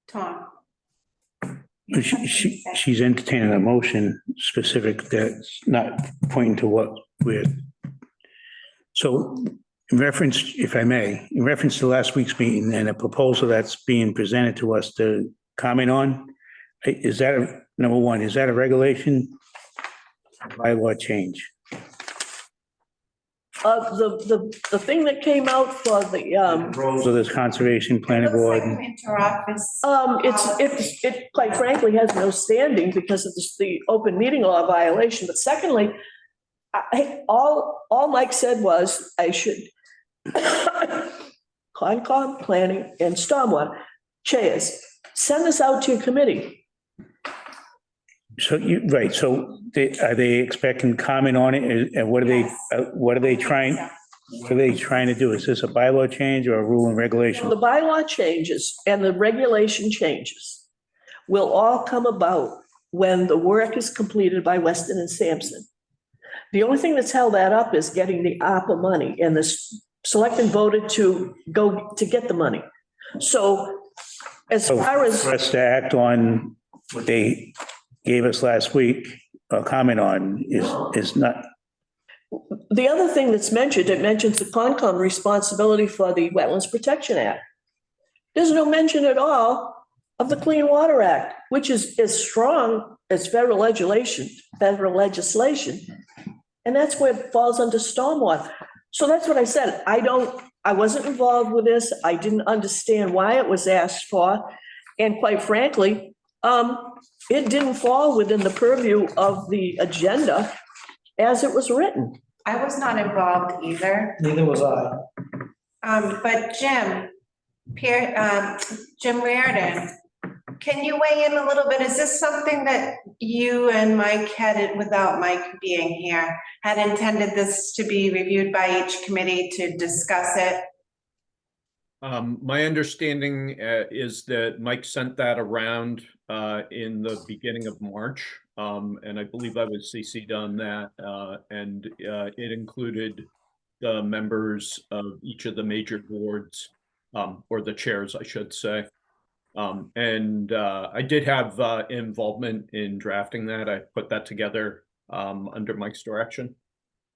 Tom, She's entertaining a motion specific that's not pointing to what we're. So in reference, if I may, in reference to last week's meeting and a proposal that's being presented to us to comment on, is that number one, is that a regulation? Bylaw change? The thing that came out for the, So there's conservation planning board. it quite frankly has no standing because of the open meeting law violation. But secondly, all Mike said was I should Concom, planning and stormwater chairs, send this out to your committee. So right, so are they expecting comment on it? And what are they trying to do? Is this a bylaw change or a rule and regulation? The bylaw changes and the regulation changes will all come about when the work is completed by Weston and Sampson. The only thing that's held that up is getting the ARPA money, and the selectmen voted to go to get the money. So as far as for us to act on what they gave us last week, a comment on is not. The other thing that's mentioned, it mentions the Concom responsibility for the Wetlands Protection Act. There's no mention at all of the Clean Water Act, which is as strong as federal legislation, and that's where it falls under stormwater. So that's what I said. I wasn't involved with this. I didn't understand why it was asked for. And quite frankly, it didn't fall within the purview of the agenda as it was written. I was not involved either. Neither was I. But Jim Reardon, can you weigh in a little bit? Is this something that you and Mike without Mike being here, had intended this to be reviewed by each committee to discuss it? My understanding is that Mike sent that around in the beginning of March, and I believe I was CC'd on that, and it included the members of each of the major boards, or the chairs, I should say. And I did have involvement in drafting that. I put that together under Mike's direction,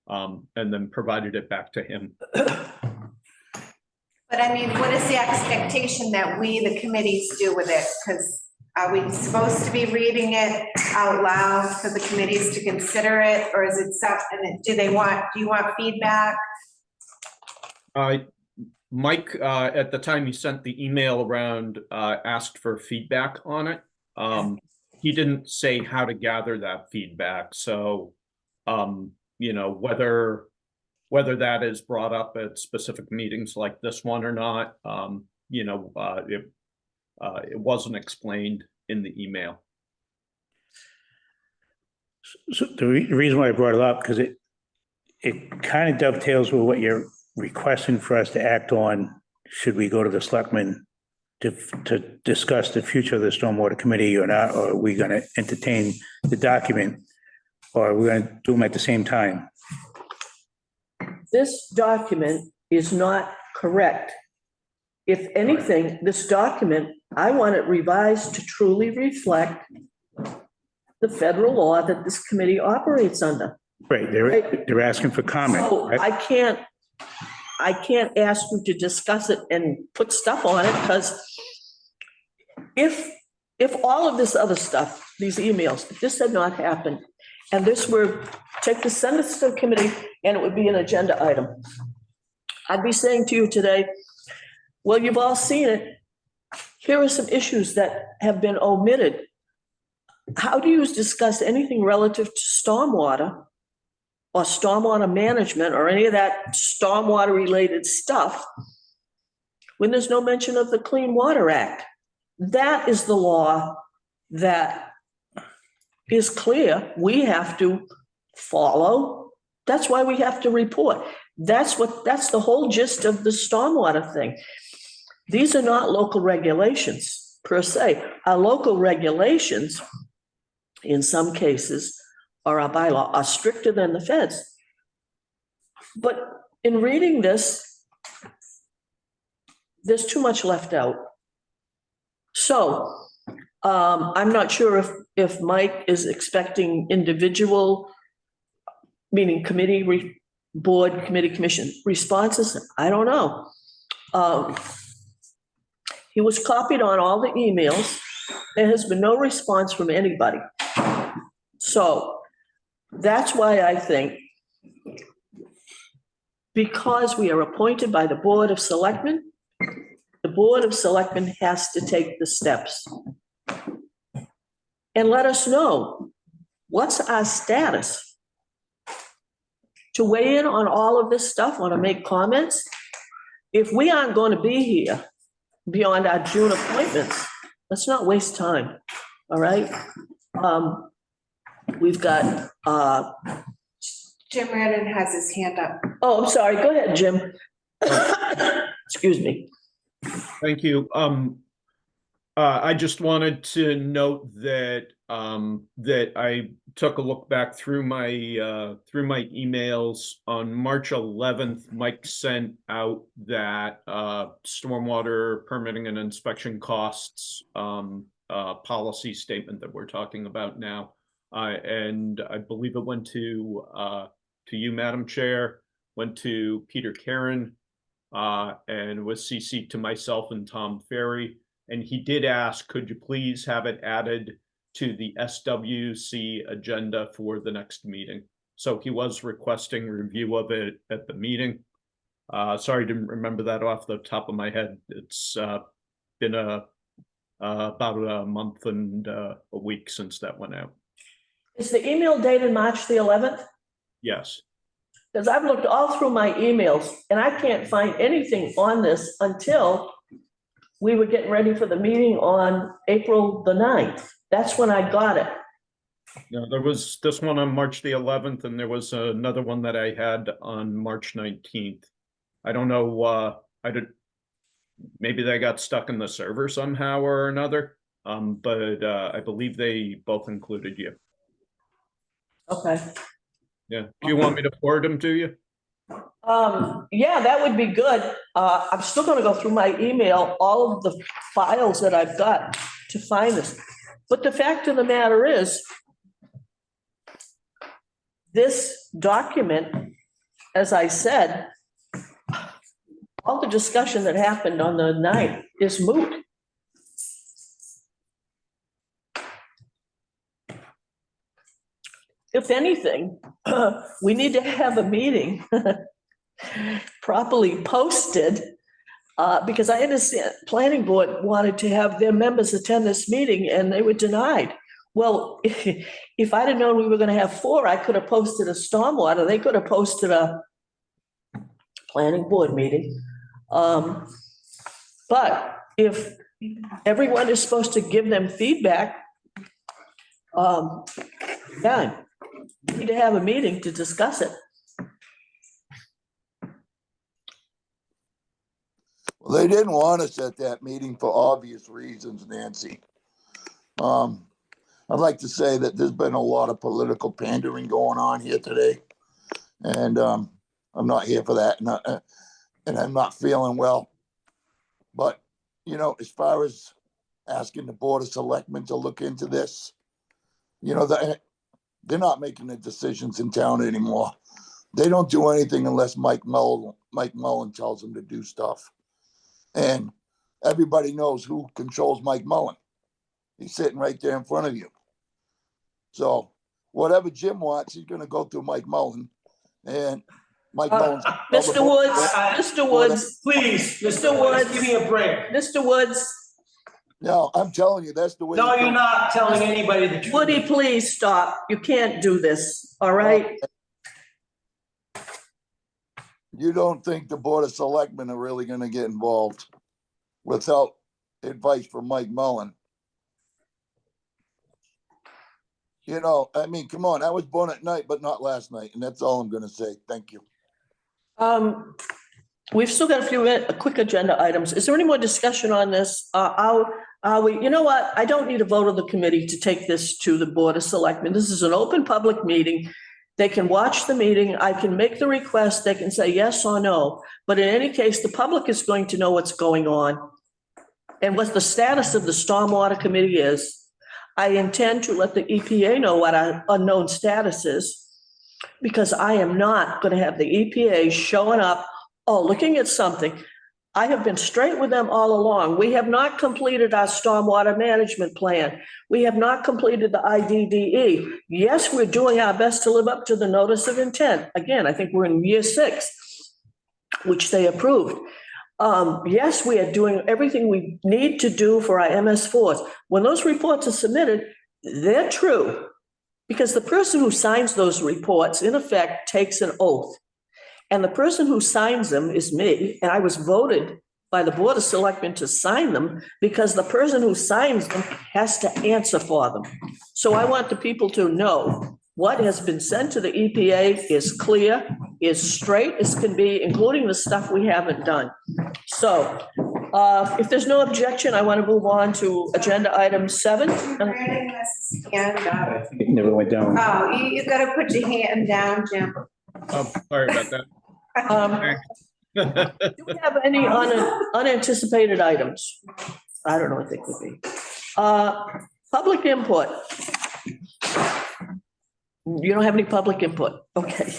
and then provided it back to him. But I mean, what is the expectation that we, the committees, do with it? Because are we supposed to be reading it out loud for the committees to consider it? Or is it something, do you want feedback? Mike, at the time he sent the email around, asked for feedback on it. He didn't say how to gather that feedback. So whether that is brought up at specific meetings like this one or not, it wasn't explained in the email. So the reason why I brought it up, because it kind of dovetails with what you're requesting for us to act on, should we go to the selectmen to discuss the future of the Stormwater Committee or not, or are we going to entertain the document, or are we going to do them at the same time? This document is not correct. If anything, this document, I want it revised to truly reflect the federal law that this committee operates under. Right, they're asking for comment. So right? I can't ask you to discuss it and put stuff on it, because if all of this other stuff, these emails, if this had not happened, and this were, send this to the committee, and it would be an agenda item, I'd be saying to you today, well, you've all seen it. Here are some issues that have been omitted. How do you discuss anything relative to stormwater or stormwater management or any of that stormwater related stuff when there's no mention of the Clean Water Act? That is the law that is clear we have to follow. That's why we have to report. That's the whole gist of the stormwater thing. These are not local regulations per se. Our local regulations, in some cases, or our bylaw, are stricter than the feds. But in reading this, there's too much left out. So I'm not sure if Mike is expecting individual, meaning committee, board, committee, commission responses. I don't know. He was copied on all the emails. There has been no response from anybody. So that's why I think, because we are appointed by the Board of Selectmen, the Board of Selectmen has to take the steps and let us know what's our status to weigh in on all of this stuff, want to make comments. If we aren't going to be here beyond our June appointments, let's not waste time, all right? We've got, Jim Redden has his hand up. oh, I'm sorry, go ahead, Jim. Excuse me. Thank you. I just wanted to note that that I took a look back through my emails. On March 11th, Mike sent out that stormwater permitting and inspection costs policy statement that we're talking about now. And I believe it went to you, Madam Chair, went to Peter Karen, and was CC'd to myself and Tom Ferry. And he did ask, could you please have it added to the SWC agenda for the next meeting? So he was requesting review of it at the meeting. Sorry, didn't remember that off the top of my head. It's been about a month and a week since that went out. Is the email dated March the 11th? Yes. Because I've looked all through my emails and I can't find anything on this until we were getting ready for the meeting on April the 9th. That's when I got it. No, there was this one on March the 11th, and there was another one that I had on March 19th. I don't know, maybe they got stuck in the server somehow or another, but I believe they both included you. Okay. Yeah. Do you want me to forward them to you? Yeah, that would be good. I'm still gonna go through my email, all of the files that I've got to find this. But the fact of the matter is, this document, as I said, all the discussion that happened on the 9th is moot. If anything, we need to have a meeting properly posted, because I understand planning board wanted to have their members attend this meeting and they were denied. Well, if I'd have known we were gonna have 4, I could have posted a stormwater, they could have posted a planning board meeting. But if everyone is supposed to give them feedback, yeah, we need to have a meeting to discuss it. Well, they didn't want us at that meeting for obvious reasons, Nancy. I'd like to say that there's been a lot of political pandering going on here today. And I'm not here for that, and I'm not feeling well. But, you know, as far as asking the Board of Selectmen to look into this, you know, they're not making the decisions in town anymore. They don't do anything unless Mike Mullen tells them to do stuff. And everybody knows who controls Mike Mullen. He's sitting right there in front of you. So whatever Jim wants, he's gonna go through Mike Mullen. And Mike Mullen's. Mr. Woods, Please, Mr. Woods. give me a break. Mr. Woods, No, I'm telling you, that's the way. No, you're not telling anybody the truth. Woody, please stop. You can't do this, all right? You don't think the Board of Selectmen are really gonna get involved without advice from Mike Mullen? You know, I mean, come on, I was born at night, but not last night, and that's all I'm gonna say. Thank you. We've still got a quick agenda items. Is there any more discussion on this? You know what? I don't need a vote of the committee to take this to the Board of Selectmen. This is an open public meeting. They can watch the meeting. I can make the request. They can say yes or no. But in any case, the public is going to know what's going on and what the status of the Stormwater Committee is. I intend to let the EPA know what our unknown status is, because I am not going to have the EPA showing up, looking at something. I have been straight with them all along. We have not completed our stormwater management plan. We have not completed the IDDE. Yes, we're doing our best to live up to the notice of intent. Again, I think we're in year 6, which they approved. Yes, we are doing everything we need to do for our MS4s. When those reports are submitted, they're true, because the person who signs those reports, in effect, takes an oath. And the person who signs them is me, and I was voted by the Board of Selectmen to sign them because the person who signs them has to answer for them. So I want the people to know what has been sent to the EPA is clear, is straight as can be, including the stuff we haven't done. So if there's no objection, I want to move on to agenda item 7. Brandon has his hand up. It never went down. Oh, you gotta put your hand down, Jim. Oh, sorry about that. Do we have any unanticipated items? I don't know what they could be. Public input. You don't have any public input? Okay.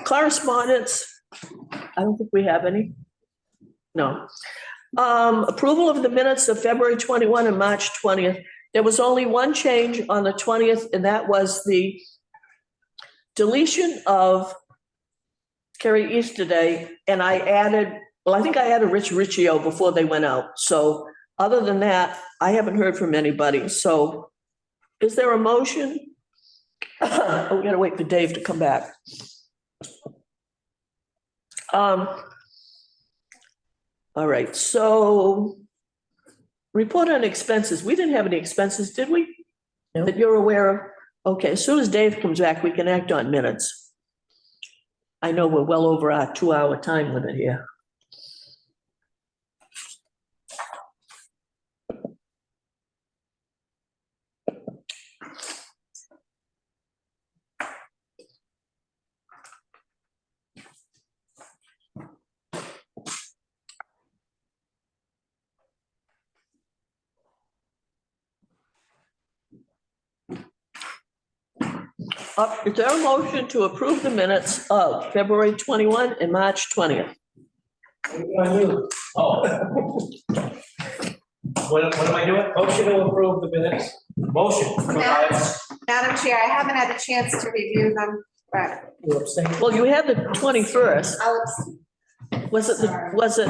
Correspondence. I don't think we have any. No. Approval of the minutes of February 21 and March 20th. There was only one change on the 20th, and that was the deletion of Kerry Easterday, and I think I added Rich Riccio before they went out. So other than that, I haven't heard from anybody. So is there a motion? We gotta wait for Dave to come back. All right, so report on expenses. We didn't have any expenses, did we? No. That you're aware of? Okay, as soon as Dave comes back, we can act on minutes. I know we're well over our 2-hour time limit here. Is there a motion to approve the minutes of February 21 and March 20th? Oh. What am I doing? Motion to approve the minutes? Motion. Madam Chair, I haven't had a chance to review them, but You abstain? Well, you had the 21st. I'll abstain. Was it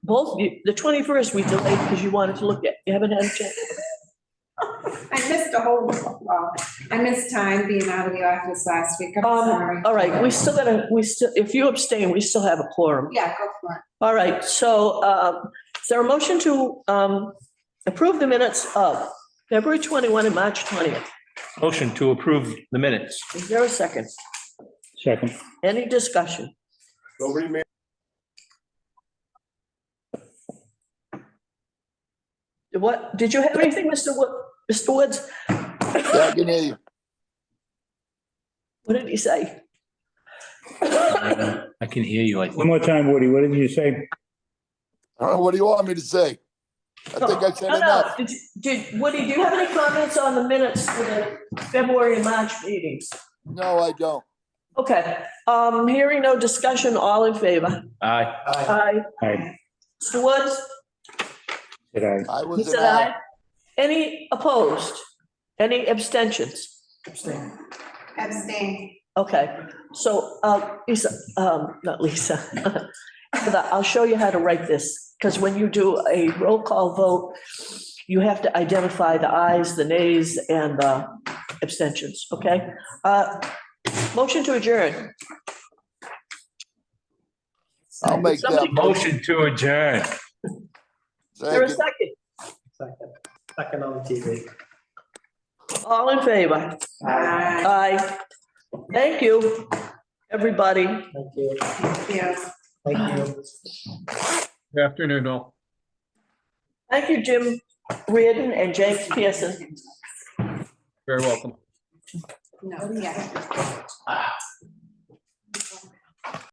both, the 21st we delayed because you wanted to look at, you haven't had a chance? missed a whole, I missed time being out of the office last week. I'm sorry. All right, if you abstain, we still have a quorum. Yeah, go for it. All right, so is there a motion to approve the minutes of February 21 and March 20th? Motion to approve the minutes. Is there a second? Second. Any discussion? Nobody made. What, did you have anything, Mr. Woods? Yeah, I can hear you. What did he say? I can hear you. One more time, Woody, what did you say? What do you want me to say? I think I said No, enough. Woody, do you have any comments on the minutes for the February and March meetings? No, I don't. Okay, hearing no discussion, all in favor? Aye. Aye. Aye. Mr. Woods? Did I? I He was said an aye. aye. Any opposed? Any abstentions? Abstain. Okay, so, Lisa, not Lisa. I'll show you how to write this, because when you do a roll call vote, you have to identify the ayes, the nays, and the abstentions, okay? Motion to adjourn. I'll make that. Somebody- Motion to adjourn. Is there a Second. second? Second on the TV. All in favor? Aye. Thank you, everybody. Thank you. Yeah. Thank you. Good afternoon, all. Thank you, Jim Reardon and James Pearson. Very welcome. No, yeah.